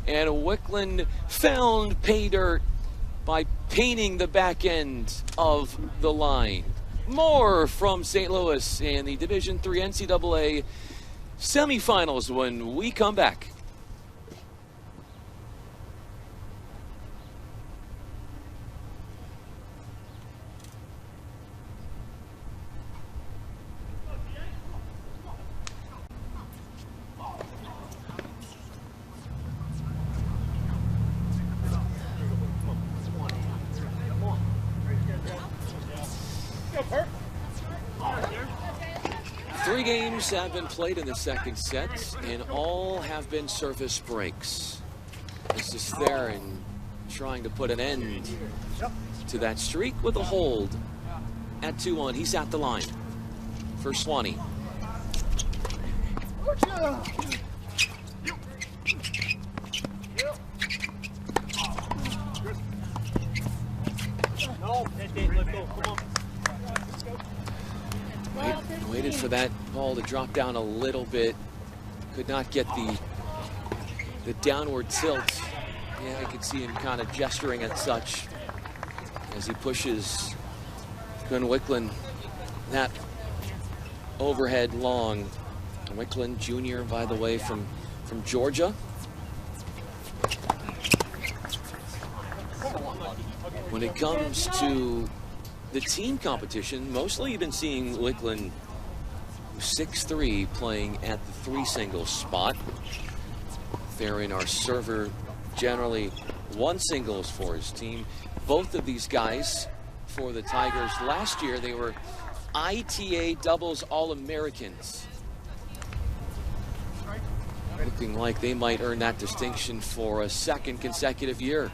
and Wickland found pay dirt by painting the back end of the line. More from St. Louis in the Division III NCAA semifinals when we come back. Three games have been played in the second set, and all have been service breaks. This is Theron trying to put an end to that streak with a hold at 2-1. He's at the line for Swanee. Waited for that ball to drop down a little bit. Could not get the downward tilt. Yeah, I could see him kind of gesturing at such as he pushes Quinn Wickland that overhead long. Wickland Jr., by the way, from Georgia. When it comes to the team competition, mostly you've been seeing Wickland 6'3", playing at the 3 singles spot. Theron, our server, generally 1 singles for his team. Both of these guys for the Tigers last year, they were ITA doubles All-Americans. Looking like they might earn that distinction for a 2nd consecutive year.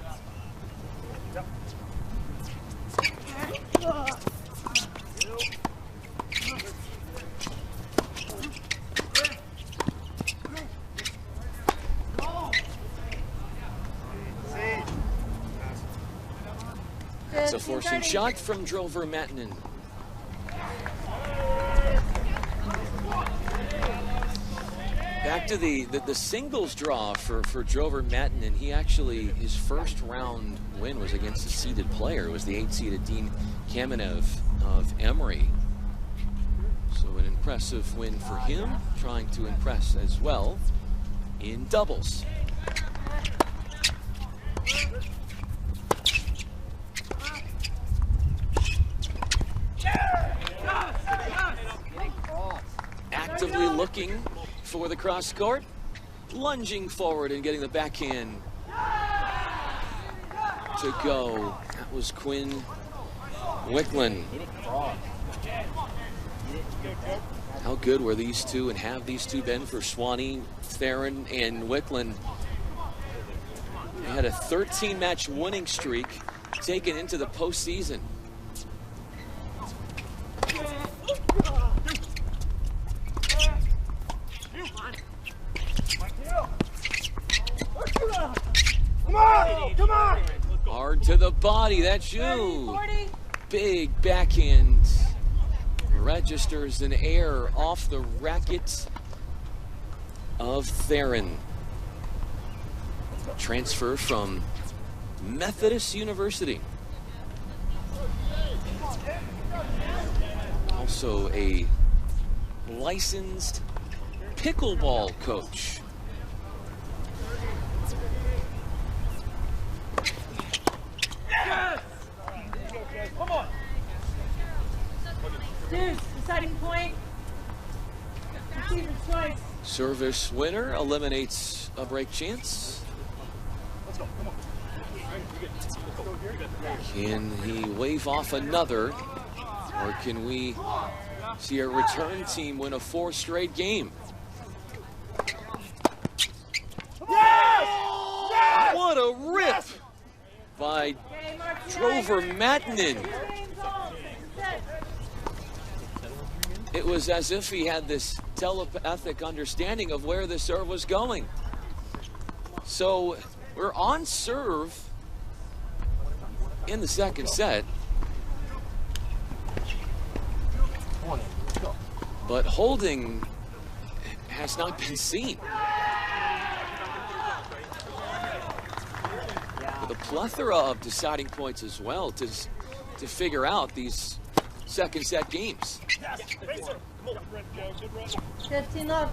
That's a forcing shot from Drover Mattinen. Back to the singles draw for Drover Mattinen. He actually, his first round win was against a seeded player. It was the 8-seeded Dean Kamenev of Emory. So an impressive win for him, trying to impress as well in doubles. Actively looking for the cross court, lunging forward and getting the backhand to go. That was Quinn Wicklund. How good were these two, and have these two been for Swanee, Theron, and Wicklund? They had a 13-match winning streak taken into the postseason. Come on! Come on! Hard to the body, that's you. Big backhand. Registers an error off the racket of Theron. Transfer from Methodist University. Also a licensed pickleball coach. Come on! Deuce, deciding point. Receiver's choice. Service winner eliminates a break chance. Can he wave off another, or can we see a return team win a 4th straight game? Yes! What a rip by Drover Mattinen. It was as if he had this telepathic understanding of where the serve was going. So we're on serve in the second set. But holding has not been seen. With a plethora of deciding points as well to figure out these second set games. 15 love.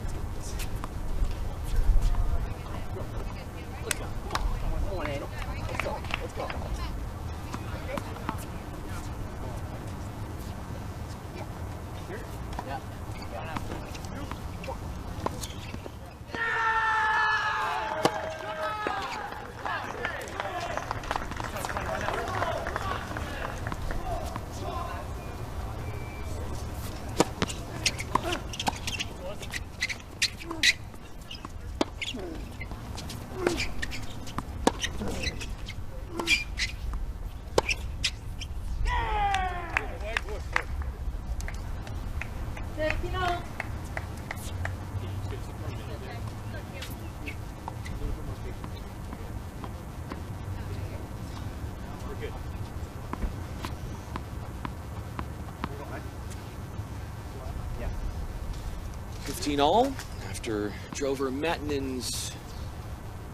All after Drover Mattinen's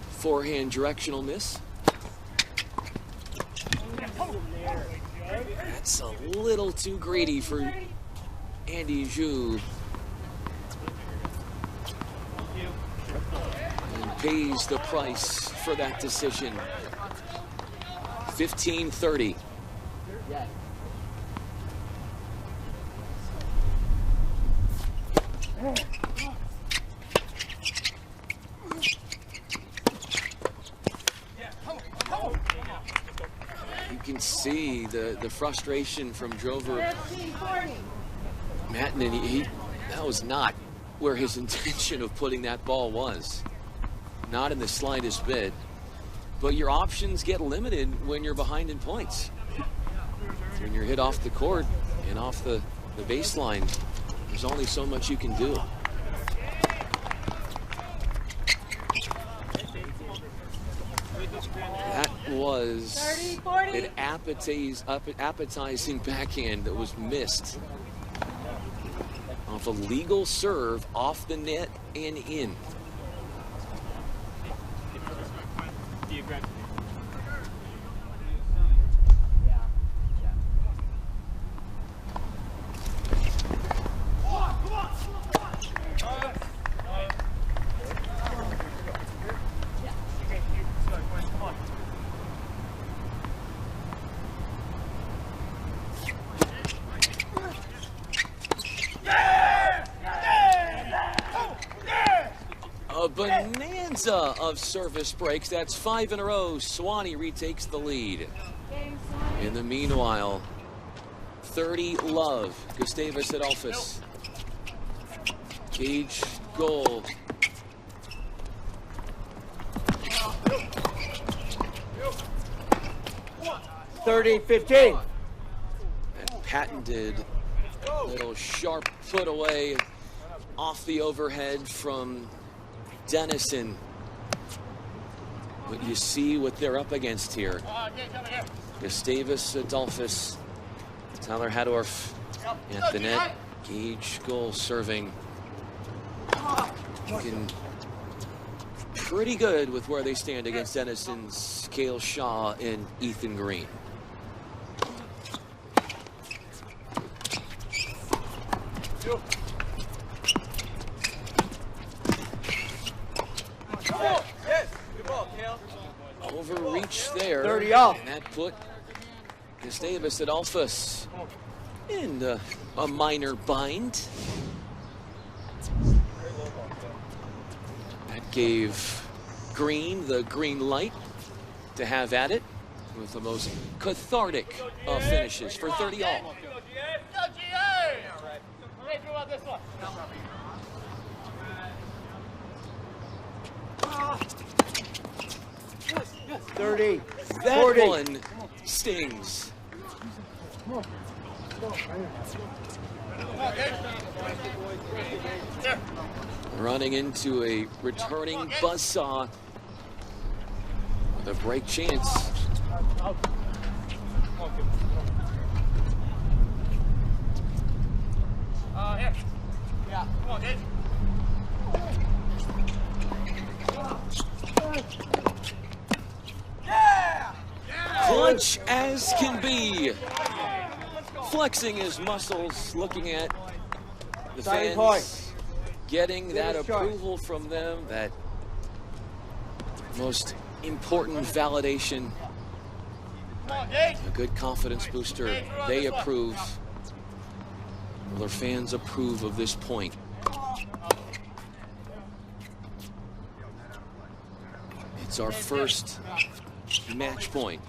forehand directional miss. That's a little too greedy for Andy Zhu. And pays the price for that decision. 15-30. See the frustration from Drover Mattinen. That was not where his intention of putting that ball was. Not in the slightest bit. But your options get limited when you're behind in points. When you're hit off the court and off the baseline, there's only so much you can do. That was an appetizing backhand that was missed off a legal serve off the net and in. bonanza of service breaks. That's 5 in a row. Swanee retakes the lead. In the meanwhile, 30 love. Gustavus Adolphus. Gage goal. $30-15. And patented little sharp foot away off the overhead from Dennison. But you see what they're up against here. Gustavus Adolphus, Tyler Hadorf at the net. Gage goal serving. Looking pretty good with where they stand against Denison's Cale Shaw and Ethan Green. Overreach there. 30 off. And that put Gustavus Adolphus in a minor bind. That gave Green the green light to have at it with the most cathartic of finishes for 30 all. 30. That 40. one stings. Running into a returning buzzsaw with a break chance. Yeah, come on, Gage. Clutch as can be. Flexing his muscles, looking at the fans, getting that approval from them, that most important validation, a good confidence booster. They approve. Well, their fans approve of this point. It's our first match point.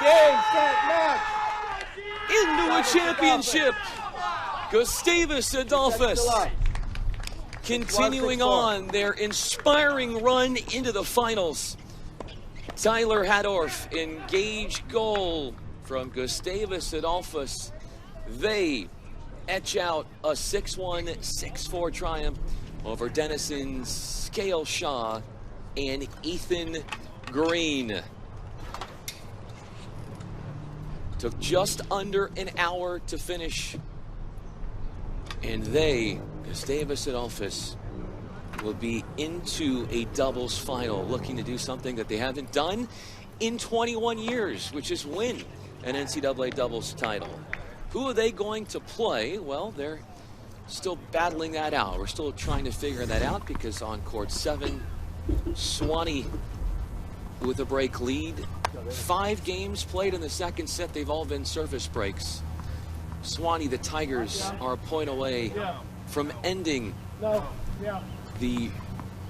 Game, set, match. Into a championship. Gustavus Adolphus continuing on their inspiring run into the finals. Tyler Hadorf in Gage goal from Gustavus Adolphus. They etch out a 6-1, 6-4 triumph over Denison's Cale Shaw and Ethan Green. Took just under an hour to finish. And they, Gustavus Adolphus, will be into a doubles final, looking to do something that they haven't done in 21 years, which is win an NCAA doubles title. Who are they going to play? Well, they're still battling that out. We're still trying to figure that out because on court 7, Swanee with a break lead. 5 games played in the second set. They've all been service breaks. Swanee, the Tigers, are a point away from ending the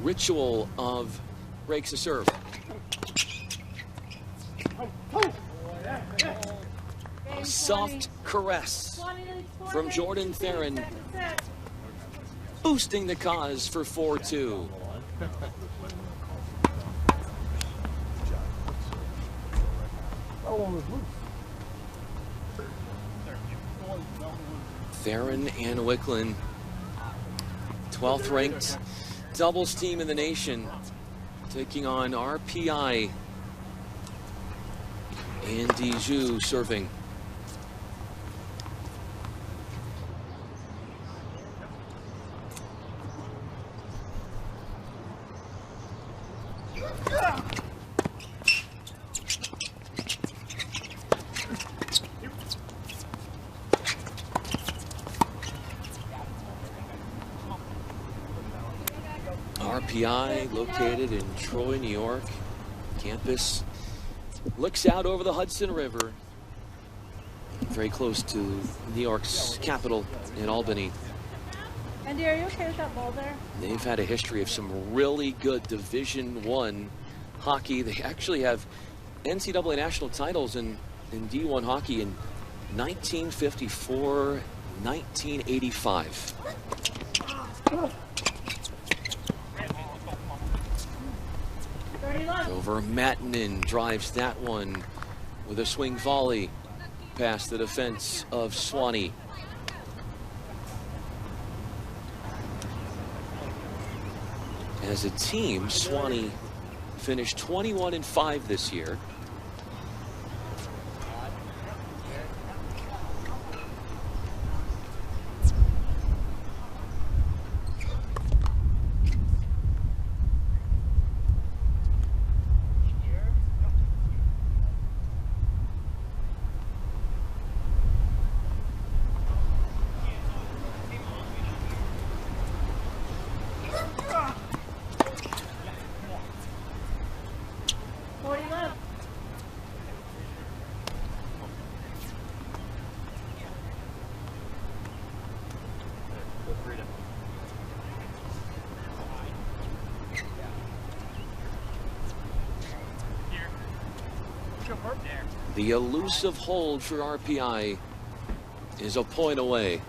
ritual of breaks a serve. A soft caress from Jordan Theron, boosting the cause for 4-2. Theron and Wicklund, 12th ranked doubles team in the nation, taking on RPI and Dijou serving. RPI, located in Troy, New York. Campus looks out over the Hudson River. very close to New York's capital in Albany. Andy, are you okay with that ball there? They've had a history of some really good Division I hockey. They actually have NCAA national titles in D1 hockey in 1954, 1985. Over Mattinen drives that one with a swing volley past the defense of Swanee. As a team, Swanee finished 21-5 this year. The elusive hold for RPI is a point away.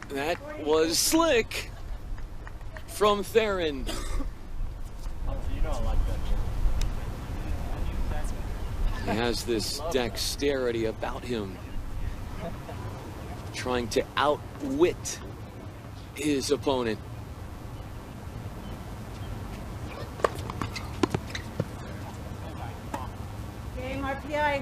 That was slick from Theron. He has this dexterity about him, trying to outwit his opponent. Game RPI.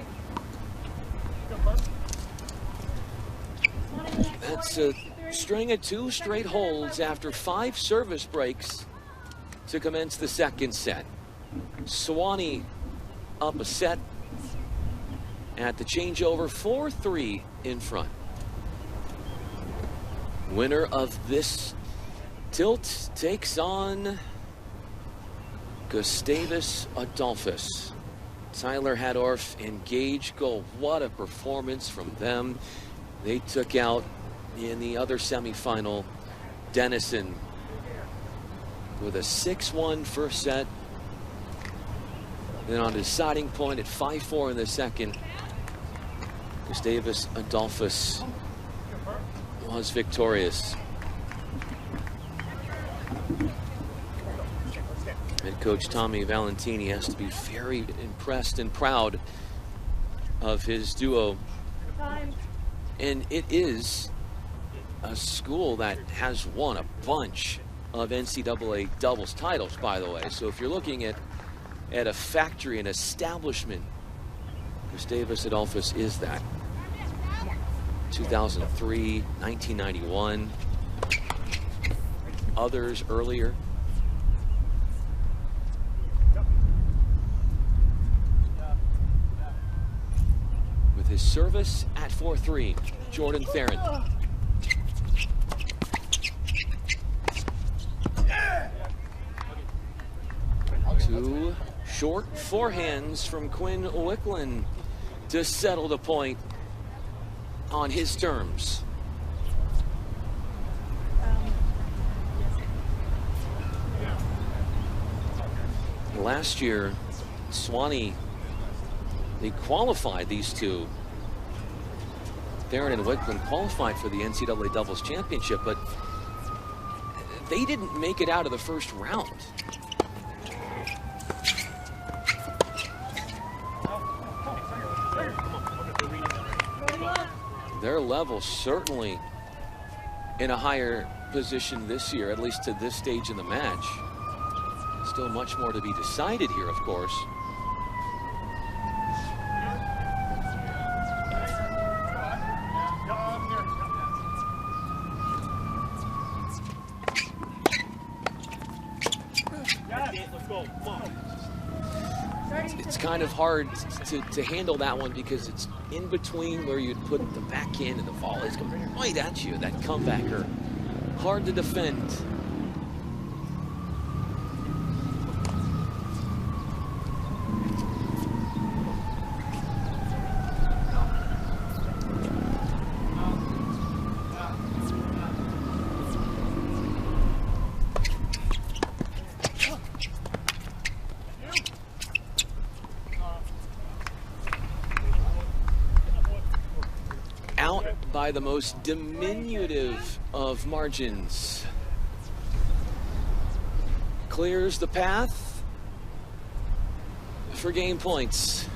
That's a string of 2 straight holds after 5 service breaks to commence the second set. Swanee up a set at the changeover, 4-3 in front. Winner of this tilt takes on Gustavus Adolphus. Tyler Hadorf and Gage Gold. What a performance from them. They took out in the other semifinal Denison with a 6-1 first set. Then on the deciding point at 5-4 in the second, Gustavus Adolphus was victorious. Head coach Tommy Valentini has to be very impressed and proud of his duo. And it is a school that has won a bunch of NCAA doubles titles, by the way. So if you're looking at a factory, an establishment, Gustavus Adolphus is that. 2003, 1991, others earlier. With his service at 4-3, Jordan Theron. Two short forehands from Quinn Wicklund to settle the point on his terms. Last year, Swanee, they qualified, these two. Theron and Wicklund qualified for the NCAA doubles championship, but they didn't make it out of the first round. Their level certainly in a higher position this year, at least to this stage in the match. Still much more to be decided here, of course. Let's go. Come on. It's kind of hard to handle that one because it's in between where you'd put the backhand and the volley is coming right at you, that comebacker. Hard to defend. By the most diminutive of margins. Clears the path for game points.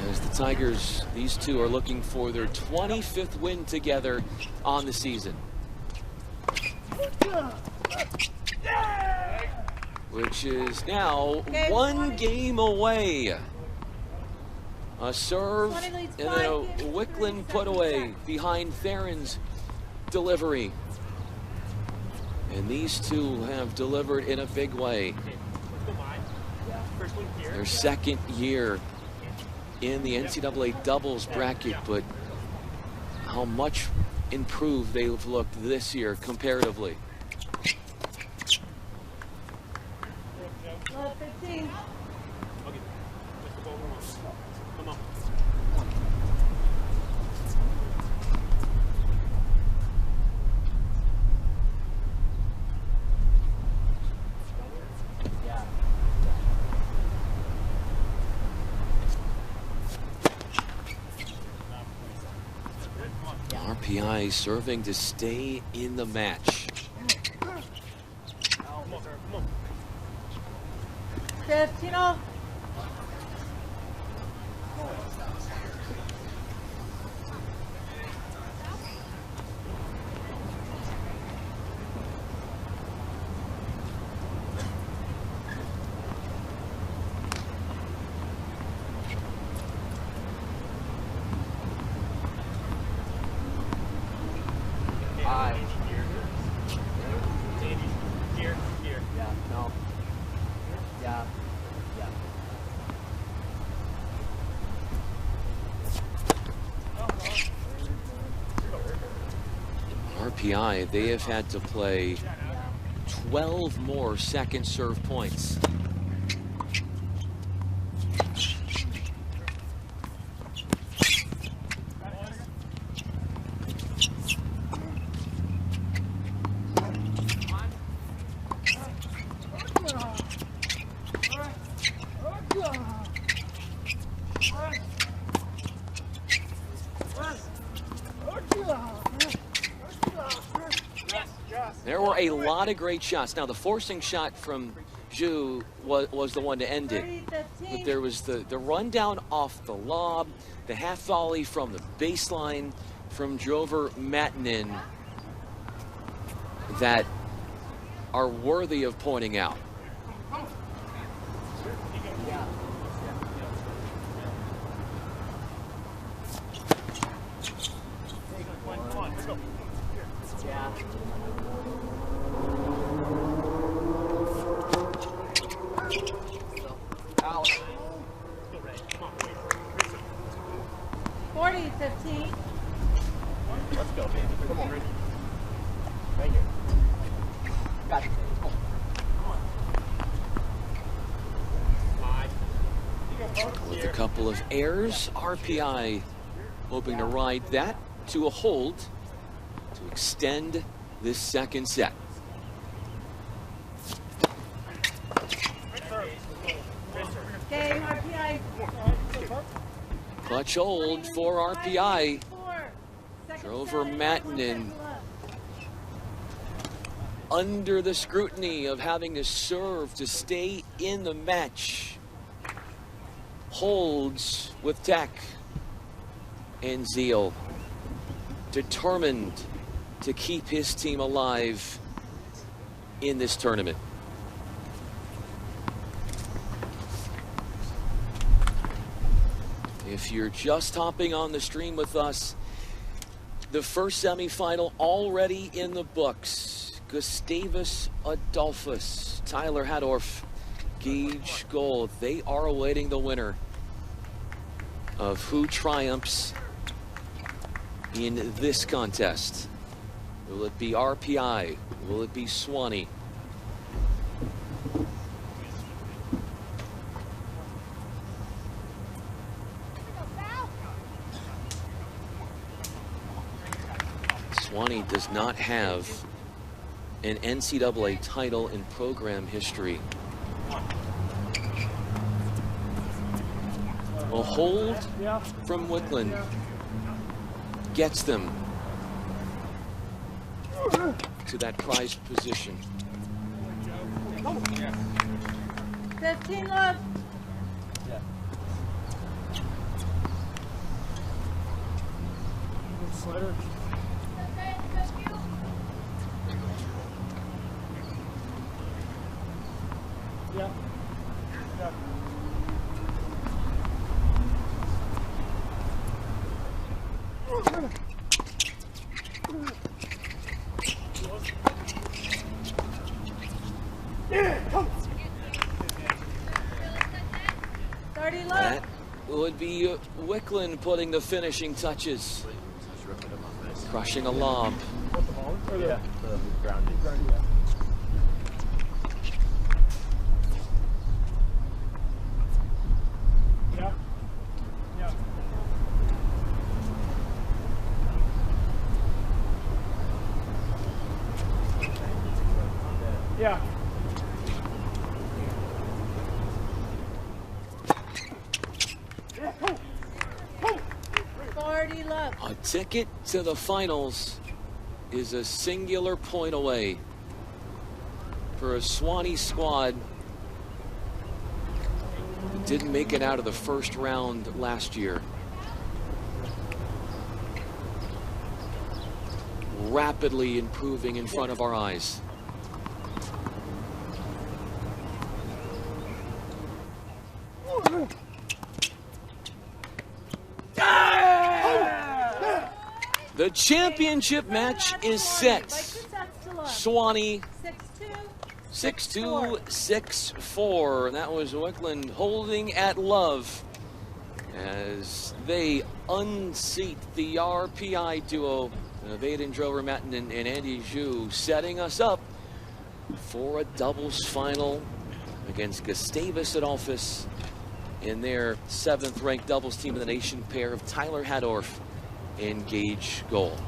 As the Tigers, these two are looking for their 25th win together on the season. Which is now one game away. A serve and then a Wickland put away behind Theron's delivery. And these two have delivered in a big way. Their second year in the NCAA doubles bracket, but how much improved they've looked this year comparatively. 15. RPI serving to stay in the match. 15 off. RPI, they have had to play 12 more second serve points. There were a lot of great shots. Now, the forcing shot from Zhu was the one to end it. But there was the rundown off the lob, the half volley from the baseline from Drover Matinen that are worthy of pointing out. With a couple of errors, RPI hoping to ride that to a hold to extend this second set. Okay, RPI. Clutch hold for RPI. Drover Matinen under the scrutiny of having to serve to stay in the match. Holds with tech and zeal, determined to keep his team alive in this tournament. If you're just hopping on the stream with us, the first semifinal already in the books. Gustavus Adolphus, Tyler Hadorf, Gage Gold. They are awaiting the winner of who triumphs in this contest. Will it be RPI? Will it be Swanee? Swanee does not have an NCAA title in program history. A hold from Wickland gets them to that prized position. 15 left. Slider. Yeah. Yeah. That would be Wickland putting the finishing touches. Crushing a lob. Yeah. Grounded. Yeah. Yeah. Yeah. 40 left. A ticket to the finals is a singular point away for a Swanee squad who didn't make it out of the first round last year. Rapidly improving in front of our eyes. The championship match is set. Swanee 6-2, 6-4. And that was Wickland holding at love as they unseat the RPI duo of Aiden Drover-Matten and Andy Zhu, setting us up for a doubles final against Gustavus Adolphus in their 7th ranked doubles team of the nation pair of Tyler Hadorf and Gage Gold.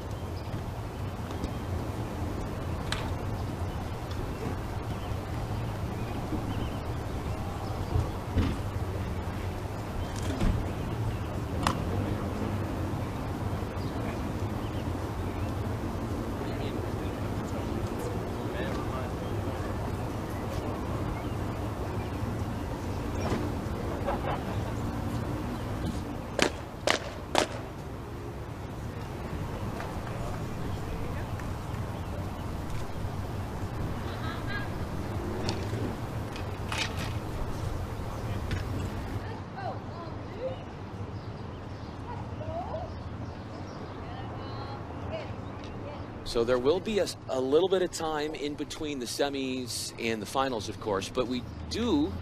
So there will be a little bit of time in between the semis and the finals, of course, but we do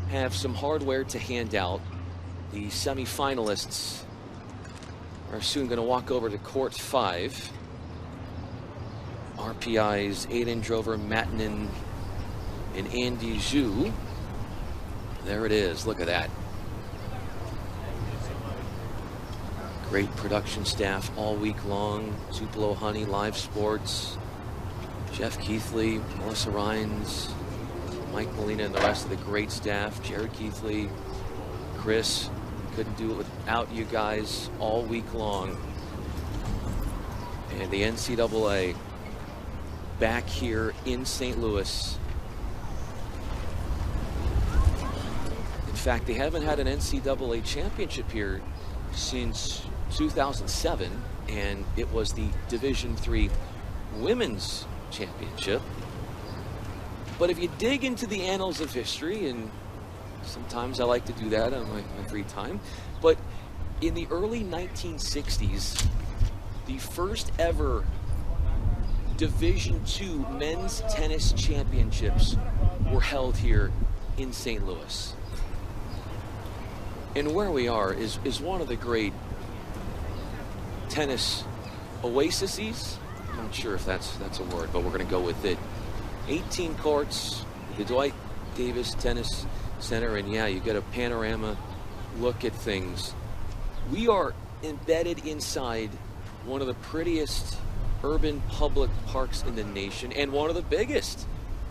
have some hardware to hand out. The semifinalists are soon going to walk over to court 5. RPI's Aiden Drover-Matten and Andy Zhu. There it is. Look at that. Great production staff all week long. Tupelo Honey, Live Sports, Jeff Keithley, Melissa Rhines, Mike Molina, and the rest of the great staff. Jared Keithley, Chris. Couldn't do it without you guys all week long. And the NCAA back here in St. Louis. In fact, they haven't had an NCAA championship here since 2007, and it was the Division III Women's Championship. But if you dig into the annals of history, and sometimes I like to do that on my free time, but in the early 1960s, the first ever Division II men's tennis championships were held here in St. Louis. And where we are is one of the great tennis oases. I'm not sure if that's a word, but we're going to go with it. 18 courts, the Dwight Davis Tennis Center, and yeah, you get a panorama look at things. We are embedded inside one of the prettiest urban public parks in the nation, and one of the biggest.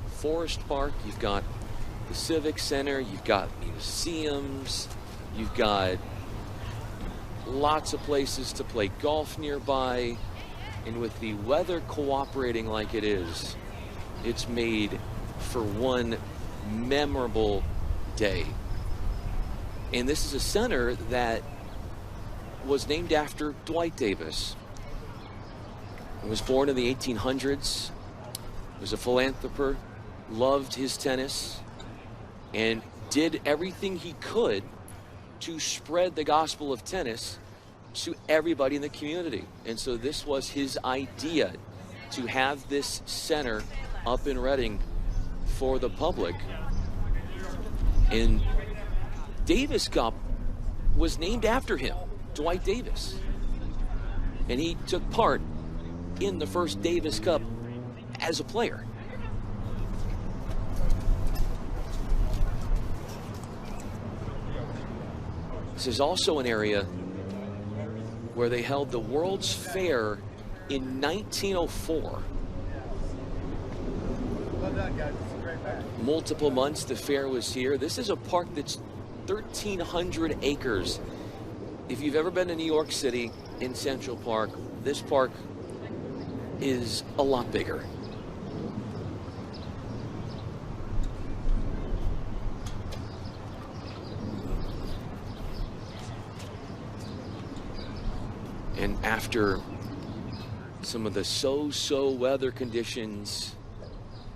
Forest Park, you've got the Civic Center, you've got museums, you've got lots of places to play golf nearby, and with the weather cooperating like it is, it's made for one memorable day. And this is a center that was named after Dwight Davis. He was born in the 1800s, was a philanthropist, loved his tennis, and did everything he could to spread the gospel of tennis to everybody in the community. And so this was his idea, to have this center up in Reading for the public. And Davis Cup was named after him, Dwight Davis. And he took part in the first Davis Cup as a player. This is also an area where they held the World's Fair in 1904. Multiple months the fair was here. This is a park that's 1,300 acres. If you've ever been to New York City in Central Park, this park is a lot bigger. And after some of the so-so weather conditions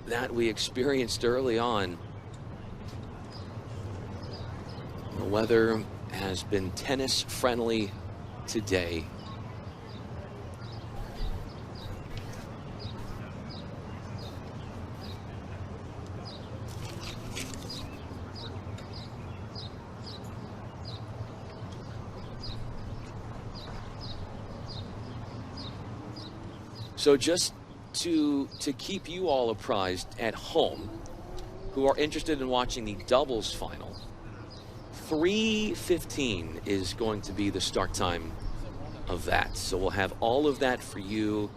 that we experienced early on, the weather has been tennis friendly today. So just to keep you all apprised at home who are interested in watching the doubles final, 3:15 is going to be the start time of that. So we'll have all of that for you.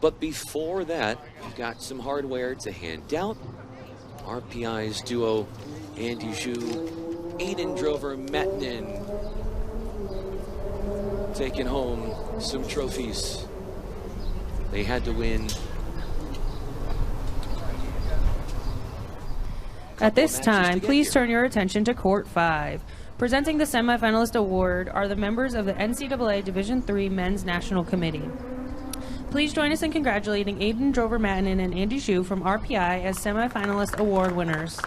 But before that, we've got some hardware to hand out. RPI's duo, Andy Zhu, Aiden Drover Mettinen, taking home some trophies. They had to win. At this time, please turn your attention to Court 5. Presenting the semifinalist award are the members of the NCAA Division III Men's National Committee. Please join us in congratulating Aiden Drover Mattinen and Andy Zhu from RPI as semifinalist award winners.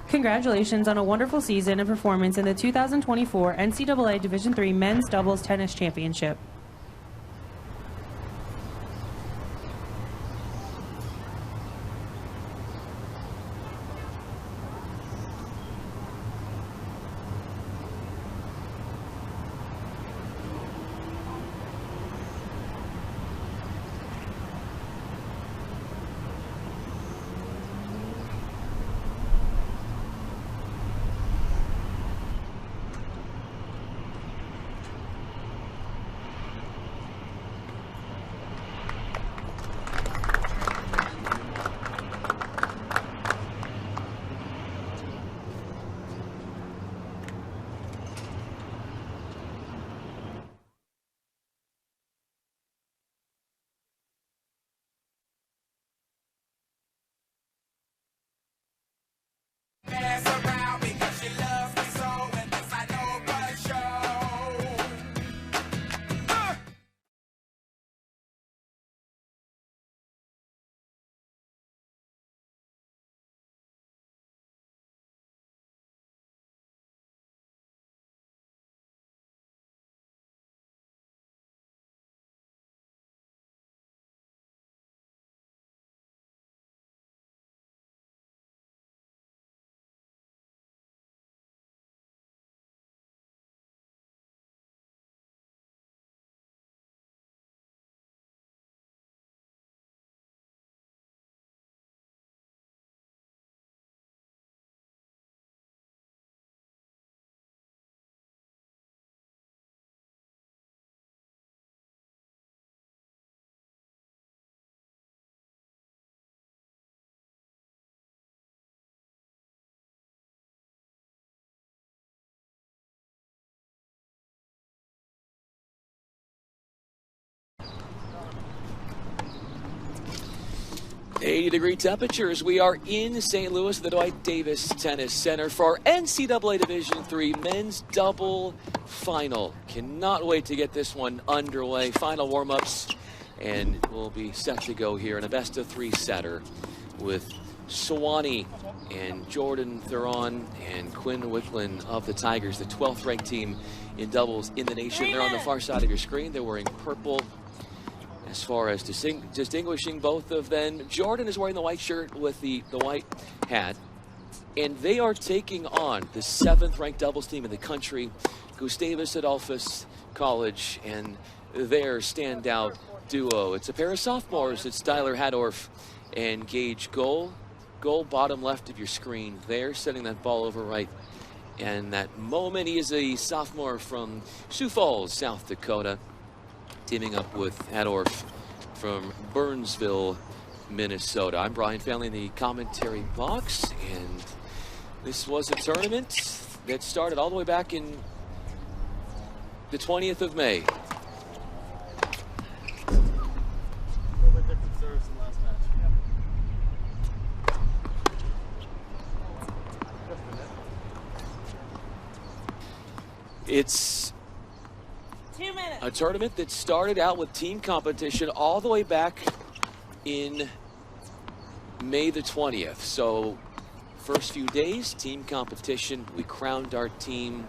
Congratulations on a wonderful season and performance in the 2024 NCAA Division III Men's Doubles Tennis Championship. 80-degree temperatures. We are in St. Louis, the Dwight Davis Tennis Center for our NCAA Division III men's double final. Cannot wait to get this one underway. Final warm-ups, and we'll be set to go here in a best-of-3 setter with Swanee and Jordan Theron and Quinn Wicklund of the Tigers, the 12th ranked team in doubles in the nation. They're on the far side of your screen. They're wearing purple. As far as distinguishing both of them, Jordan is wearing the white shirt with the white hat, and they are taking on the 7th ranked doubles team in the country, Gustavus Adolphus College, and their standout duo. It's a pair of sophomores. It's Tyler Hadorf and Gage Goal. Goal, bottom left of your screen there, setting that ball over right. And that moment, he is a sophomore from Sioux Falls, South Dakota, teaming up with Hadorf from Burnsville, Minnesota. I'm Brian Fanley in the commentary box, and this was a tournament that started all the way back in the 20th of May. It's 2 minutes. A tournament that started out with team competition all the way back in May the 20th. So first few days, team competition. We crowned our team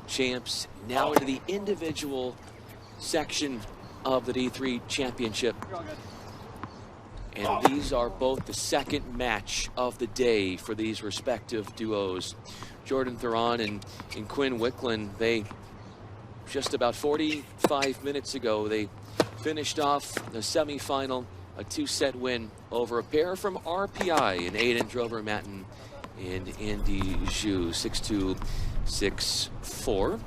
champs. Now into the individual section of the D3 championship. And these are both the second match of the day for these respective duos. Jordan Theron and Quinn Wicklund, they just about 45 minutes ago, they finished off the semifinal, a 2-set win over a pair from RPI in Aiden Drover-Matten and Andy Zhu, 6-2, 6-4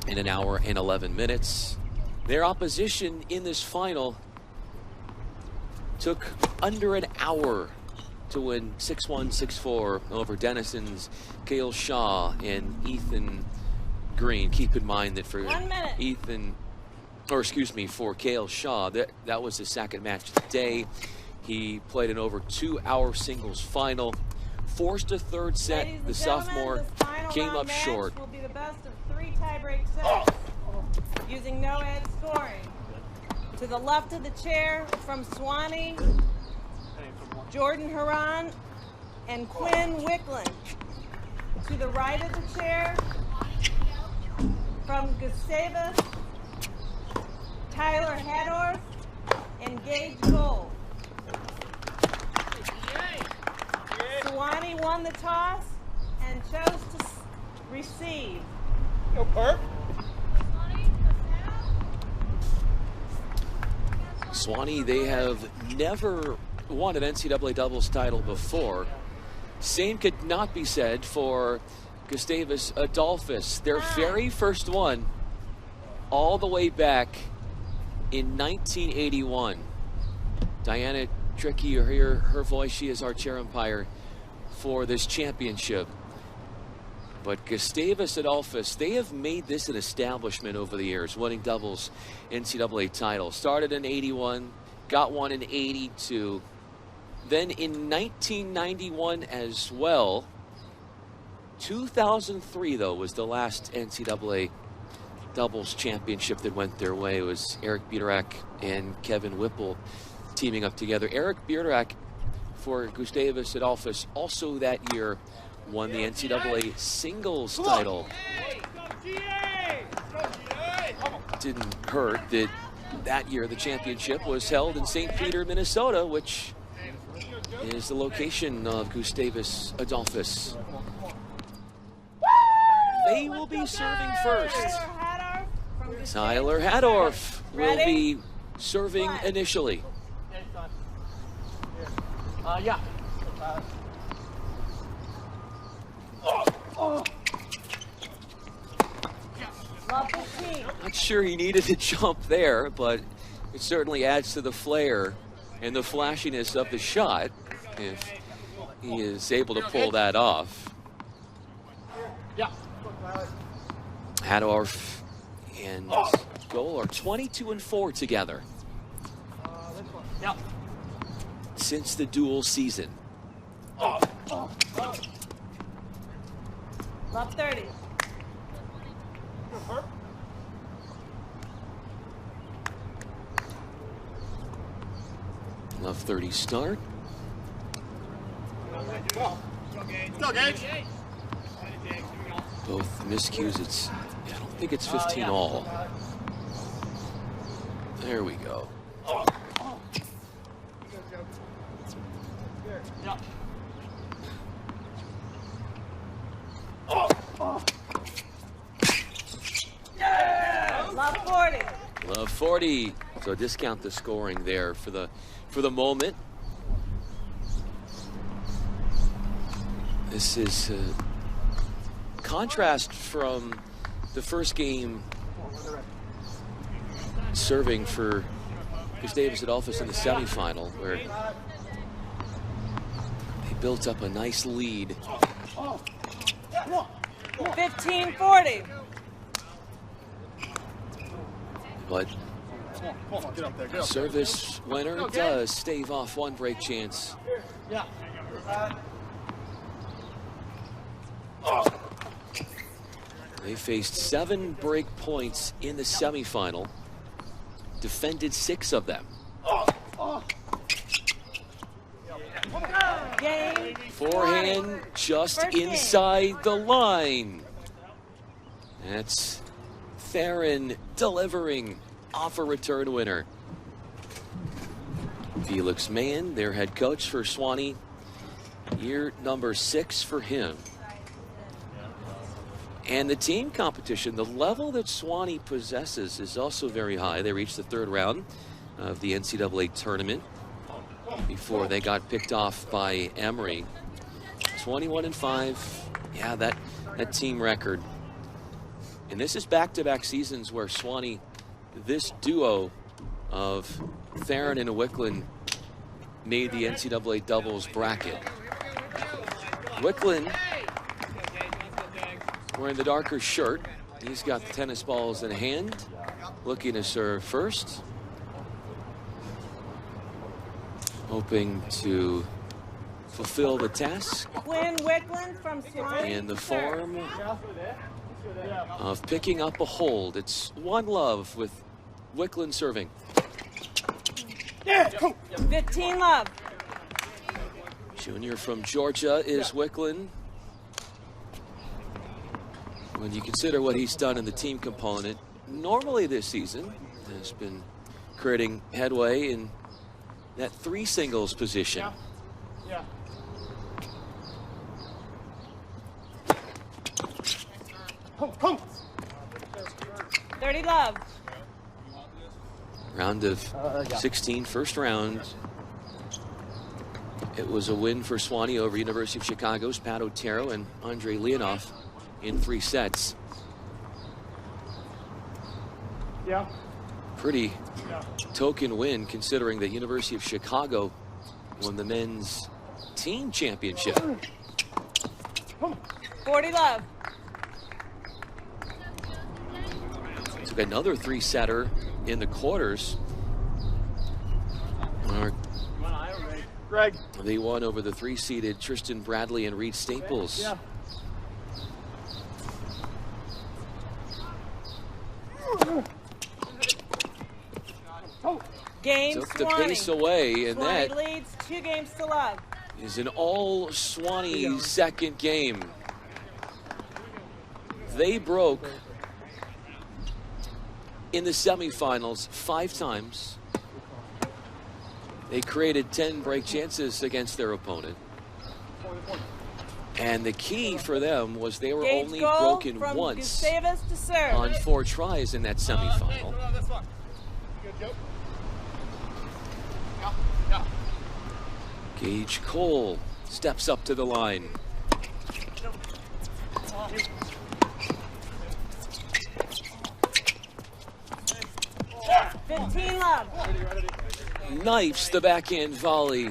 in an hour and 11 minutes. Their opposition in this final took under an hour to win 6-1, 6-4 over Denison's Cale Shaw and Ethan Green. Keep in mind that for for Cale Shaw, that was his second match of the day. He played an over 2-hour singles final, forced a third set. The sophomore came up short. Will be the best of 3 tiebreak sets using no ad scoring. To the left of the chair from Swanee, Jordan Huron and Quinn Wicklund. To the right of the chair from Gustavus, Tyler Hadorf and Gage Gold. Swanee won the toss and chose to receive. No perp. Swanee, they have never won an NCAA doubles title before. Same could not be said for Gustavus Adolphus. Their very first one all the way back in 1981. Diana Tricky, you hear her voice. She is our chair umpire for this championship. But Gustavus Adolphus, they have made this an establishment over the years, winning doubles NCAA titles. Started in 81, got one in 82. Then in 1991 as well. 2003, though, was the last NCAA doubles championship that went their way. It was Eric Biederach and Kevin Whipple teaming up together. Eric Biederach for Gustavus Adolphus also that year won the NCAA singles title. Didn't hurt that that year the championship was held in St. Peter, Minnesota, which is the location of Gustavus Adolphus. They will be serving first. Tyler Hadorf will be serving initially. Yeah. Not sure he needed to jump there, but it certainly adds to the flair and the flashiness of the shot if he is able to pull that off. Yeah. Hadorf and Goal are 22-4 together. Yeah. since the dual season. Love 30. Love 30 start. Go, Gage. Both miscues. I don't think it's 15 all. There we go. Love 40. Love 40. So discount the scoring there for the moment. This is a contrast from the first game serving for Gustavus Adolphus in the semifinal, where they built up a nice lead. 15-40. But service winner does stave off one break chance. They faced 7 break points in the semifinal, defended 6 of them. Game. Forehand just inside the line. That's Theron delivering off a return winner. Felix Mann, their head coach for Swanee, year number 6 for him. And the team competition, the level that Swanee possesses is also very high. They reached the 3rd round of the NCAA tournament before they got picked off by Emory. 21-5, yeah, that team record. And this is back-to-back seasons where Swanee, this duo of Theron and Wicklund, made the NCAA doubles bracket. Wicklund wearing the darker shirt. He's got the tennis balls in hand, looking to serve first. Hoping to fulfill the task. Quinn Wicklund from Swanee. In the form of picking up a hold. It's 1-love with Wicklund serving. 15-love. Junior from Georgia is Wicklund. When you consider what he's done in the team component, normally this season has been creating headway in that 3 singles position. 30-love. Round of 16, first round. It was a win for Swanee over University of Chicago's Pat Otero and Andre Leonoff in 3 sets. Pretty token win considering that University of Chicago won the men's team championship. 40-love. Took another 3-setter in the quarters. Greg. They won over the 3-seeded Tristan Bradley and Reed Staples. Game Took the Swanee. pace away, and Swanee that leads 2 games to love. is an all Swanee second game. They broke in the semifinals 5 times. They created 10 break chances against their opponent. And the key for them was they were Gage only goal broken from once Gustavus to serve. on 4 tries in that semifinal. Gage Cole steps up to the line. Knifes the backhand volley.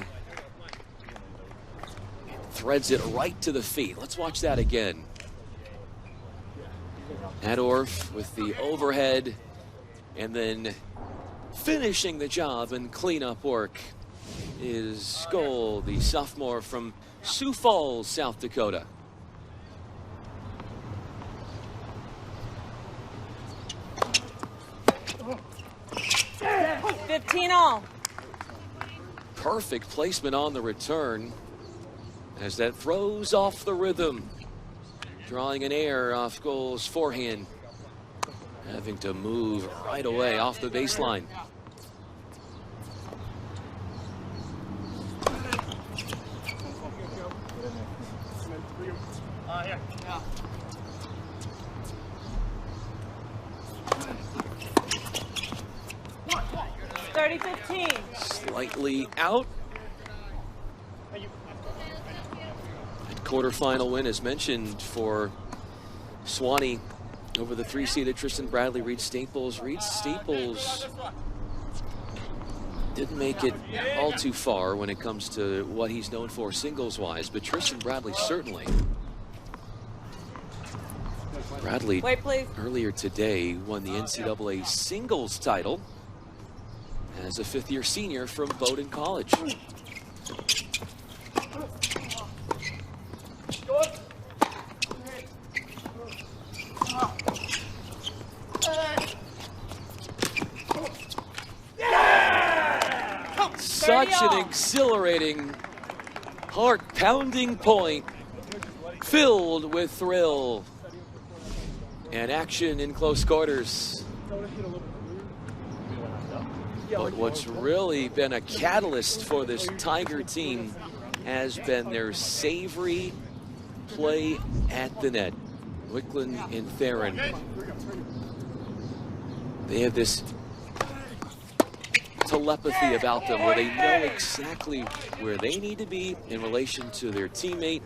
Threads it right to the feet. Let's watch that again. Adorf with the overhead and then finishing the job and cleanup work. is Skoll, the sophomore from Sioux Falls, South Dakota. Oh, 15 all. Perfect placement on the return as that throws off the rhythm, drawing an air off Skoll's forehand, having to move right away off the baseline. Here. Yeah. 30-15. Slightly out. That quarterfinal win, as mentioned, for Swanee over the 3-seeded Tristan Bradley, Reed Staples. Reed Staples didn't make it all too far when it comes to what he's known for singles-wise, but Tristan Bradley certainly. Bradley, earlier today, won the NCAA singles title as a fifth-year senior from Bowdoin College. Such an exhilarating, heart-pounding point, filled with thrill and action in close quarters. But what's really been a catalyst for this Tiger team has been their savory play at the net. Wicklund and Theron. They have this telepathy about them where they know exactly where they need to be in relation to their teammate,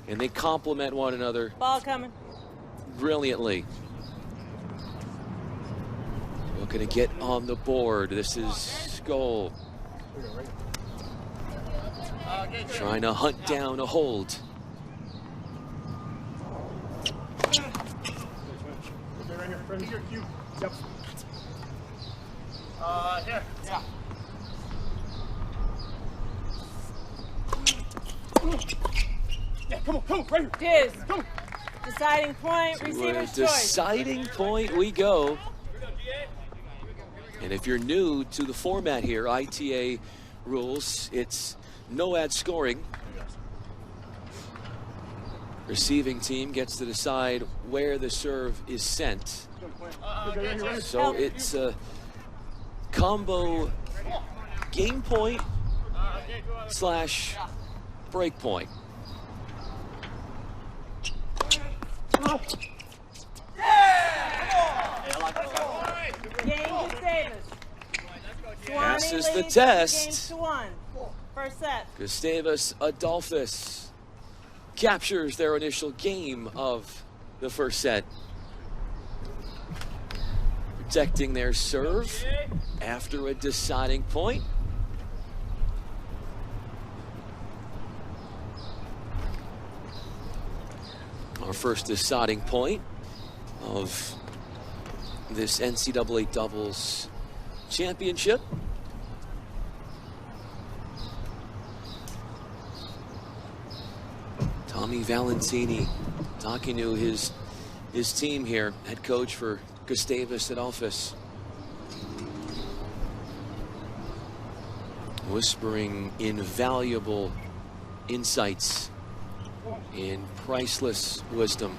and they complement one another. Ball coming. Brilliantly. Looking to get on the board. This is Skoll. Trying to hunt down a hold. Here. Yeah. Yeah, come on, right here. Diz. Deciding point, receiver's choice. Deciding point we go. And if you're new to the format here, ITA rules, it's no ad scoring. Receiving team gets to decide where the serve is sent. So it's a combo game point / break point. Game Gustavus. Passes the leads test. Game to 1. First set. Gustavus Adolphus captures their initial game of the first set. Protecting their serve after a deciding point. Our first deciding point of this NCAA doubles championship. Tommy Valentini talking to his team here, head coach for Gustavus Adolphus. Whispering invaluable insights in priceless wisdom.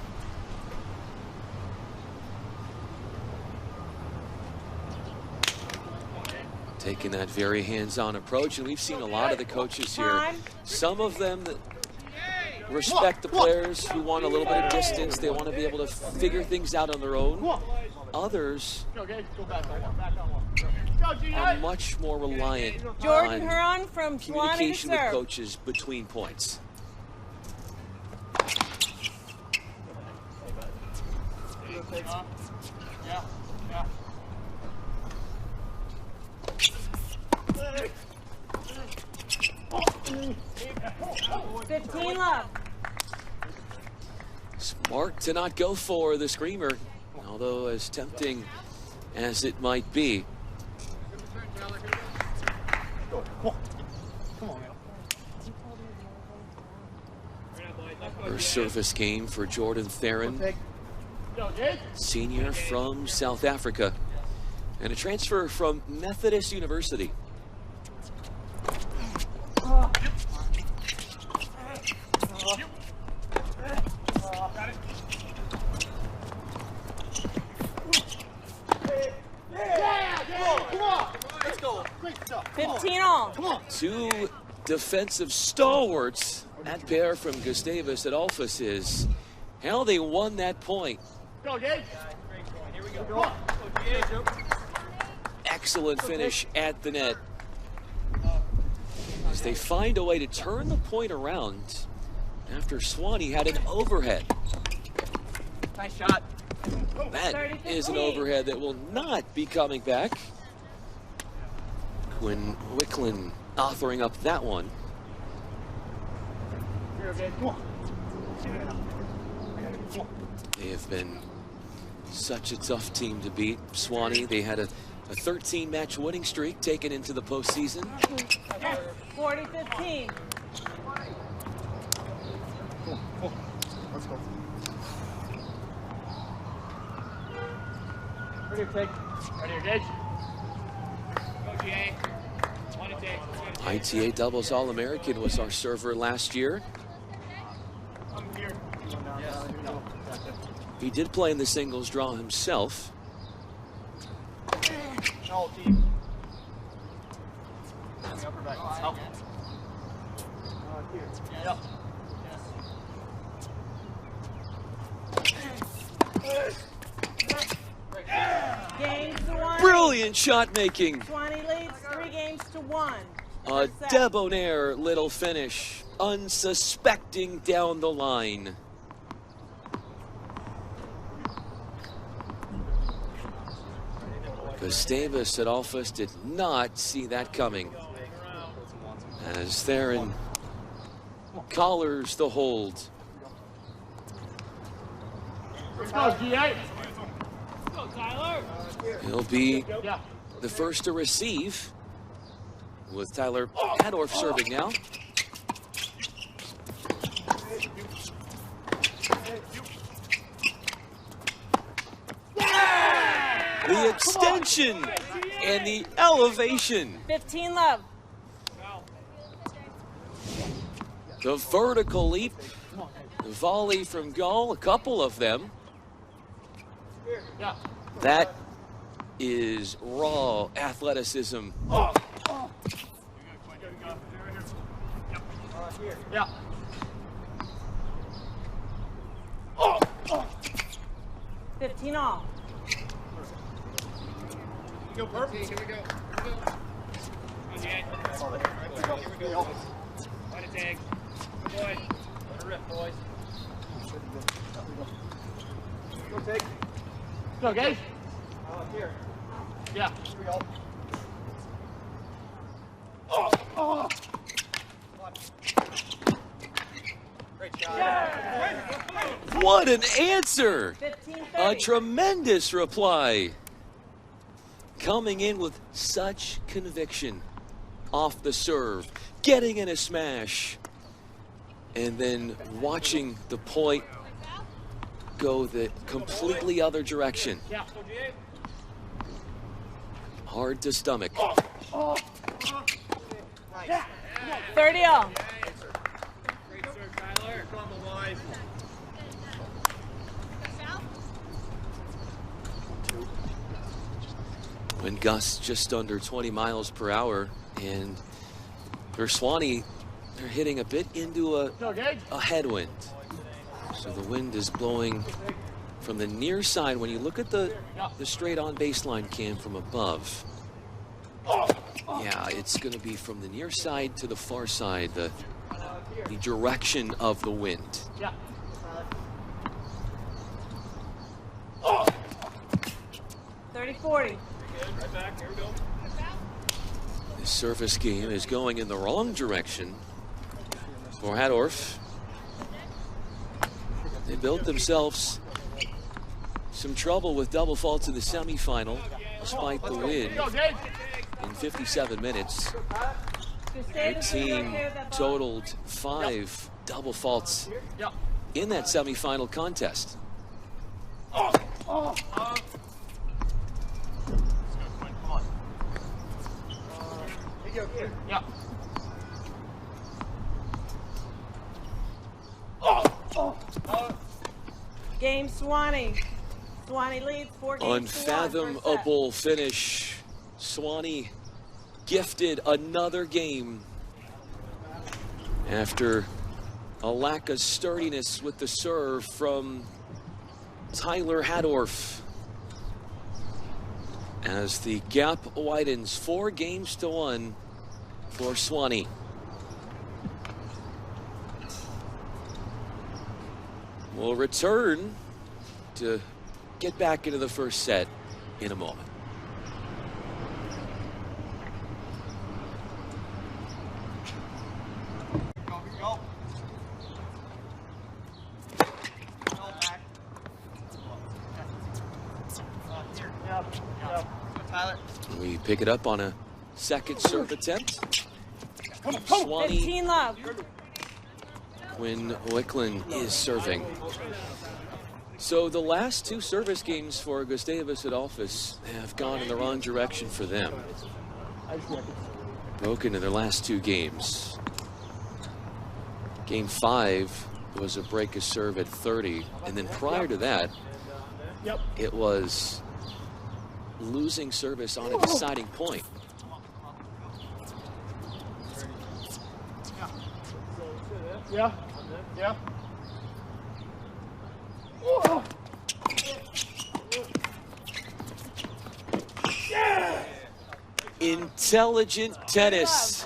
Taking that very hands-on approach, and we've seen a lot of the coaches here. Some of them that respect the players who want a little bit of distance. They want to be able to figure things out on their own. Others are much more reliant Jordan on Huron from communication with serve. coaches between points. Yeah. Yeah. 15 love. Smart to not go for the screamer, although as tempting as it might be. First service game for Jordan Theron, senior from South Africa, and a transfer from Methodist University. Let's go. 15 all. Come on. Two defensive stalwarts. That pair from Gustavus Adolphus is how they won that point. Go, Gage. Here we go. Excellent finish at the net. As they find a way to turn the point around after Swanee had an overhead. Nice shot. That is an overhead that will not be coming back. Quinn Wicklin authoring up that one. They have been such a tough team to beat. Swanee, they had a 13-match winning streak taken into the postseason. 40-15. Let's go. Ready to take. Ready to Gage. Go, GA. One to take. ITA doubles All-American was our server last year. He did play in the singles draw himself. No, team. Upper back. Help. Yeah. Games to 1. Brilliant shot making. Swanee leads 3 games to 1. A debonair little finish, unsuspecting down the line. Gustavus Adolphus did not see that coming. As Theron collars the hold. Let's go, GA. Go, Tyler. He'll be the first to receive, with Tyler Adorf serving now. The extension and the elevation. 15 love. The vertical leap, the volley from goal, a couple of them. That is raw athleticism. Yeah. 15 all. Go, Perp. Here we go. Here we go. Go, GA. Here we go. One to take. Good boy. Let her rip, boys. Go, take. Go, Gage. Here. Yeah. Here we go. Great shot. What an answer! 15-30. A tremendous reply. Coming in with such conviction off the serve, getting in a smash, and then watching the point go the completely other direction. Yeah. Hard to stomach. 30 all. Great serve, Tyler. Come on, boys. Wind gusts just under 20 miles per hour, and for Swanee, they're hitting a bit into a headwind. So the wind is blowing from the near side. When you look at the straight on baseline cam from above, yeah, it's going to be from the near side to the far side, the direction of the wind. Yeah. 30-40. Right back. Here we go. The service game is going in the wrong direction for Hadorf. They built themselves some trouble with double faults in the semifinal, despite the win in 57 minutes. Their team totaled 5 double faults in that semifinal contest. Yeah. Game Swanee. Swanee leads 4 games to 1. Unfathomable finish. Swanee gifted another game after a lack of sturdiness with the serve from Tyler Hadorf. As the gap widens, 4 games to 1 for Swanee. We'll return to get back into the first set in a moment. We pick it up on a second serve attempt. Swanee. 15 love. Quinn Wicklund is serving. So the last 2 service games for Gustavus Adolphus have gone in the wrong direction for them. Broken in their last 2 games. Game 5 was a break of serve at 30, and then prior to that, it was losing service on a deciding point. Yeah. Yeah. Intelligent tennis.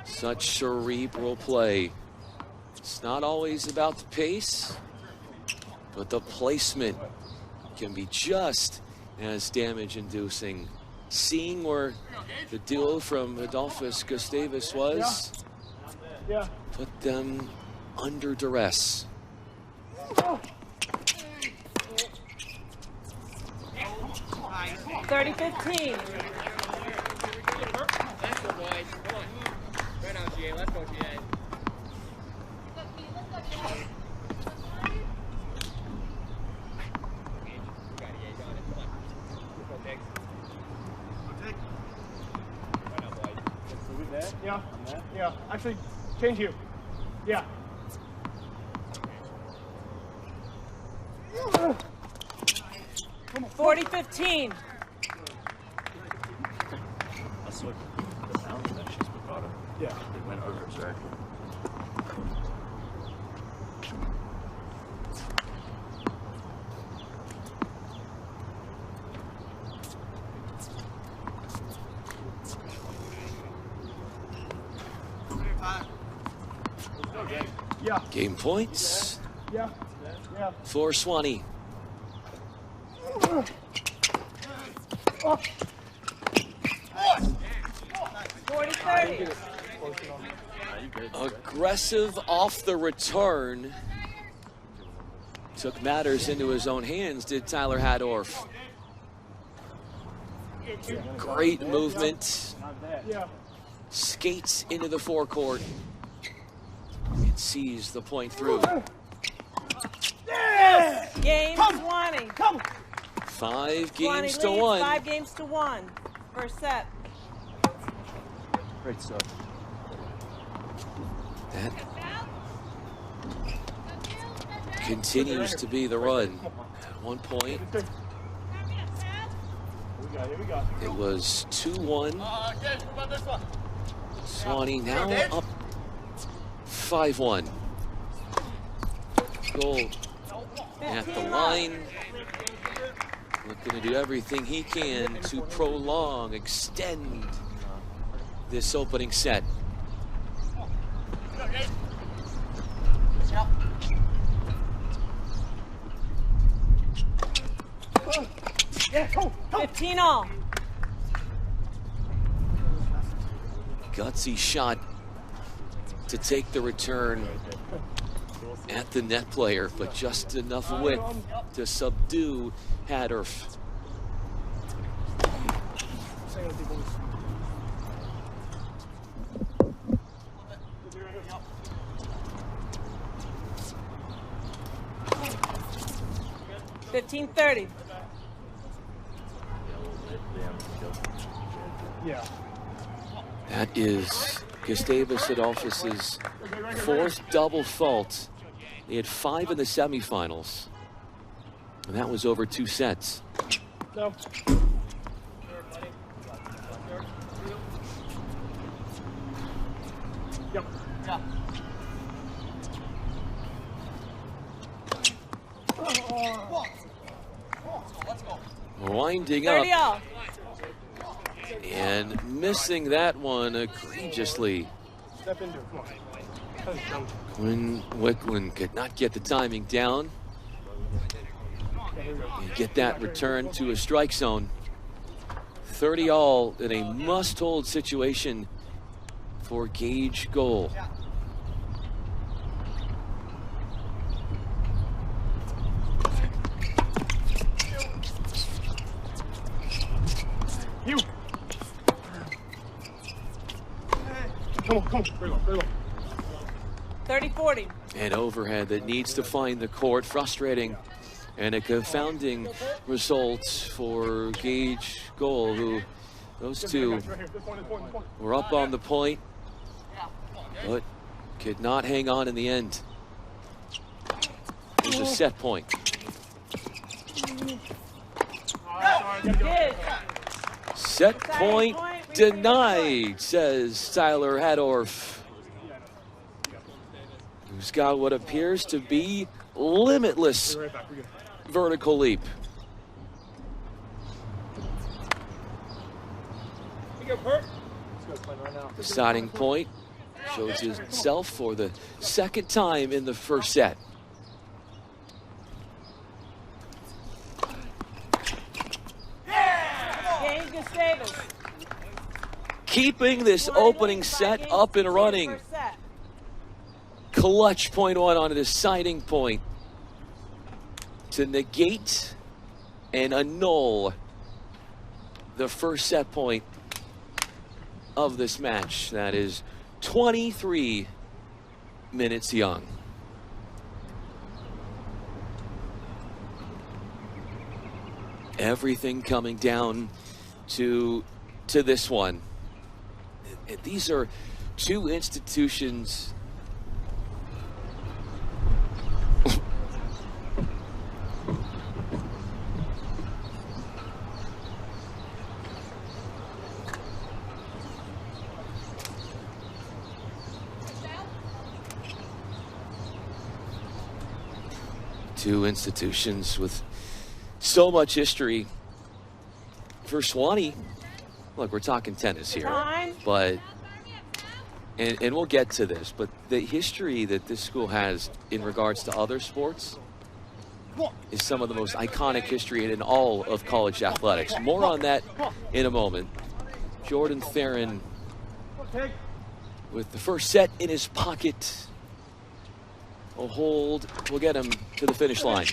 Such cerebral play. It's not always about the pace, but the placement can be just as damage-inducing. Seeing where the duo from Adolphus Gustavus was, put them under duress. Oh. 30-15. Let's go, GA. Yeah, yeah. Actually, change you. Yeah. Come on. 40-15. That's what the balance that she's brought up. Yeah. It went over, sorry. Yeah. Game points. Yeah. Yeah. For Swanee. 40-30. Aggressive off the return. Took matters into his own hands, did Tyler Hadorf. Great movement. Yeah. Skates into the forecourt. And sees the point through. Game Swanee. 5 Swanee games to leads 1. 5 games to 1. First set. Great stuff. That continues to be the run. At one point, Here we go. it was 2-1. Swanee now up 5-1. Goal at the line. Looking to do everything he can to prolong, extend this opening set. Yeah, go. 15 all. Gutsy shot to take the return at the net player, but just enough width to subdue Hadorf. 15-30. Yeah. That is Gustavus Adolphus's 4th double fault. They had 5 in the semifinals, and that was over 2 sets. No. Yep. Yeah. Let's go. Winding 30 up all. and missing that one egregiously. Step into it. Come on. Quinn Wicklund could not get the timing down and get that return to a strike zone. 30 all in a must-hold situation for Gage goal. You. Come on. Very low. 30-40. An overhead that needs to find the court. Frustrating and a confounding result for Gage goal, who those two were up on the point, but could not hang on in the end. It was a set point. Set point denied, says Tyler Hadorf, who's got what appears to be limitless vertical leap. Deciding point shows itself for the 2nd time in the first set. Game Gustavus. Keeping this opening set up and running. Clutch point one on a deciding point to negate and annul the first set point of this match. That is 23 minutes young. Everything coming down to this one. These are two institutions with so much history. For Swanee, look, we're talking tennis here, but and we'll get to this, but the history that this school has in regards to other sports is some of the most iconic history in all of college athletics. More on that in a moment. Jordan Theron with the first set in his pocket. A hold will get him to the finish line.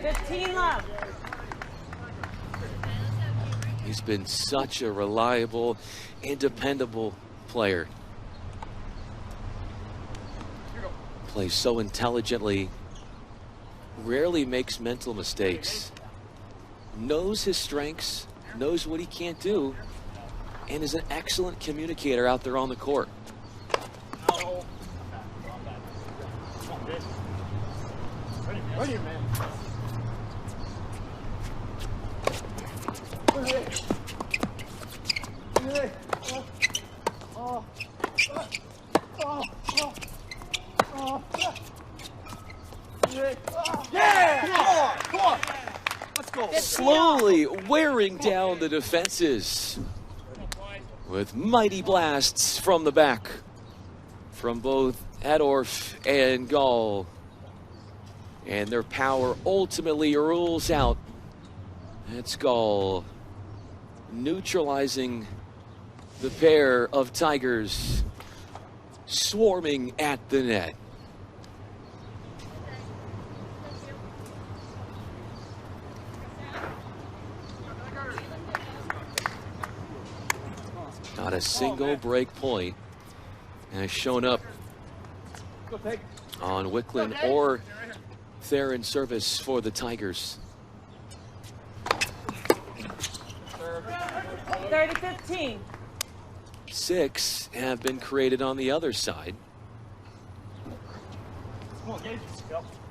15 left. He's been such a reliable and dependable player. Plays so intelligently, rarely makes mental mistakes, knows his strengths, knows what he can't do, and is an excellent communicator out there on the court. Ready, man. Yeah! Come on! Let's go. Slowly wearing down the defenses with mighty blasts from the back from both Adorf and Gall. And their power ultimately rules out. That's Gall neutralizing the pair of Tigers swarming at the net. Not a single break point has shown up on Wicklund or Theron service for the Tigers. 30-15. 6 have been created on the other side.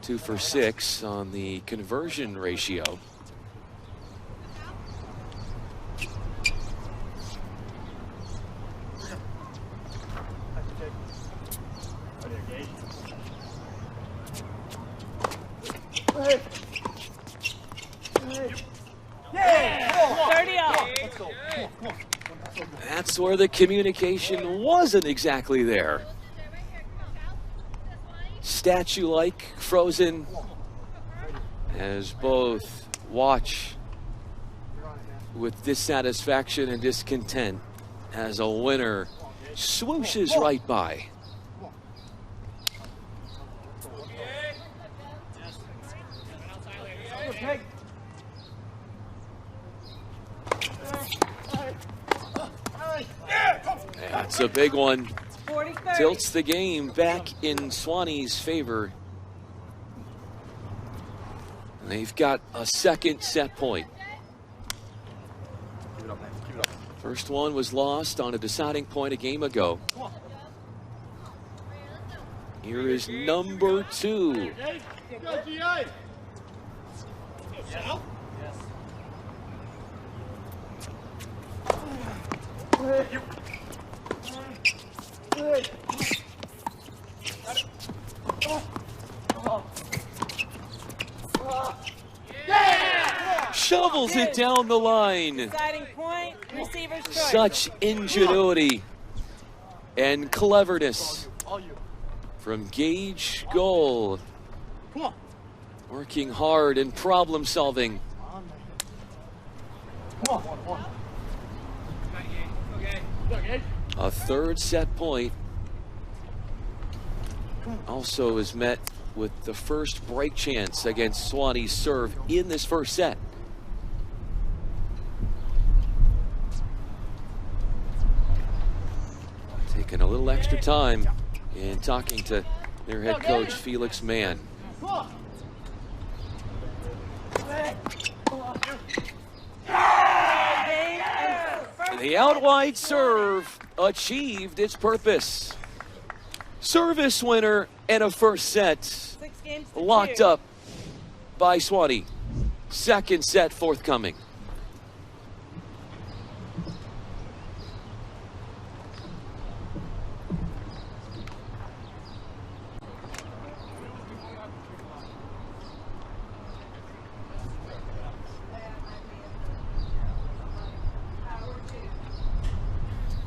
2 for 6 on the conversion ratio. That's where the communication wasn't exactly there. Statue-like, frozen, as both watch with dissatisfaction and discontent as a winner swooshes right by. That's a big one. 40-30. Tilts the game back in Swanee's favor. And they've got a second set point. First one was lost on a deciding point a game ago. Here is number 2. Shovels it down the line. Deciding point, receiver's choice. Such ingenuity and cleverness from Gage Goal. Working hard and problem solving. A third set point also is met with the first break chance against Swanee's serve in this first set. Taking a little extra time and talking to their head coach, Felix Mann. The out wide serve achieved its purpose. Service winner and a first set locked up by Swanee. Second set forthcoming.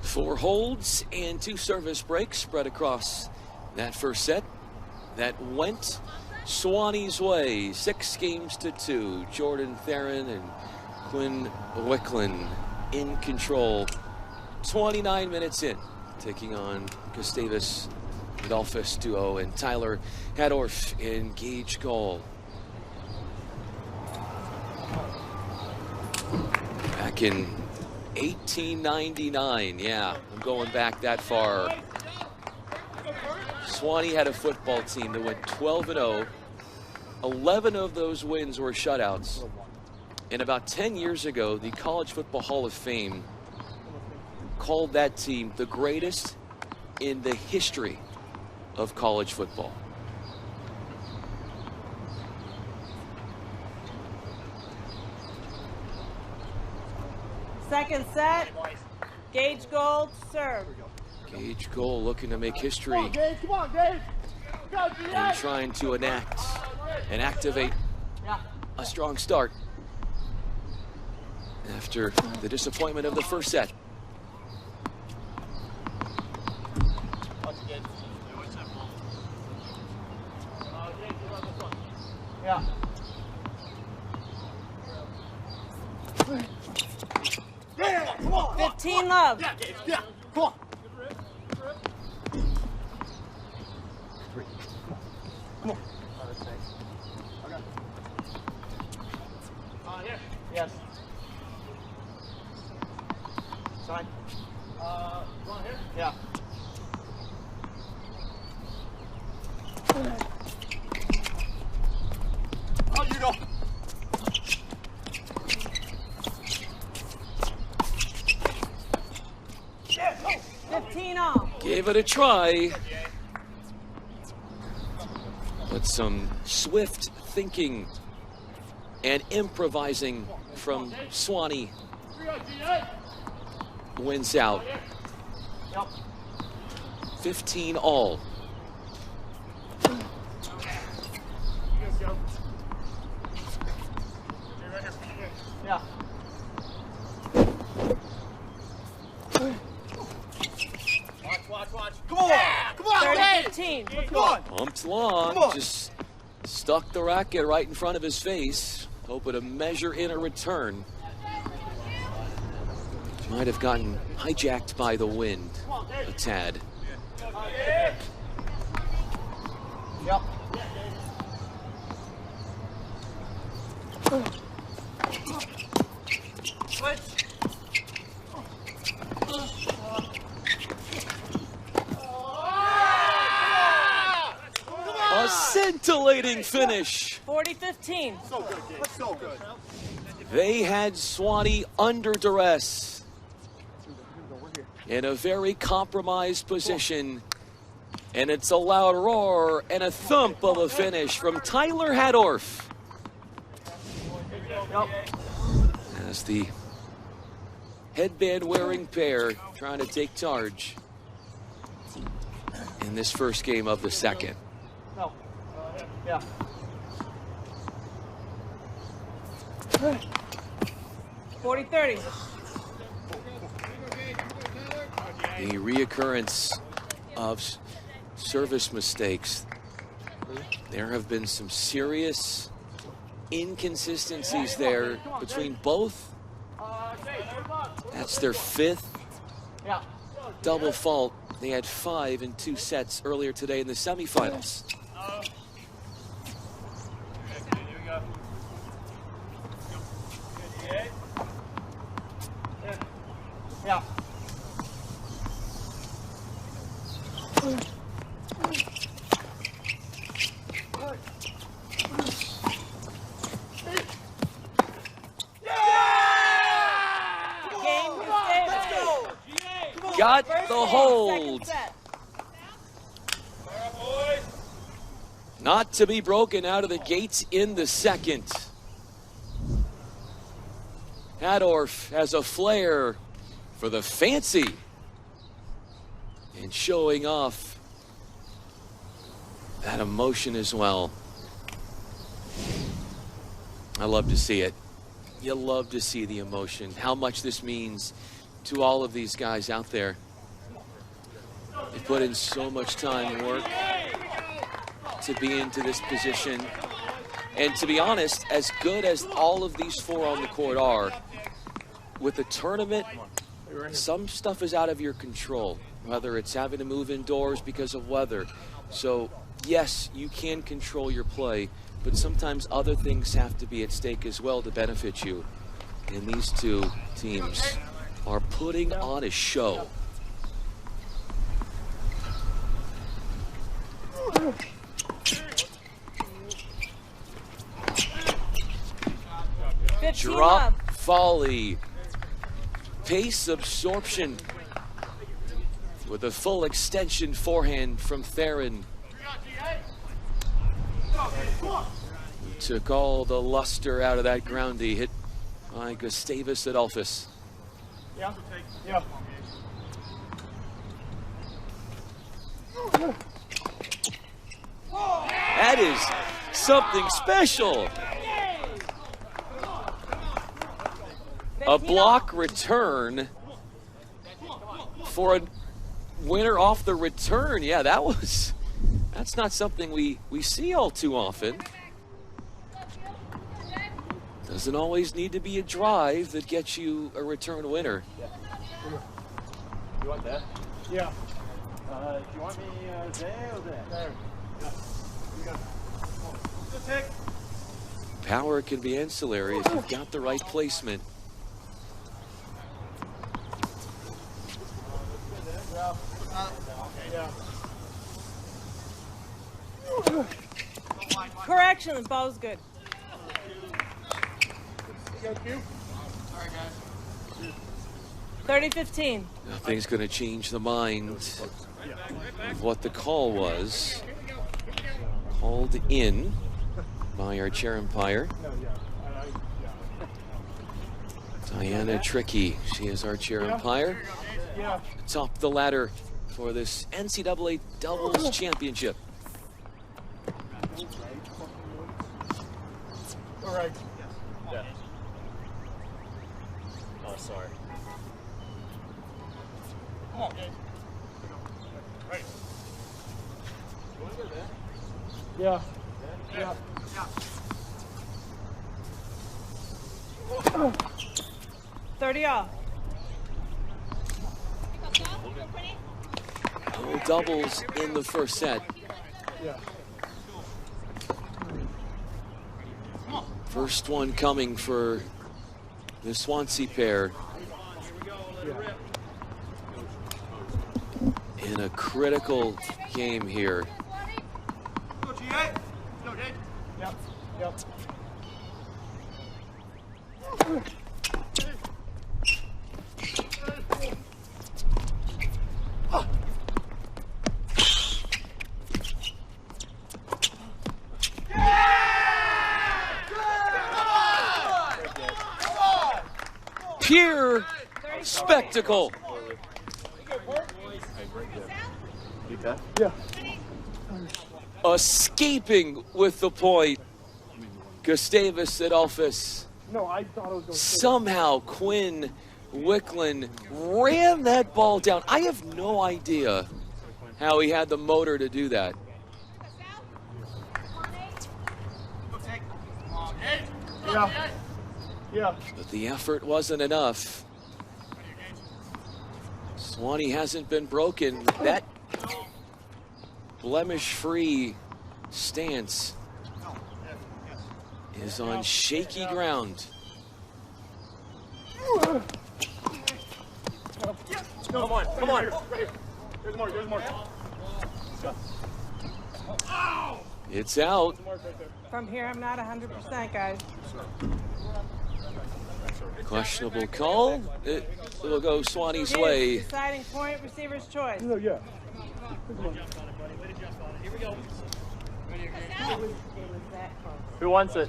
Four holds and 2 service breaks spread across that first set. That went Swanee's way, 6-2. Jordan Theron and Quinn Wicklund in control. 29 minutes in, taking on Gustavus Adolphus duo and Tyler Hadorf in Gage goal. Back in 1899, yeah, I'm going back that far. Swanee had a football team that went 12-0. 11 of those wins were shutouts. And about 10 years ago, the College Football Hall of Fame called that team the greatest in the history of college football. Second set, Gage Gold, serve. Gage Gold looking to make history. Come on, Gage. Come on, Gage. Go, and trying to enact and activate a strong start after the disappointment of the first set. Yeah. Yeah, come on. 15 love. Yeah, Gage. Yeah, come on. Come on. Here. Yes. Side. One here? Yeah. gave it a try. But some swift thinking and improvising from Swanee wins out. 15 all. Yeah. Watch. Come on. Come on. 30-15. Come on. Pumped long. Come on. Just stuck the racket right in front of his face. Hoping to measure in a return. Might have gotten hijacked by the wind a tad. Yep. A scintillating finish. 40-15. So good, Gabe. So good. They had Swanee under duress in a very compromised position. And it's a loud roar and a thump of a finish from Tyler Hadorf. As the headband-wearing pair trying to take charge in this first game of the second. No. Yeah. $40-30. The reoccurrence of service mistakes. There have been some serious inconsistencies there between both. That's their fifth double fault. They had 5 in 2 sets earlier today in the semifinals. Yeah. Got the hold. Not to be broken out of the gates in the second. Hadorf has a flair for the fancy and showing off that emotion as well. I love to see it. You love to see the emotion, how much this means to all of these guys out there. They put in so much time and work to be into this position. And to be honest, as good as all of these 4 on the court are, with the tournament, some stuff is out of your control, whether it's having to move indoors because of weather. So yes, you can control your play, but sometimes other things have to be at stake as well to benefit you. And these two teams are putting on a show. Drop volley. Pace absorption with a full extension forehand from Theron. Took all the luster out of that groundie hit by Gustavus Adolphus. Yeah. Yeah. That is something special. A block return for a winner off the return. Yeah, that's not something we see all too often. Doesn't always need to be a drive that gets you a return winner. You want that? Yeah. Do you want me there or there? There. Yeah. You got it. Good pick. Power can be ancillary if you've got the right placement. Correction, the ball's good. Thank you. 30-15. Nothing's going to change the mind of what the call was. Called in by our chair umpire, Diana Tricky. She is our chair umpire. Top the ladder for this NCAA doubles championship. All right. Yeah. Oh, sorry. Come on, Gabe. Right. Yeah. Yeah. 30 off. No doubles in the first set. Yeah. First one coming for the Swansea pair. In a critical game here. Yep. Yep. Pure spectacle. Yeah. Escaping with the point. Gustavus Adolphus. No, I thought it was going to. Somehow Quinn Wicklund ran that ball down. I have no idea how he had the motor to do that. Yeah. Yeah. But the effort wasn't enough. Swanee hasn't been broken. That blemish-free stance is on shaky ground. Come on, come on. There's more, there's more. It's out. From here, I'm not 100%, guys. Questionable call. It will go Swanee's way. Deciding point, receiver's choice. No, yeah. Who wants it?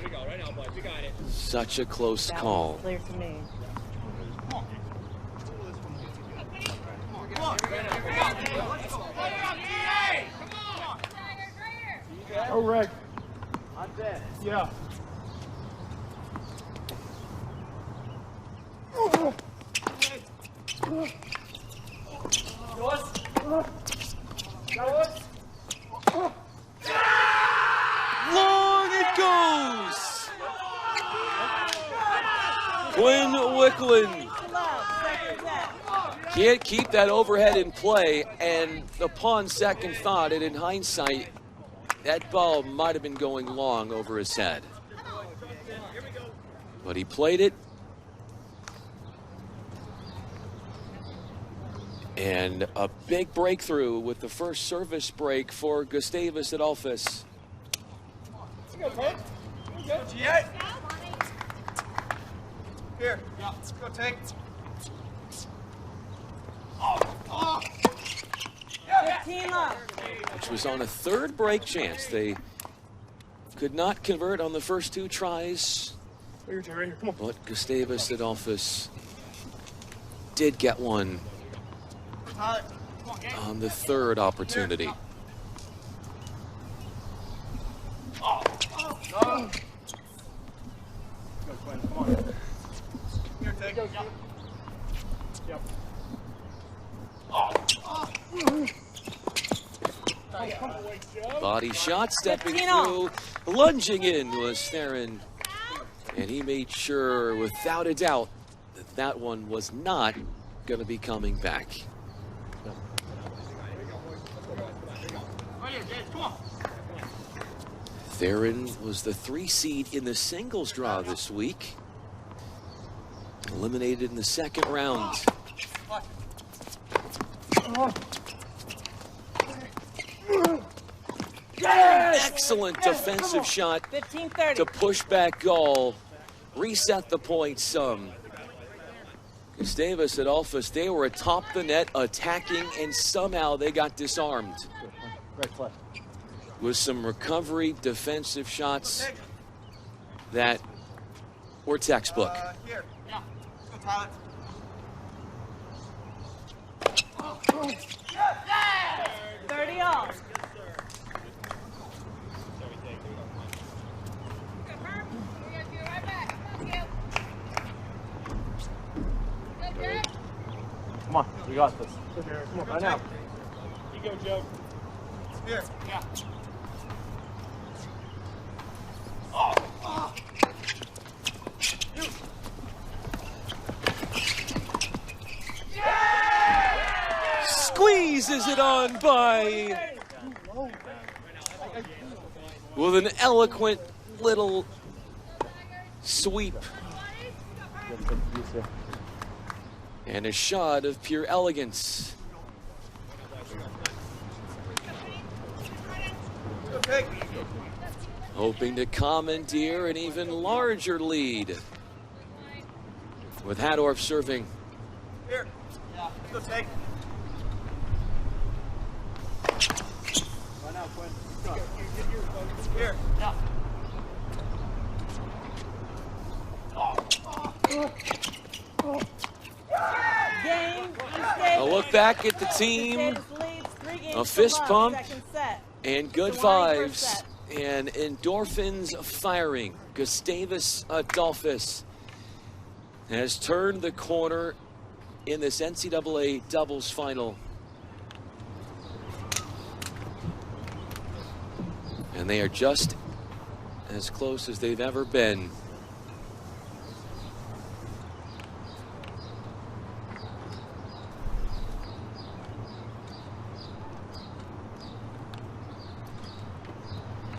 Such a close call. Clear to me. Oh, Reg. Yeah. Long it goes. Quinn Wicklund can't keep that overhead in play, and upon second thought, and in hindsight, that ball might have been going long over his head. But he played it. And a big breakthrough with the first service break for Gustavus Adolphus. Here, let's go take. Oh. 15 left. Which was on a third break chance. They could not convert on the first two tries. But Gustavus Adolphus did get one on the third opportunity. Body shot, stepping through, lunging in was Theron. And he made sure, without a doubt, that that one was not going to be coming back. Theron was the 3 seed in the singles draw this week. Eliminated in the second round. Excellent defensive shot to push back Gall, reset the point some. Gustavus Adolphus, they were atop the net attacking, and somehow they got disarmed. Right play. With some recovery defensive shots that were textbook. Here. Yeah. Let's go, Tyler. 30 all. Come on, we got this. Come on, right now. You go, Joe. Here. Yeah. Squeezes it on by with an eloquent little sweep. And a shot of pure elegance. Hoping to commandeer an even larger lead. With Hadorf serving. Here. Yeah. Let's go, take. Right now, Quinn. Here. Yeah. Game. A look back at the team. A fist pump. And good vibes. And endorphins firing. Gustavus Adolphus has turned the corner in this NCAA doubles final. And they are just as close as they've ever been.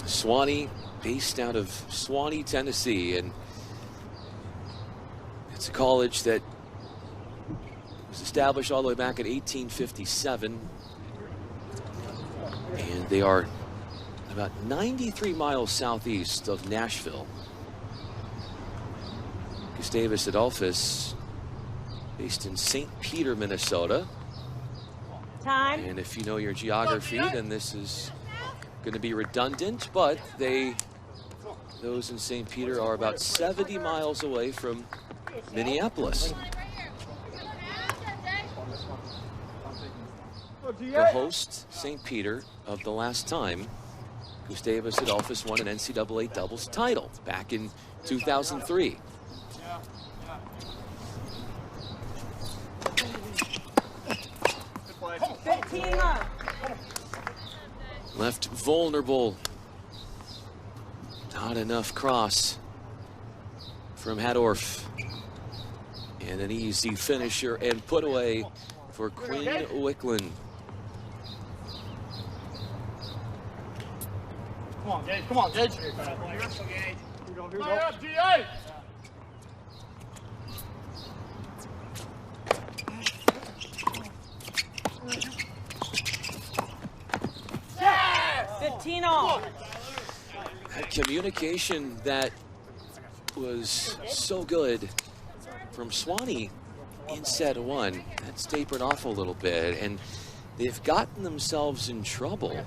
Swanee, based out of Swanee, Tennessee, and it's a college that was established all the way back in 1857, and they are about 93 miles southeast of Nashville. Gustavus Adolphus, based in St. Peter, Minnesota. Time. And if you know your geography, then this is going to be redundant, but those in St. Peter are about 70 miles away from Minneapolis. The host, St. Peter, of the last time Gustavus Adolphus won an NCAA doubles title back in 2003. Left vulnerable. Not enough cross from Hadorf. And an easy finisher and put away for Quinn Wicklund. Come on, Gage. Come on, Gage. Here we go. Here we go. DA! 15 all. That communication that was so good from Swanee in set one, that's tapered off a little bit, and they've gotten themselves in trouble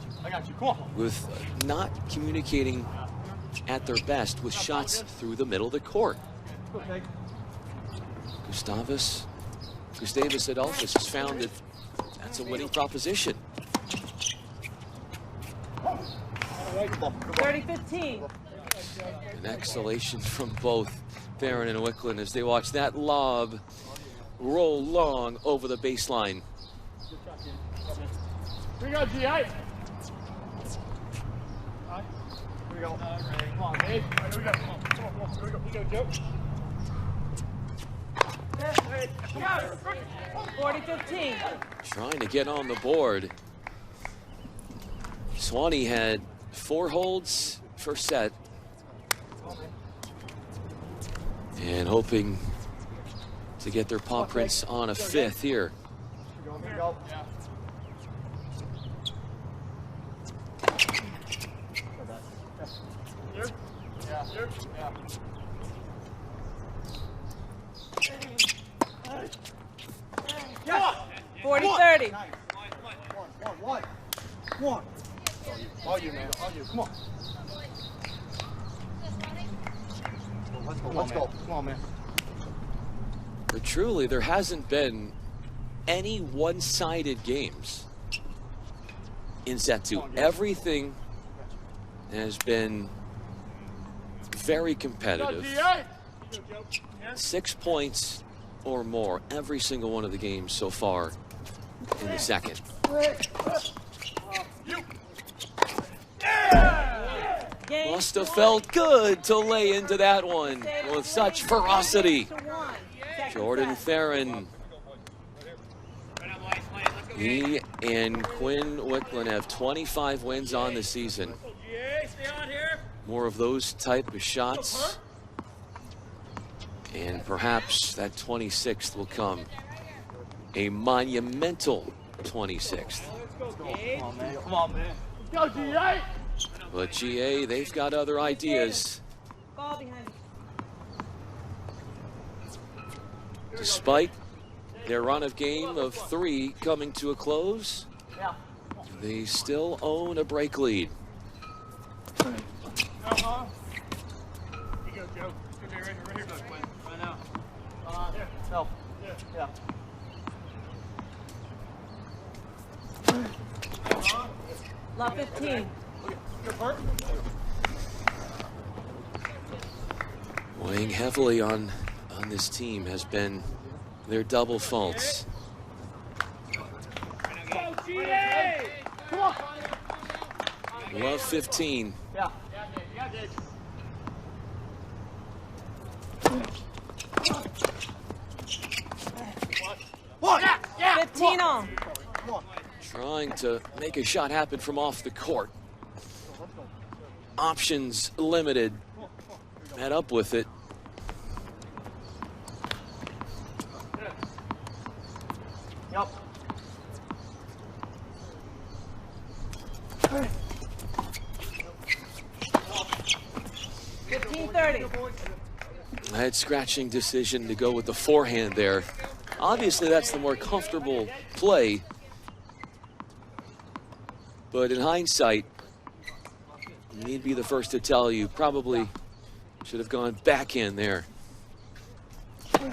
with not communicating at their best with shots through the middle of the court. Gustavus Adolphus has found that that's a winning proposition. 30-15. An exhalation from both Theron and Wicklund as they watch that lob roll long over the baseline. Here we go, GA. Here we go. Come on, Dave. Here we go. Come on. Here we go. Here we go, Joe. 40-15. Trying to get on the board. Swanee had 4 holds first set. And hoping to get their paw prints on a 5th here. Here we go. Here? Yeah. Here? Yeah. 40-30. One. All you, man. All you. Come on. Let's go. Come on, man. But truly, there hasn't been any one-sided games in set 2. Everything has been very competitive. 6 points or more every single one of the games so far in the second. Must have felt good to lay into that one with such ferocity. Jordan Theron. He and Quinn Wicklund have 25 wins on the season. More of those type of shots. And perhaps that 26th will come. A monumental 26th. Come on, man. Go, GA! But GA, they've got other ideas. Ball behind. Despite their run of game of 3 coming to a close, they still own a break lead. Here you go, Joe. Right here, right now. Here. No. Yeah. Love 15. Weighing heavily on this team has been their double faults. Love 15. Yeah. 15 on. Trying to make a shot happen from off the court. Options limited. Met up with it. Yep. Head scratching decision to go with the forehand there. Obviously, that's the more comfortable play. But in hindsight, need be the first to tell you, probably should have gone backhand there. Come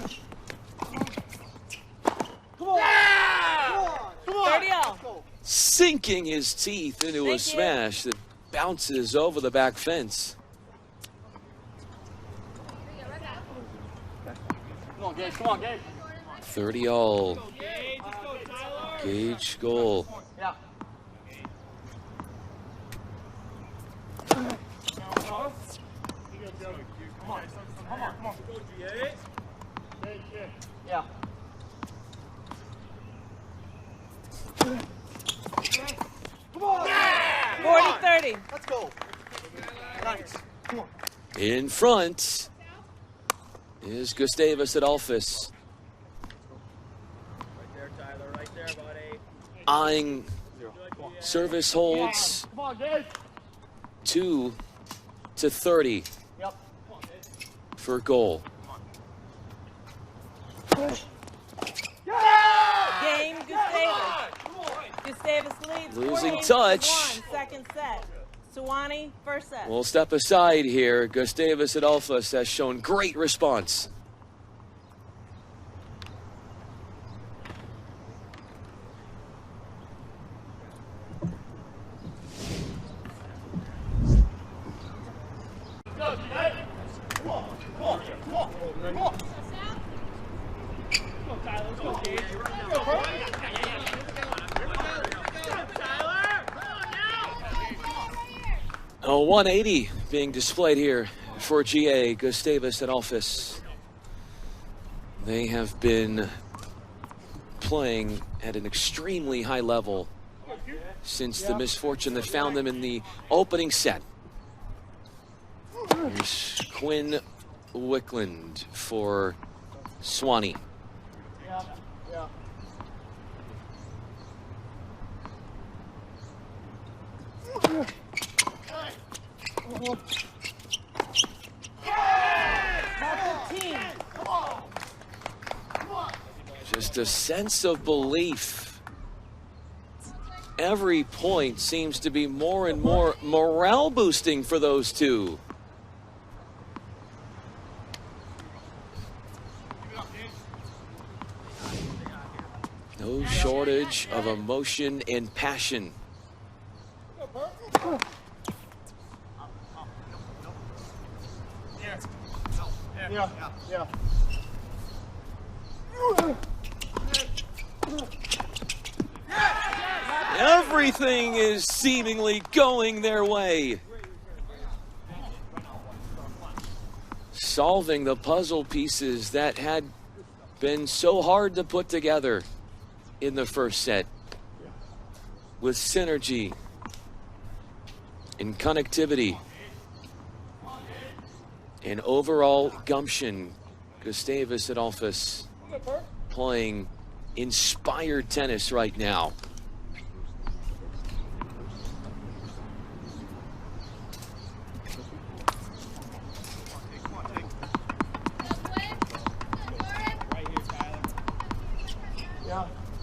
on! 30-0. Sinking his teeth into a smash that bounces over the back fence. Come on, Gage. Come on, Gage. 30-all. Gage goal. Yeah. Come on. Yeah. Come on! 40-30. Let's go. Nice. Come on. In front is Gustavus Adolphus. Right there, Tyler. Right there, buddy. Eyeing service holds. Come on, Gage. 2-30 Yep. for goal. Game, Gustavus. Gustavus leads. Losing 4-1, touch. second set. Suwannee, first set. We'll step aside here. Gustavus Adolphus has shown great response. A 180 being displayed here for GA, Gustavus Adolphus. They have been playing at an extremely high level since the misfortune that found them in the opening set. There's Quinn Wicklund for Suwannee. Yeah. Just a sense of belief. Every point seems to be more and more morale boosting for those two. No shortage of emotion and passion. Yeah. Everything is seemingly going their way. Solving the puzzle pieces that had been so hard to put together in the first set with synergy and connectivity and overall gumption. Gustavus Adolphus playing inspired tennis right now.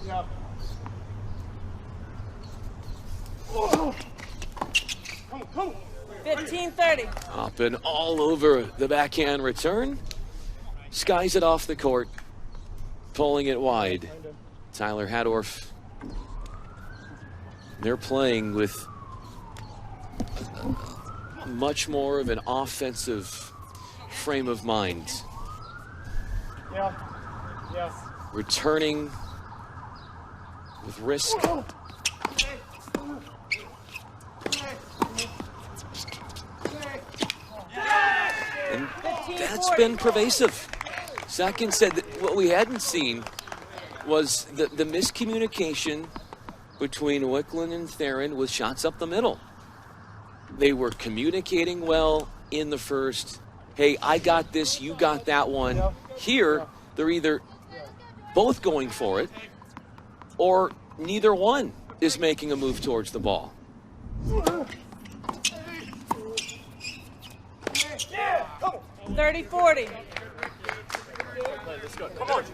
Yeah. 15-30. Up and all over the backhand return. Skies it off the court, pulling it wide. Tyler Hadorf. They're playing with much more of an offensive frame of mind. Yeah. Yes. Returning with risk. And that's been pervasive. Sakin said that what we hadn't seen was the miscommunication between Wicklund and Theron with shots up the middle. They were communicating well in the first. Hey, I got this, you got that one. Here, they're either both going for it or neither one is making a move towards the ball. 30-40. Come on.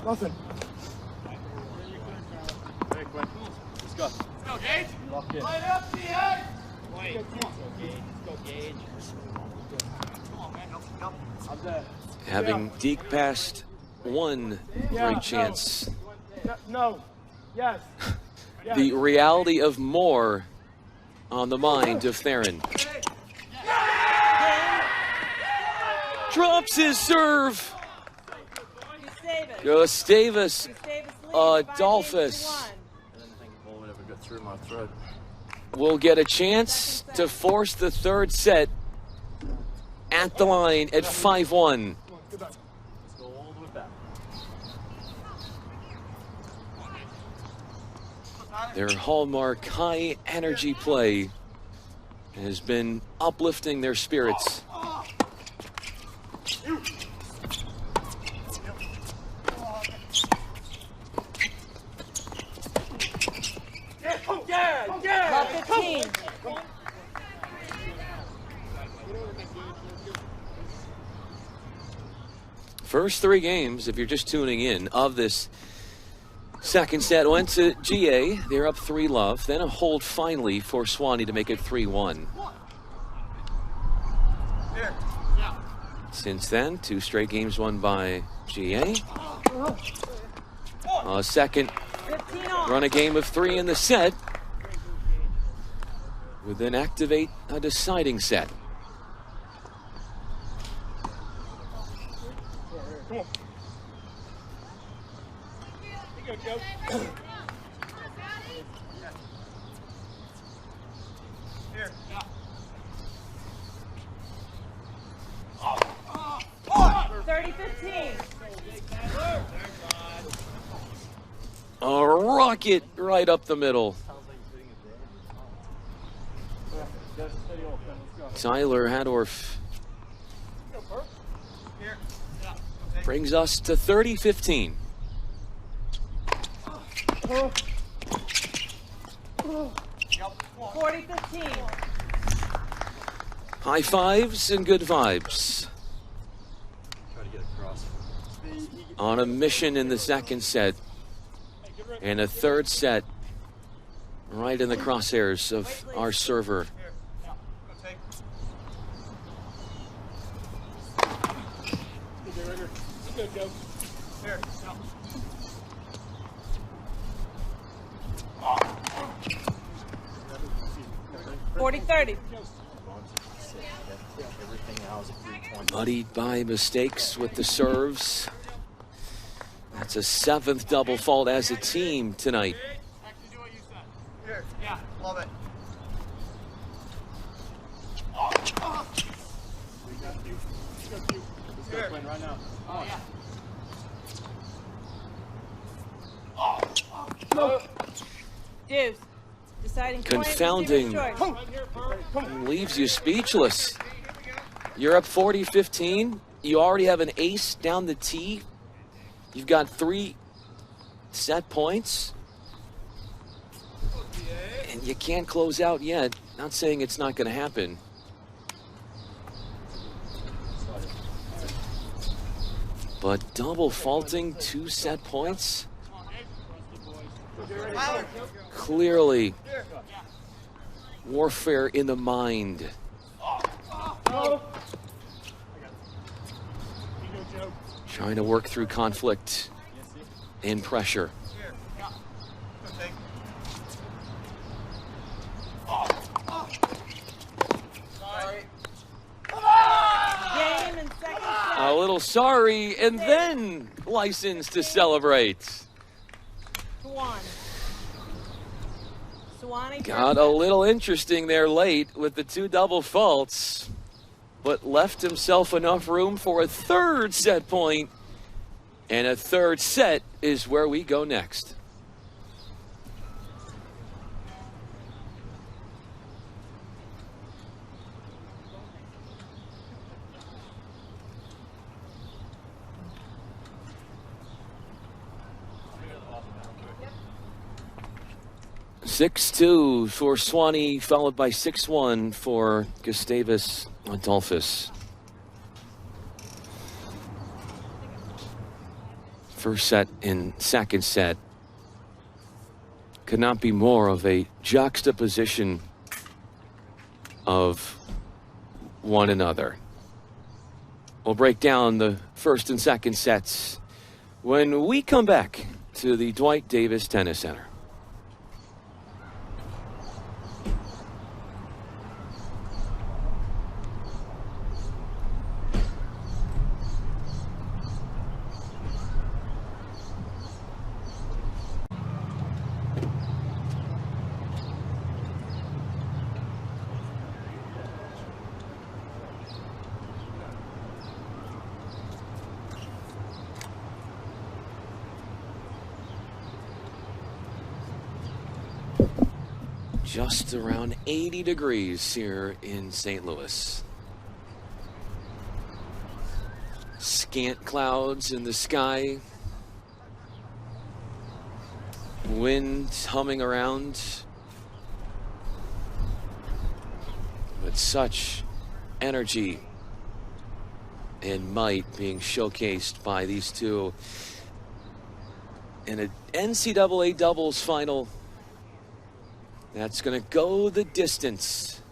Nothing. Hey, Quinn. Let's go. Let's go, Gage. Lock in. Line up, DA. Let's go, Gage. Come on, man. Help. I'm there. Having Deke passed one great chance. No. Yes. The reality of more on the mind of Theron. Drops his serve. Gustavus Adolphus will get a chance to force the third set at the line at 5-1. Their hallmark high energy play has been uplifting their spirits. Love 15. First three games, if you're just tuning in, of this second set went to GA. They're up 3-love. Then a hold finally for Swanee to make it 3-1. Since then, 2 straight games won by GA. A second run a game of 3 in the set. Would then activate a deciding set. Come on. Here you go, Joe. Here. 30-15. A rocket right up the middle. Tyler Hadorf brings us to 30-15. Yep. 40-15. High fives and good vibes. Try to get across. on a mission in the second set. And a third set right in the crosshairs of our server. Good, Joe. Here, no. 40-30. Muddied by mistakes with the serves. That's a 7th double fault as a team tonight. Actually do what you said. Here, yeah, love it. Let's go, Quinn, right now. Oh, yeah. Deuce. Deciding point, Confounding. Stevens' choice. Leaves you speechless. You're up 40-15. You already have an ace down the tee. You've got 3 set points. And you can't close out yet. Not saying it's not going to happen. But double faulting 2 set points? Clearly warfare in the mind. Trying to work through conflict and pressure. Game and second set. A little sorry, and then license to celebrate. 1. Swanee Got a little interesting there late with the 2 double faults, but left himself enough room for a 3rd set point, and a 3rd set is where we go next. Yep. 6-2 for Swanee, followed by 6-1 for Gustavus Adolphus. First set and second set could not be more of a juxtaposition of one another. We'll break down the first and second sets when we come back to the Dwight Davis Tennis Center. Just around 80 degrees here in St. Louis. Scant clouds in the sky. Wind humming around. But such energy and might being showcased by these two in an NCAA doubles final. That's going to go the distance.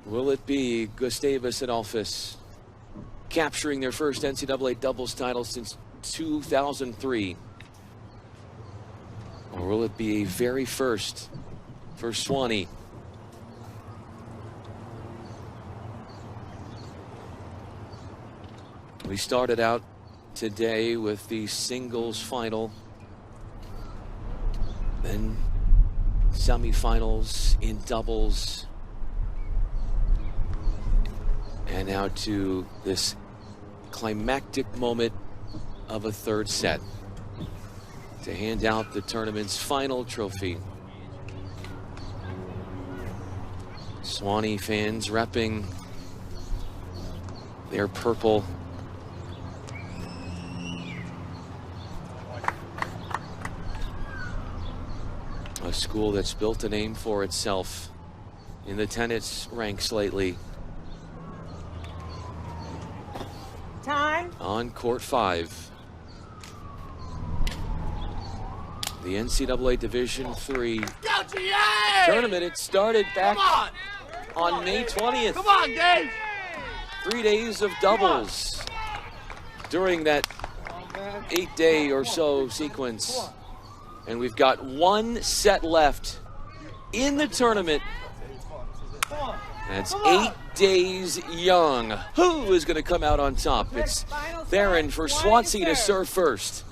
Will it be Gustavus Adolphus capturing their first NCAA doubles title since 2003? Or will it be a very first for Swanee? We started out today with the singles final. Then semifinals in doubles, and now to this climactic moment of a 3rd set to hand out the tournament's final trophy. Swanee fans repping their purple. A school that's built a name for itself in the tennis ranks lately. Time. On court 5. The NCAA Division III tournament. It started back on May 20th. Come on, Dave. 3 days of doubles during that 8-day or so sequence. And we've got 1 set left in the tournament. That's 8 days young. Who is going to come out on top? It's Theron for Swansea to serve first.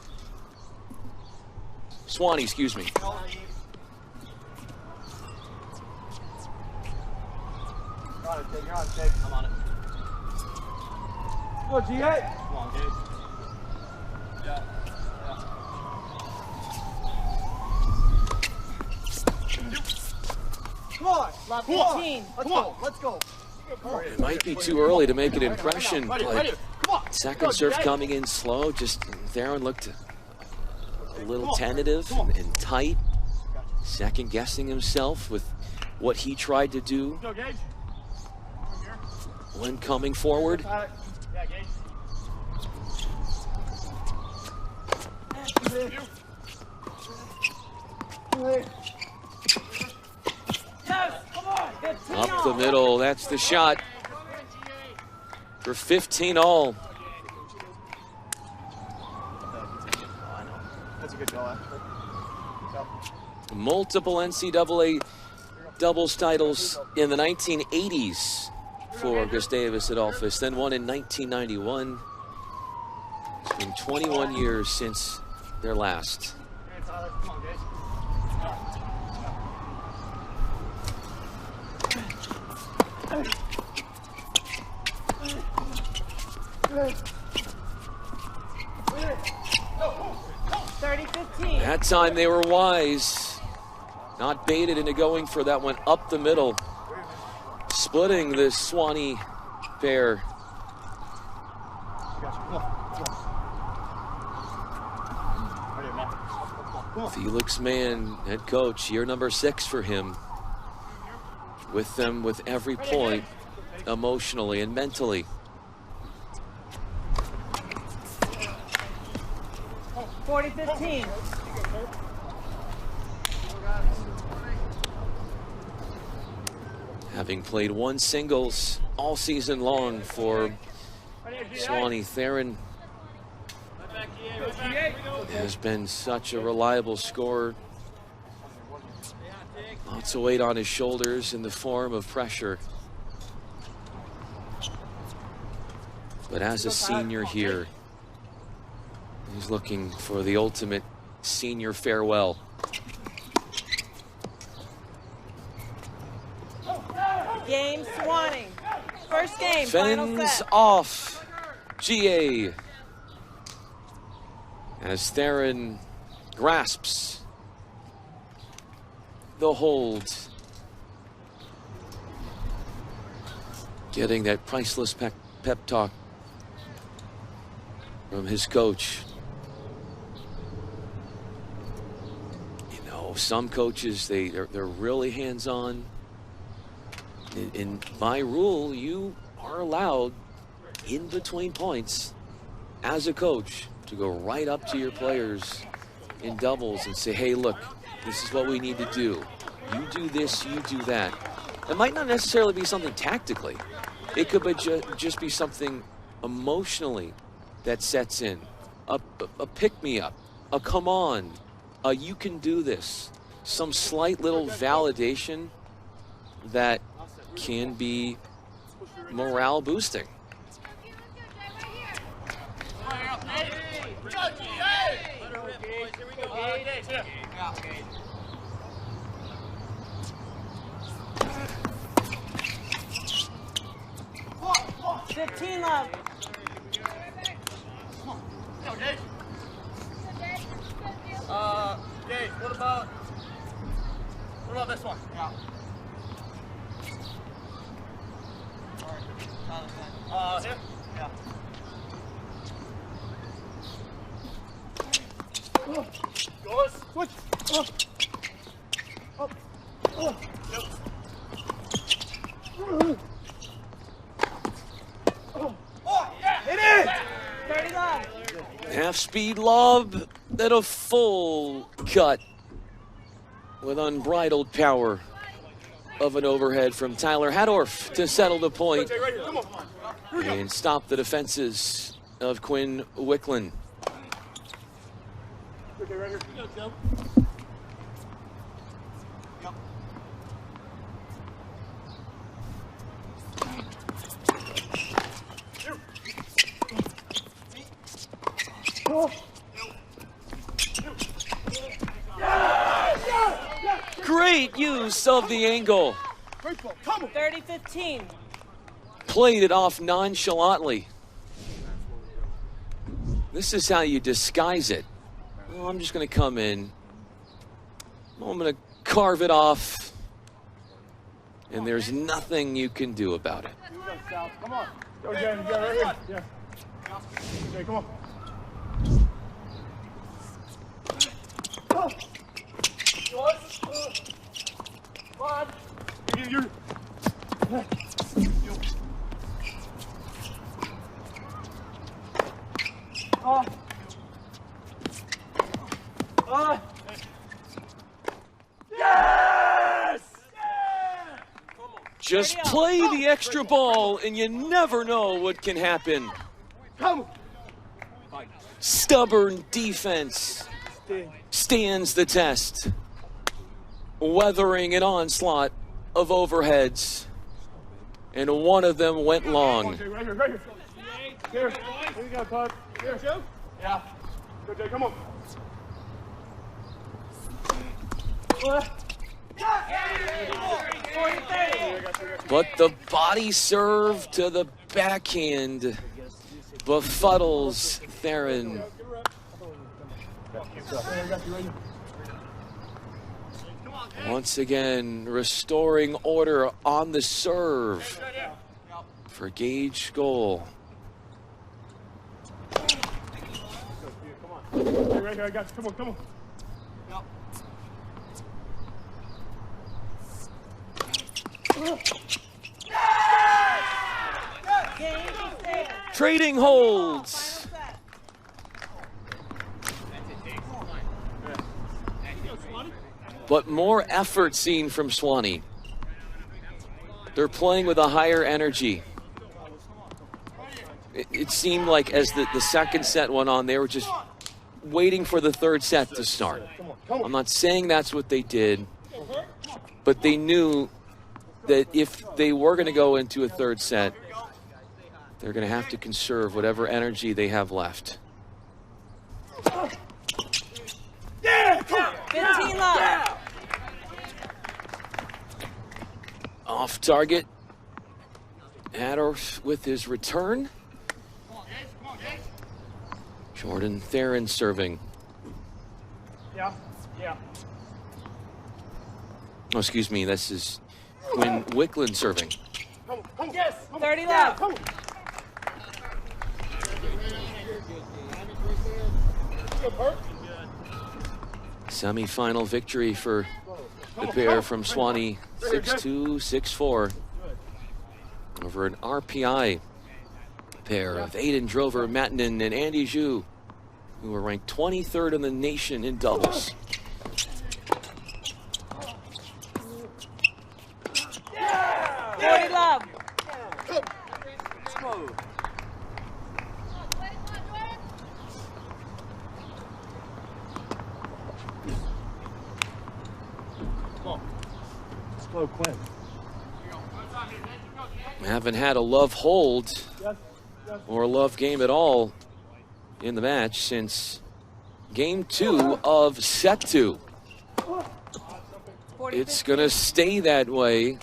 Swanee, excuse me. Come on it. Go, G8. Come on, Dave. Yeah. Come on. Love Come on. 15. Let's go. Let's go. It might be too early to make an impression, Ready, but ready. Come on. second serve coming in slow. Just Theron looked a little tentative and tight, second guessing himself with what he tried to do Go, Gage. when coming forward. Yeah, Gage. Up the middle, that's the shot for 15 all. That's a good goal, actually. Multiple NCAA doubles titles in the 1980s for Gustavus Adolphus, then one in 1991. It's been 21 years since their last. Hey, Tyler. Come on, Gage. 30-15. That time they were wise, not baited into going for that one up the middle, splitting the Swanee pair. Felix Mann, head coach, year number 6 for him. With them with every point, emotionally and mentally. 40-15. Having played 1 singles all season long for Swanee, Theron has been such a reliable scorer. Lots of weight on his shoulders in the form of pressure. But as a senior here, he's looking for the ultimate senior farewell. Game Swanee. First game, final Fends set. off GA as Theron grasps the hold. Getting that priceless pep talk from his coach. You know, some coaches, they're really hands-on. In by rule, you are allowed in between points as a coach to go right up to your players in doubles and say, hey, look, this is what we need to do. You do this, you do that. It might not necessarily be something tactically. It could be just be something emotionally that sets in. A pick-me-up, a come on, you can do this. Some slight little validation that can be morale boosting. $15 love. Gage, what about this one? Yeah. Here? Yeah. Yours? Switch. Up. Yep. Oh, yeah. It is! Half-speed lob, then a full cut with unbridled power of an overhead from Tyler Hadorf to settle the point and stop the defenses of Quinn Wicklund. Great use of the angle. 30-15. Played it off nonchalantly. This is how you disguise it. Well, I'm just going to come in. I'm going to carve it off. And there's nothing you can do about it. Come on. Go, Jen. You got it right here. Yeah. Okay, come on. Come on. You. Yes! Just play the extra ball and you never know what can happen. Come. Stubborn defense stands the test, weathering an onslaught of overheads, and one of them went long. Okay, right here. Here. Here you go, Todd. Here. Yeah. Okay, come on. But the body serve to the backhand befuddles Theron. Once again, restoring order on the serve for Gage goal. Right here, I got you. Come on. Trading holds. But more effort seen from Swanee. They're playing with a higher energy. It seemed like as the second set went on, they were just waiting for the third set to start. I'm not saying that's what they did, but they knew that if they were going to go into a third set, they're going to have to conserve whatever energy they have left. 15 love. Off target. Hadorf with his return. Jordan Theron serving. Yeah. Oh, excuse me, this is Quinn Wicklund serving. Yes. 30 love. Semi-final victory for the pair from Swanee, 6-2, 6-4. Over an RPI pair of Aiden Drover, Mattinen, and Andy Zhu, who were ranked 23rd in the nation in doubles. Love. Slow Quinn. Haven't had a love hold or a love game at all in the match since game 2 of set 2. It's going to stay that way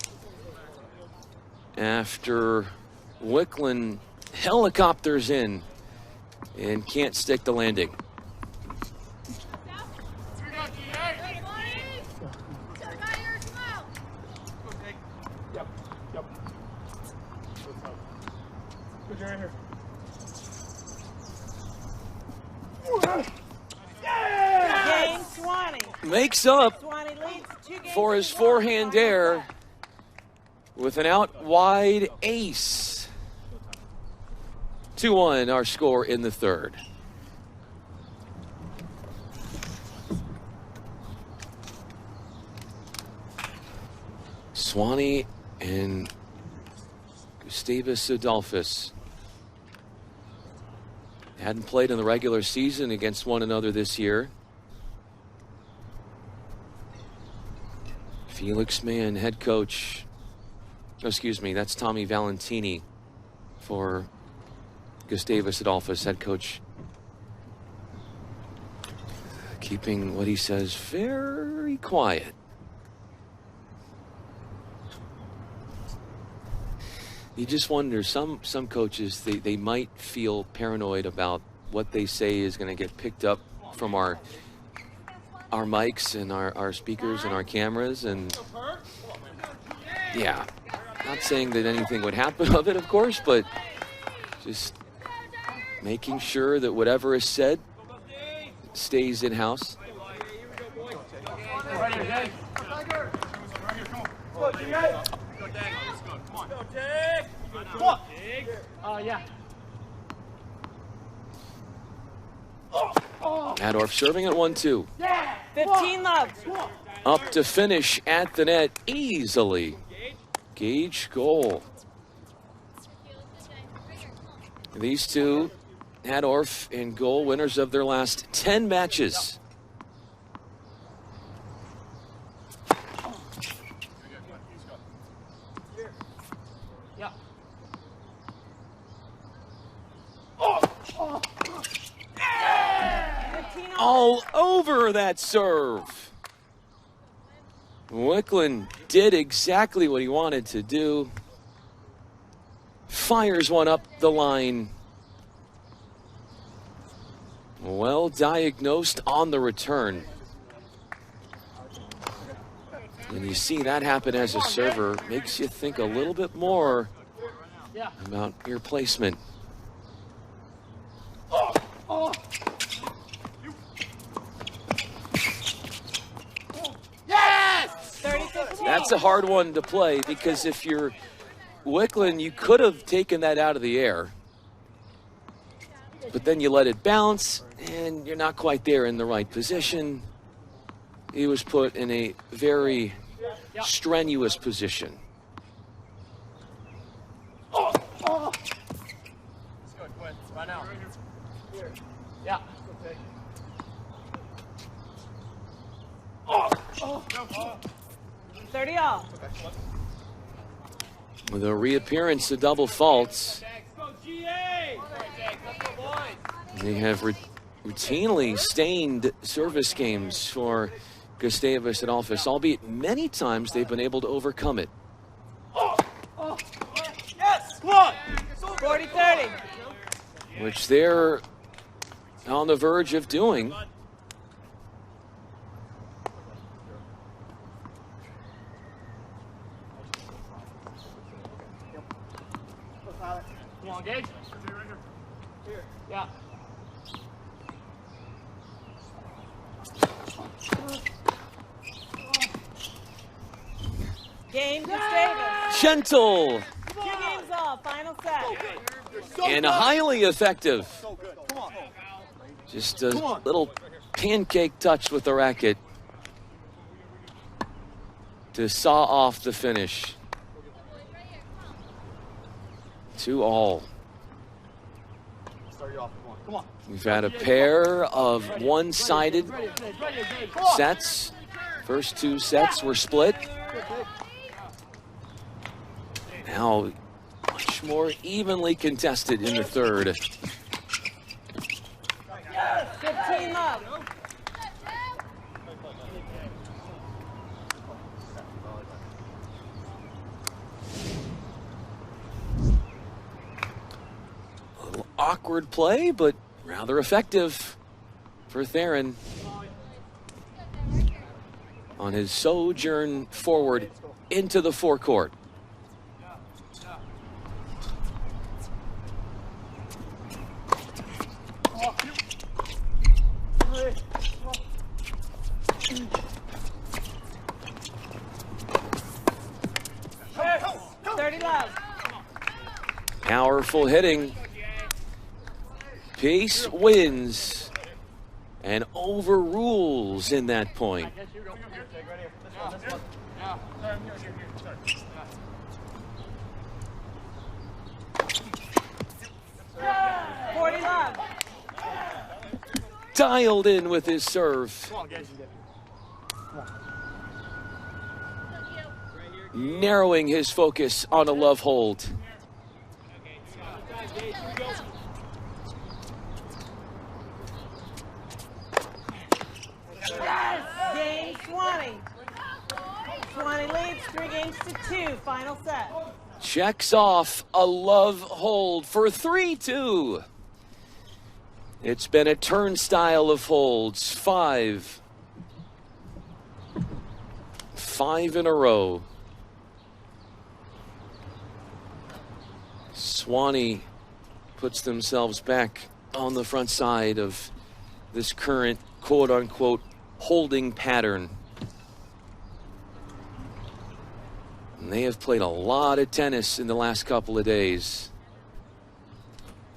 after Wicklund helicopters in and can't stick the landing. Makes up for his forehand air with an out wide ace. 2-1 our score in the third. Swanee and Gustavus Adolphus hadn't played in the regular season against one another this year. Felix Mann, head coach. Oh, excuse me, that's Tommy Valentini for Gustavus Adolphus, head coach. Keeping what he says very quiet. You just wonder, some coaches, they might feel paranoid about what they say is going to get picked up from our mics and our speakers and our cameras. And yeah, not saying that anything would happen of it, of course, but just making sure that whatever is said stays in-house. Right here, Dave. Go, Dave. Go, Dave. Come on. Yeah. Adorf serving at 1-2. 15 love. Up to finish at the net easily. Gage goal. These two, Adorf and Goal, winners of their last 10 matches. All over that serve. Wicklund did exactly what he wanted to do. Fires one up the line. Well diagnosed on the return. When you see that happen as a server, makes you think a little bit more about your placement. That's a hard one to play, because if you're Wicklund, you could have taken that out of the air, but then you let it bounce and you're not quite there in the right position. He was put in a very strenuous position. Let's go, Quinn. Right now. Yeah. 30 all. With a reappearance of double faults, they have routinely stained service games for Gustavus Adolphus, albeit many times they've been able to overcome it. Yes! Come on! 40-30. Which they're on the verge of doing. Come on, Gage. Here. Yeah. Game Gustavus. Gentle 2 games all. Final set. and highly effective. Just a little pancake touch with the racket to saw off the finish. 2 all. We've had a pair of one-sided sets. First 2 sets were split. Now much more evenly contested in the third. 15 love. A little awkward play, but rather effective for Theron on his sojourn forward into the forecourt. Powerful hitting. Pace wins and overrules in that point. Yeah. Here. Sorry. Yeah. 40 love. Dialed in with his serve. Come on, Gage. Narrowing his focus on a love hold. Game Swanee. Swanee leads 3-2. Final set. Checks off a love hold for 3-2. It's been a turnstile of holds. Five in a row. Swanee puts themselves back on the front side of this current quote-unquote holding pattern. And they have played a lot of tennis in the last couple of days.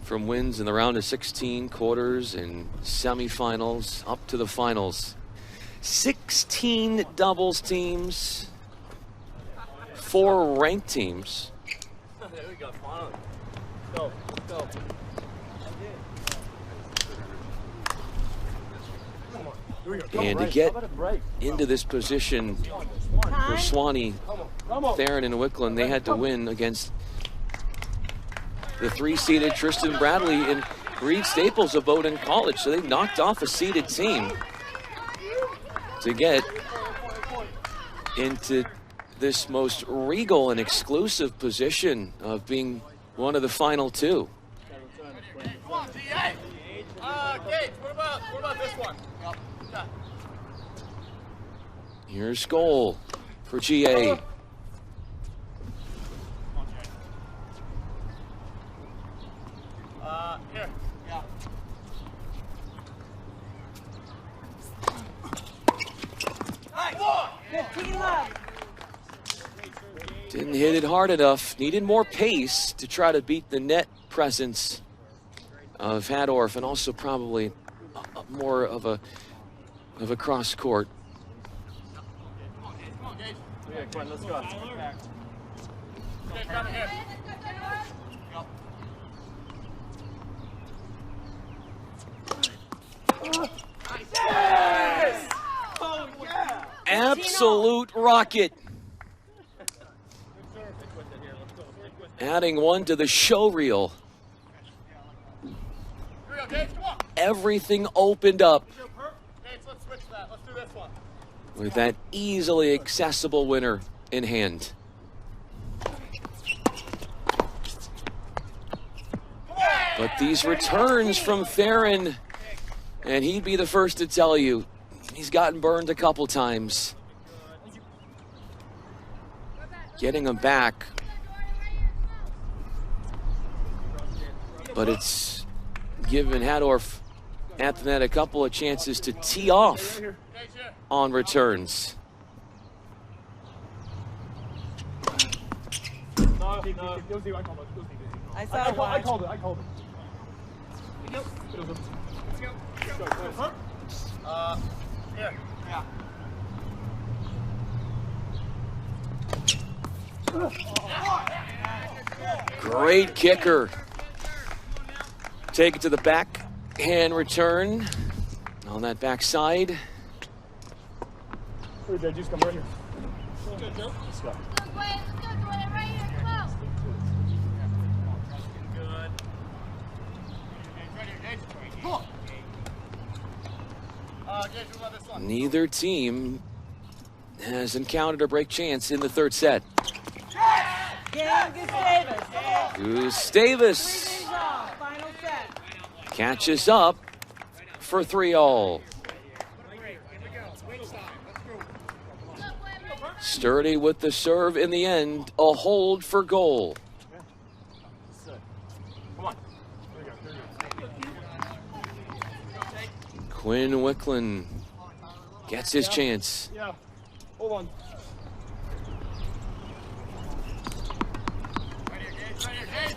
From wins in the round of 16, quarters, and semifinals up to the finals. 16 doubles teams, 4 ranked teams. There we go, finally. Go, let's go. And to get into this position for Swanee, Theron and Wicklund, they had to win against the 3-seeded Tristan Bradley and Reed Staples of Bowdoin College. So they knocked off a seeded team to get into this most regal and exclusive position of being one of the final 2. Gage, what about this one? Yeah. Here's goal for GA. Here. Yeah. Nice. 15 love. Didn't hit it hard enough. Needed more pace to try to beat the net presence of Hadorf, and also probably more of a cross court. Yeah, Quinn, let's go. Okay, come here. Yes! Oh, yeah! Absolute rocket. Adding one to the show reel. Here we go, Gage, come on. Everything opened up Gage, let's switch that. Let's do this one. with that easily accessible winner in hand. But these returns from Theron, and he'd be the first to tell you, he's gotten burned a couple times. Getting him back. But it's given Hadorf at the net a couple of chances to tee off on returns. No, it was you. I called it. I saw it. I called it. Here. Yeah. Great kicker. Take it to the back hand return on that backside. Here, Jay, just come right here. Good, Joe. Let's go. Good way, let's go, do it right here, come on. Good. Right here, Gage. Come on. Gage, what about this one? Neither team has encountered a break chance in the third set. Game Gustavus. Gustavus Final set. catches up for 3-all. Sturdy with the serve in the end, a hold for goal. Come on. Quinn Wicklund gets his chance. Yeah. Hold on. Right here, Gage. Right here, Gage.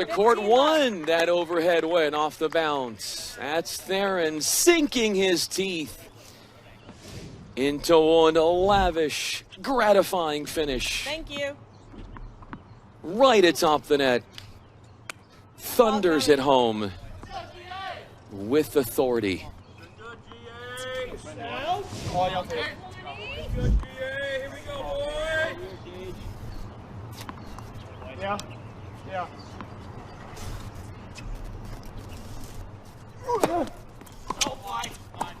to court one. That overhead went off the bounce. That's Theron sinking his teeth into one lavish, gratifying finish. Thank you. Right atop the net. Thunders it home with authority. Yeah. Yeah. Oh, fine. Fine.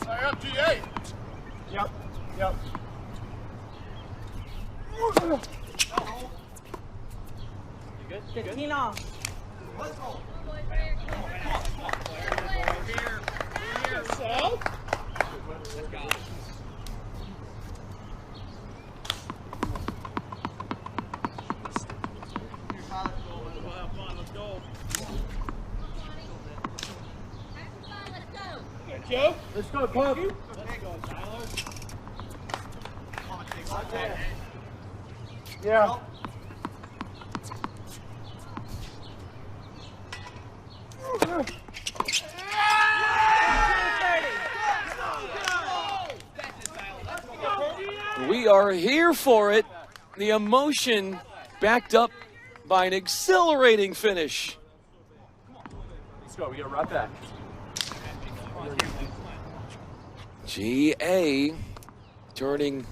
Hurry up, GA. Yep. Yep. 15 off. Joe, let's go, Pop. Yeah. We are here for it. The emotion backed up by an exhilarating finish. Let's go. We get right back. GA turning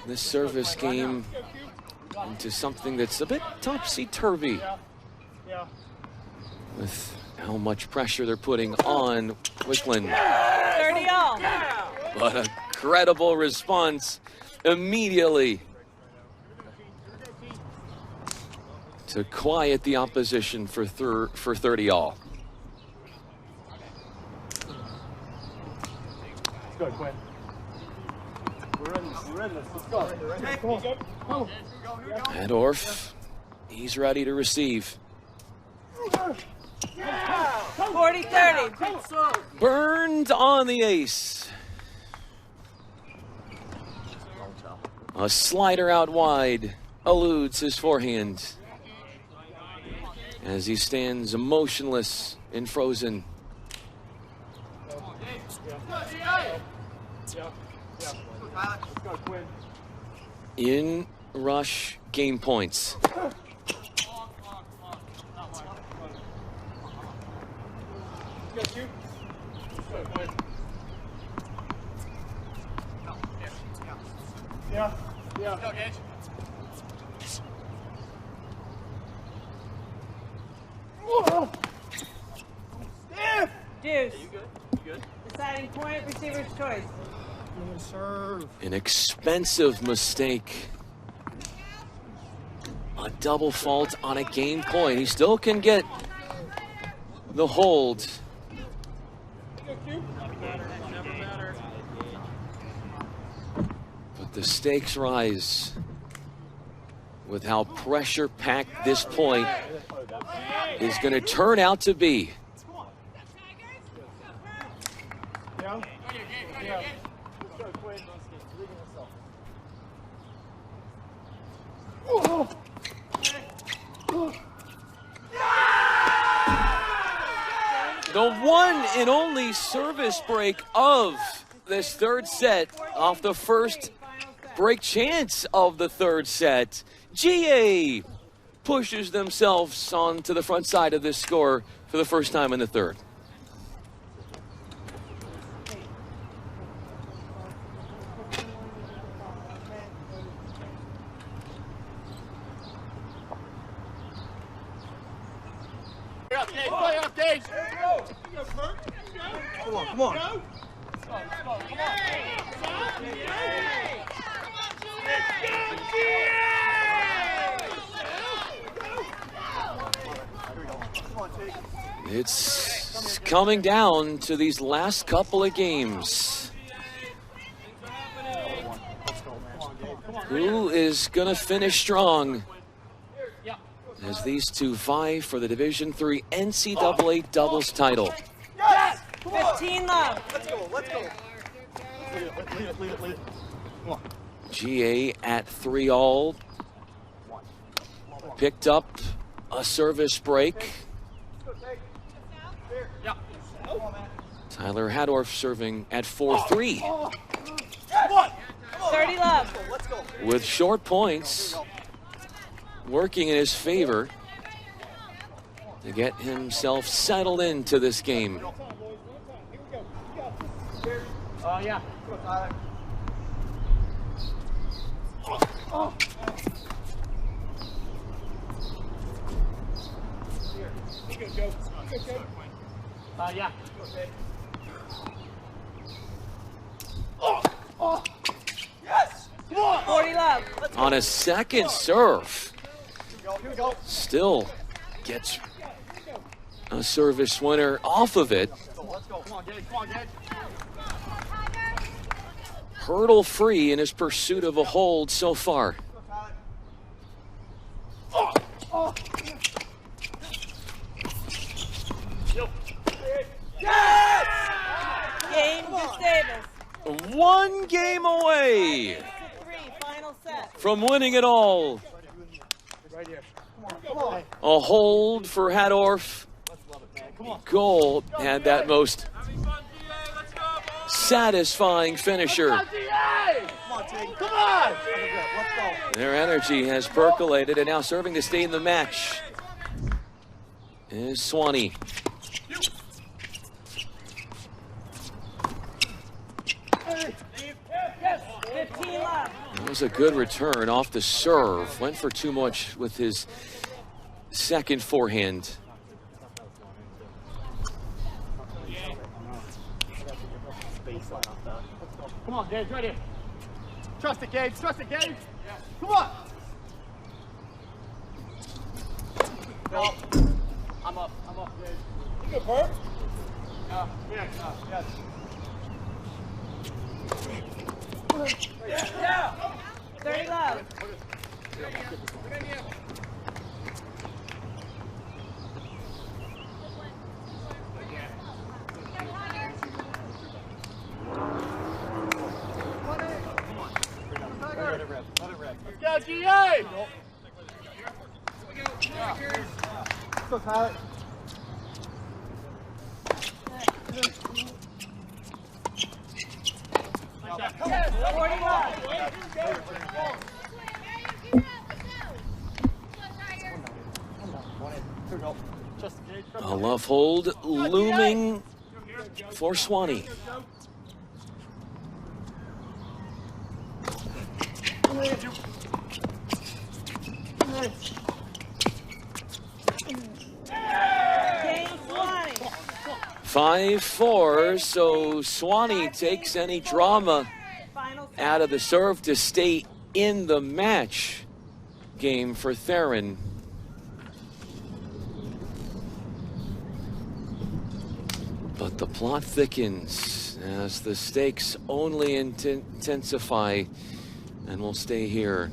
this service game into something that's a bit topsy-turvy with how much pressure they're putting on Wicklund. 30 all. But a credible response immediately to quiet the opposition for 30 all. Let's go, Quinn. We're in this. We're in this. Let's go. Come on. Adorf, he's ready to receive. 40-30. Burned on the ace. A slider out wide eludes his forehand as he stands motionless and frozen. In rush game points. Yeah. Yeah. Go, Gage. Deuce. You good? You good? Deciding point, receiver's choice. Serve. An expensive mistake. A double fault on a game point. He still can get the hold. But the stakes rise with how pressure-packed this point is going to turn out to be. Yeah. Yeah. The one and only service break of this third set off the first break chance of the third set. GA pushes themselves onto the front side of this score for the first time in the third. Come on, come on. It's coming down to these last couple of games. Who is going to finish strong as these two vie for the Division III NCAA doubles title? Yes! 15 love. Let's go, let's go. Lead it. Come on. GA at 3-all. Picked up a service break. Tyler Hadorf serving at 4-3. 30 love. With short points working in his favor to get himself settled into this game. Yeah. Yeah. Yes! Come on! 40 love. On a second serve, Here we go. still gets a service winner off of it. Let's go. Come on, Gage. Come on, Gage. Hurdle free in his pursuit of a hold so far. Game Gustavus. One game away 3, final set. from winning it all. Right here. Come on. A hold for Hadorf. Goal had that most satisfying finisher. Come on, Tig. Come on! Let's go. Their energy has percolated, and now serving to stay in the match is Swanee. That was a good return off the serve. Went for too much with his second forehand. Come on, Gage, right here. Trust it, Gage. Trust it, Gage. Come on. No. I'm up, Gage. You good, Bert? Yes. Yeah. 30 love. Let's go, GA! Let's go, Tyler. A love hold looming for Swanee. Game Swanee. 5-4, so Swanee takes any drama out of the serve to stay in the match game for Theron. But the plot thickens as the stakes only intensify, and we'll stay here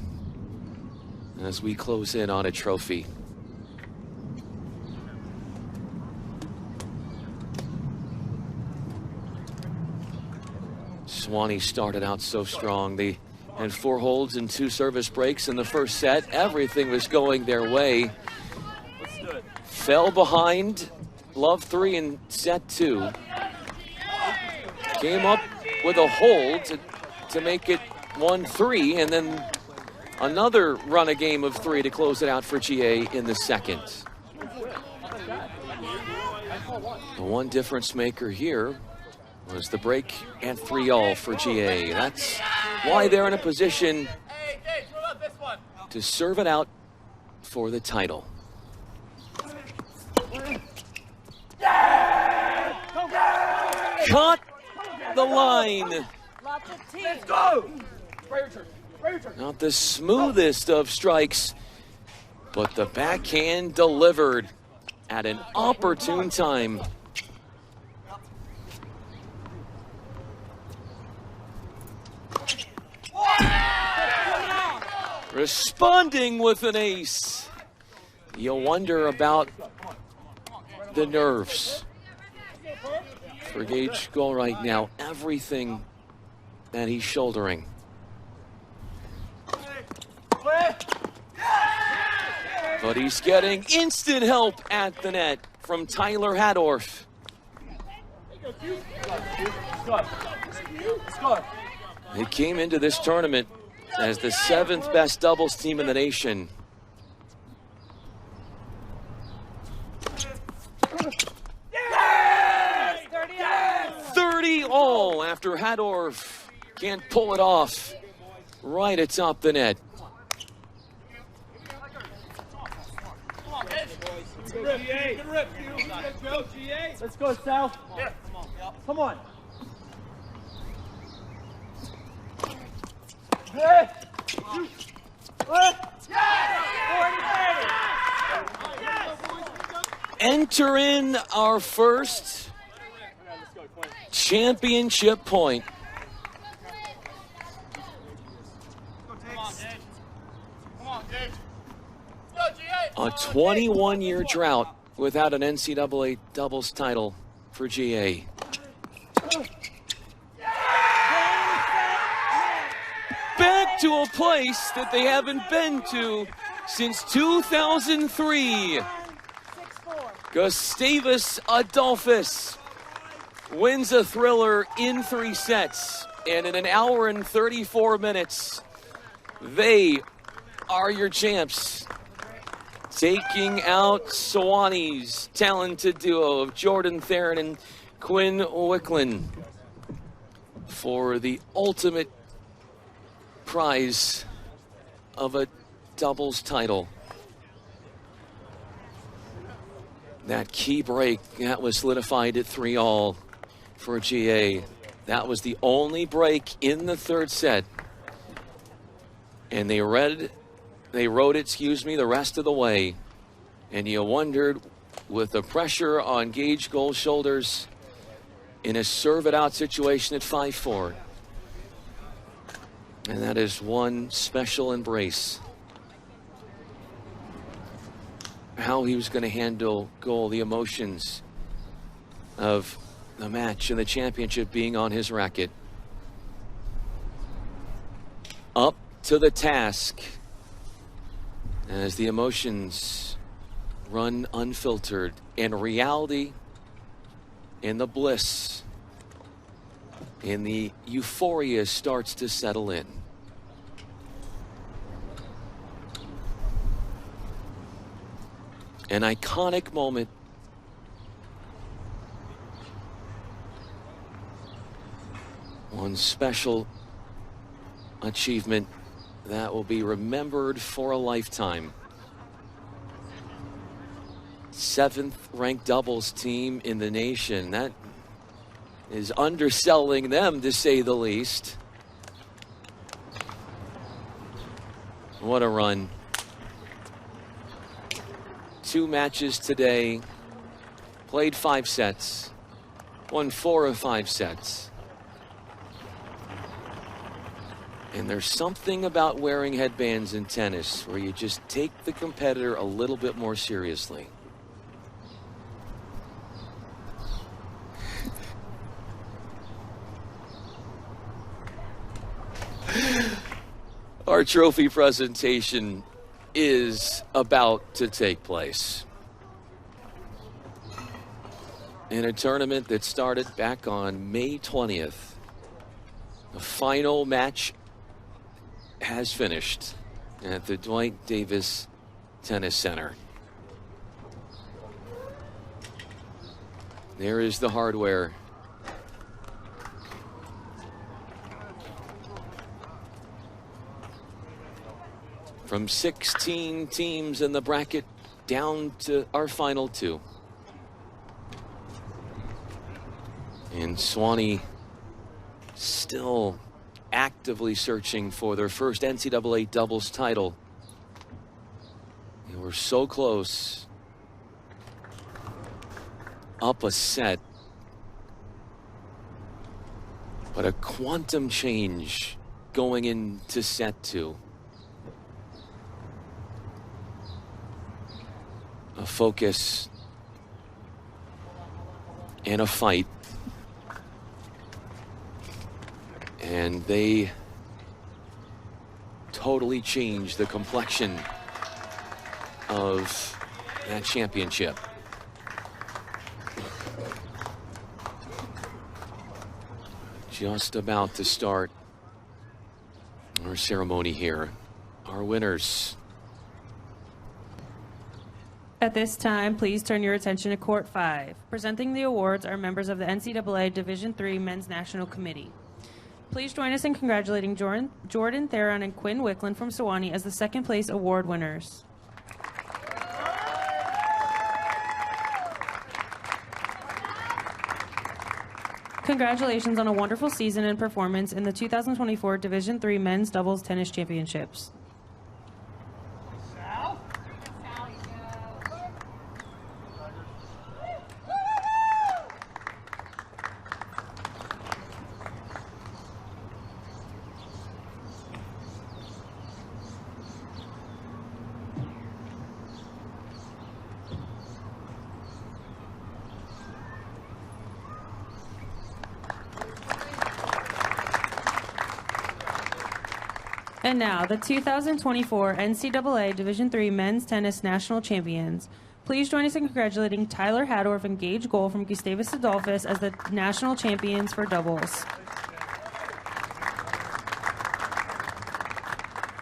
as we close in on a trophy. Swanee started out so strong. They had 4 holds and 2 service breaks in the first set. Everything was going their way. Fell behind, love 3 in set 2. Came up with a hold to make it 1-3, and then another run a game of 3 to close it out for GA in the second. The one difference maker here was the break at 3-all for GA. That's why they're in a position to serve it out for the title. Caught the line. Let's go. Not the smoothest of strikes, but the backhand delivered at an opportune time. Responding with an ace. You wonder about the nerves. for Gage Goal right now. Everything that he's shouldering. But he's getting instant help at the net from Tyler Hadorf. They came into this tournament as the 7th best doubles team in the nation. Yes! 30 all after Hadorf can't pull it off right atop the net. Let's go, Sal. Come on. Enter in our first championship point. A 21-year drought without an NCAA doubles title for GA. Back to a place that they haven't been to since 2003. Gustavus Adolphus wins a thriller in 3 sets. And in an hour and 34 minutes, they are your champs. Taking out Sewannee's talented duo of Jordan Theron and Quinn Wicklund for the ultimate prize of a doubles title. That key break, that was solidified at 3-all for GA. That was the only break in the 3rd set. And they rode it, the rest of the way. And you wondered, with the pressure on Gage Goal's shoulders in a serve-it-out situation at 5-4. And that is one special embrace. How he was going to handle Goal, the emotions of the match and the championship being on his racket. Up to the task as the emotions run unfiltered and reality and the bliss and the euphoria starts to settle in. An iconic moment. One special achievement that will be remembered for a lifetime. 7th ranked doubles team in the nation. That is underselling them, to say the least. What a run. 2 matches today. Played 5 sets. Won 4 of 5 sets. And there's something about wearing headbands in tennis where you just take the competitor a little bit more seriously. Our trophy presentation is about to take place in a tournament that started back on May 20th. The final match has finished at the Dwight Davis Tennis Center. There is the hardware. From 16 teams in the bracket down to our final 2. And Swanee still actively searching for their first NCAA doubles title. They were so close. Up a set. But a quantum change going into set 2. A focus and a fight And they totally changed the complexion of that championship. Just about to start our ceremony here. Our winners. At this time, please turn your attention to Court 5. Presenting the awards are members of the NCAA Division III Men's National Committee. Please join us in congratulating Jordan Theron and Quinn Wickland from Sewanee as the second place award winners. Congratulations on a wonderful season and performance in the 2024 Division III Men's Doubles Tennis Championships. And now, the 2024 NCAA Division III Men's Tennis National Champions. Please join us in congratulating Tyler Hadorf and Gage Gold from Gustavus Adolphus as the national champions for doubles.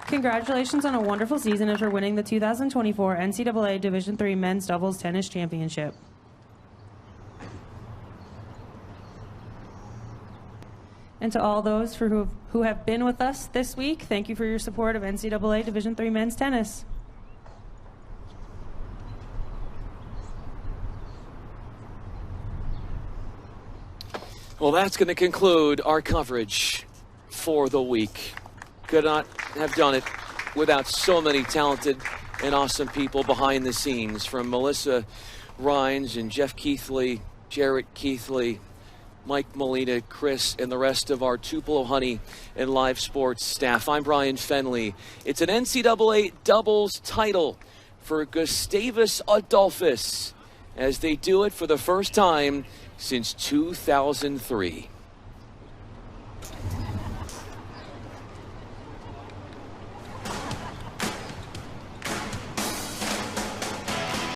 Congratulations on a wonderful season and for winning the 2024 NCAA Division III Men's Doubles Tennis Championship. And to all those who have been with us this week, thank you for your support of NCAA Division III Men's Tennis. Well, that's going to conclude our coverage for the week. Could not have done it without so many talented and awesome people behind the scenes, from Melissa Rhines and Jeff Keithley, Jarrett Keithley, Mike Molina, Chris, and the rest of our Tupelo Honey and Live Sports staff. I'm Brian Fenley. It's an NCAA doubles title for Gustavus Adolphus as they do it for the first time since 2003.